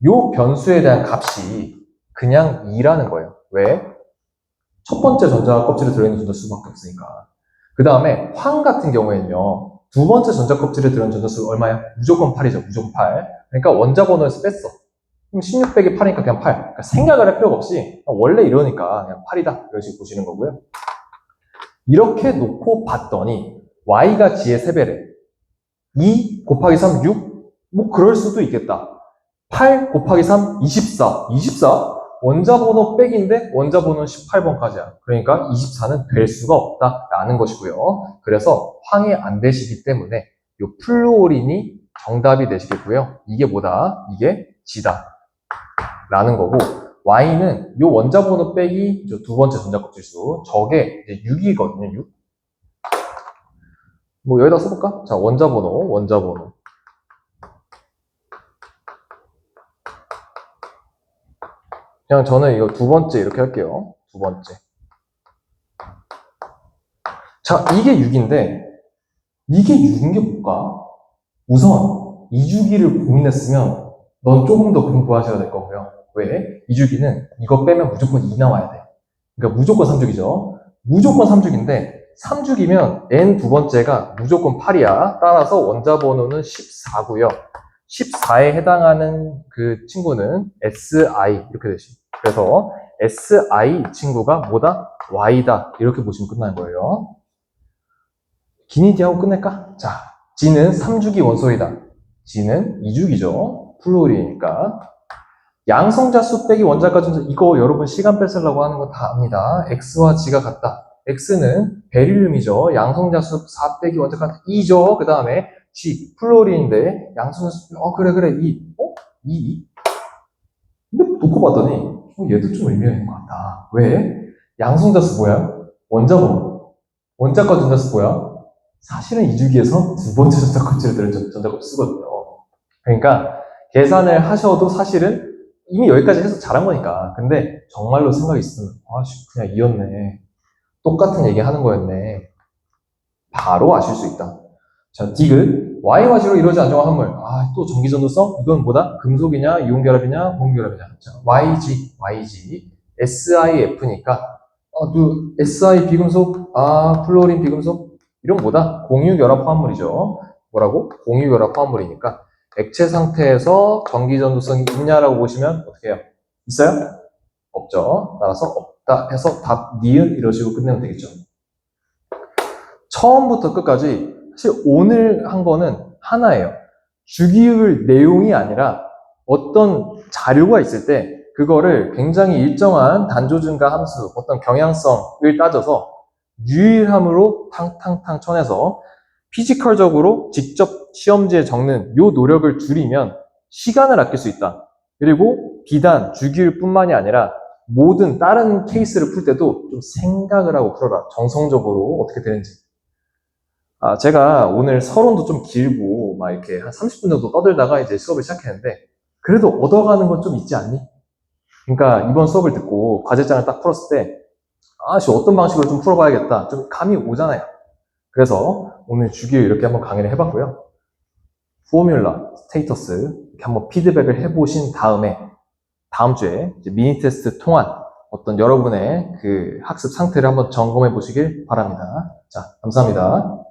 Speaker 1: 요 변수에 대한 값이 그냥 2라는 거예요. 왜? 첫 번째 전자 껍질에 들어있는 전자 수밖에 없으니까. 그 다음에 황 같은 경우에는요. 두 번째 전자 껍질에 들어있는 전자 수 얼마야? 무조건 8이죠. 무조건 8. 그러니까 원자 번호에서 뺐어. 그럼 16 빼기 8이니까 그냥 8. 그러니까 생각을 할 필요가 없이 원래 이러니까 그냥 8이다. 이런 식으로 보시는 거고요. 이렇게 놓고 봤더니 y가 g의 3배래. 2 곱하기 3, 6? 뭐 그럴 수도 있겠다. 8 곱하기 3, 24. 24? 원자 번호 백인데 원자 번호는 18번까지야. 그러니까 24는 될 수가 없다라는 것이고요. 그래서 황이 안 되시기 때문에 이 플루오린이 정답이 되시겠고요. 이게 뭐다? 이게 G다. 라는 거고 Y는 이 원자 번호 빼기 두 번째 전자 껍질수 저게 이제 6이거든요. 6. 뭐 여기다 써볼까? 자, 원자 번호. 그냥 저는 이거 두 번째 이렇게 할게요. 두 번째. 자, 이게 6인데 이게 6인 게 뭘까? 우선 2주기를 고민했으면 넌 조금 더 공부하셔야 될 거고요. 왜? 2주기는 이거 빼면 무조건 2 나와야 돼. 그러니까 무조건 3주기죠. 무조건 3주기인데 3주기면 n 두 번째가 무조건 8이야. 따라서 원자 번호는 14고요. 14에 해당하는 그 친구는 SI 이렇게 되시. 그래서 SI 친구가 뭐다? Y다. 이렇게 보시면 끝나는 거예요. 기니디하고 끝낼까? 자, G는 3주기 원소이다. G는 2주기죠. 플루오린이니까. 양성자 수 빼기 원자가 전자 이거 여러분 시간 뺏으려고 하는 거 다 압니다. X와 G가 같다. X는 베릴륨이죠. 양성자 수 4 빼기 원자가 2죠. 그 다음에 G 플루오린인데 양성자 수 그래 2. 2. 근데 놓고 봤더니 얘도 좀 의미가 있는 것 같다. 왜? 양성자 수 뭐야? 원자 번호. 원자과 전자 수 뭐야? 사실은 2주기에서 두 번째 전자 껍질을 들은 전자 껍질 쓰거든요. 그러니까 계산을 하셔도 사실은 이미 여기까지 해서 잘한 거니까. 근데 정말로 생각이 있으면 그냥 이었네. 똑같은 얘기 하는 거였네. 바로 아실 수 있다. 자, 디귿 Y와 G로 이루어진 안정화 합물. 또 전기전도성? 이건 뭐다? 금속이냐, 이온결합이냐, 공결합이냐. 자, YG, SiF니까 Si 비금속, 플루오린 비금속. 이런 뭐다? 공유결합 화합물이죠. 뭐라고? 공유결합 화합물이니까 액체 상태에서 전기전도성이 있냐라고 보시면 어떻게 해요? 있어요? 없죠. 따라서 없다 해서 답, 니은 이런 식으로 끝내면 되겠죠. 처음부터 끝까지 사실 오늘 한 거는 하나예요. 주기율 내용이 아니라 어떤 자료가 있을 때 그거를 굉장히 일정한 단조 증가 함수, 어떤 경향성을 따져서 유일함으로 탕탕탕 쳐내서 피지컬적으로 직접 시험지에 적는 요 노력을 줄이면 시간을 아낄 수 있다. 그리고 비단 주기율뿐만이 아니라 모든 다른 케이스를 풀 때도 좀 생각을 하고 풀어라. 정성적으로 어떻게 되는지. 제가 오늘 서론도 좀 길고 막 이렇게 한 30분 정도 떠들다가 이제 수업을 시작했는데 그래도 얻어가는 건 좀 있지 않니? 그러니까 이번 수업을 듣고 과제장을 딱 풀었을 때 아씨, 어떤 방식으로 좀 풀어봐야겠다. 좀 감이 오잖아요. 그래서 오늘 주기로 이렇게 한번 강의를 해봤고요. 포뮬라, 스테이터스 이렇게 한번 피드백을 해보신 다음에 다음 주에 이제 미니 테스트 통한 어떤 여러분의 그 학습 상태를 한번 점검해 보시길 바랍니다. 자, 감사합니다.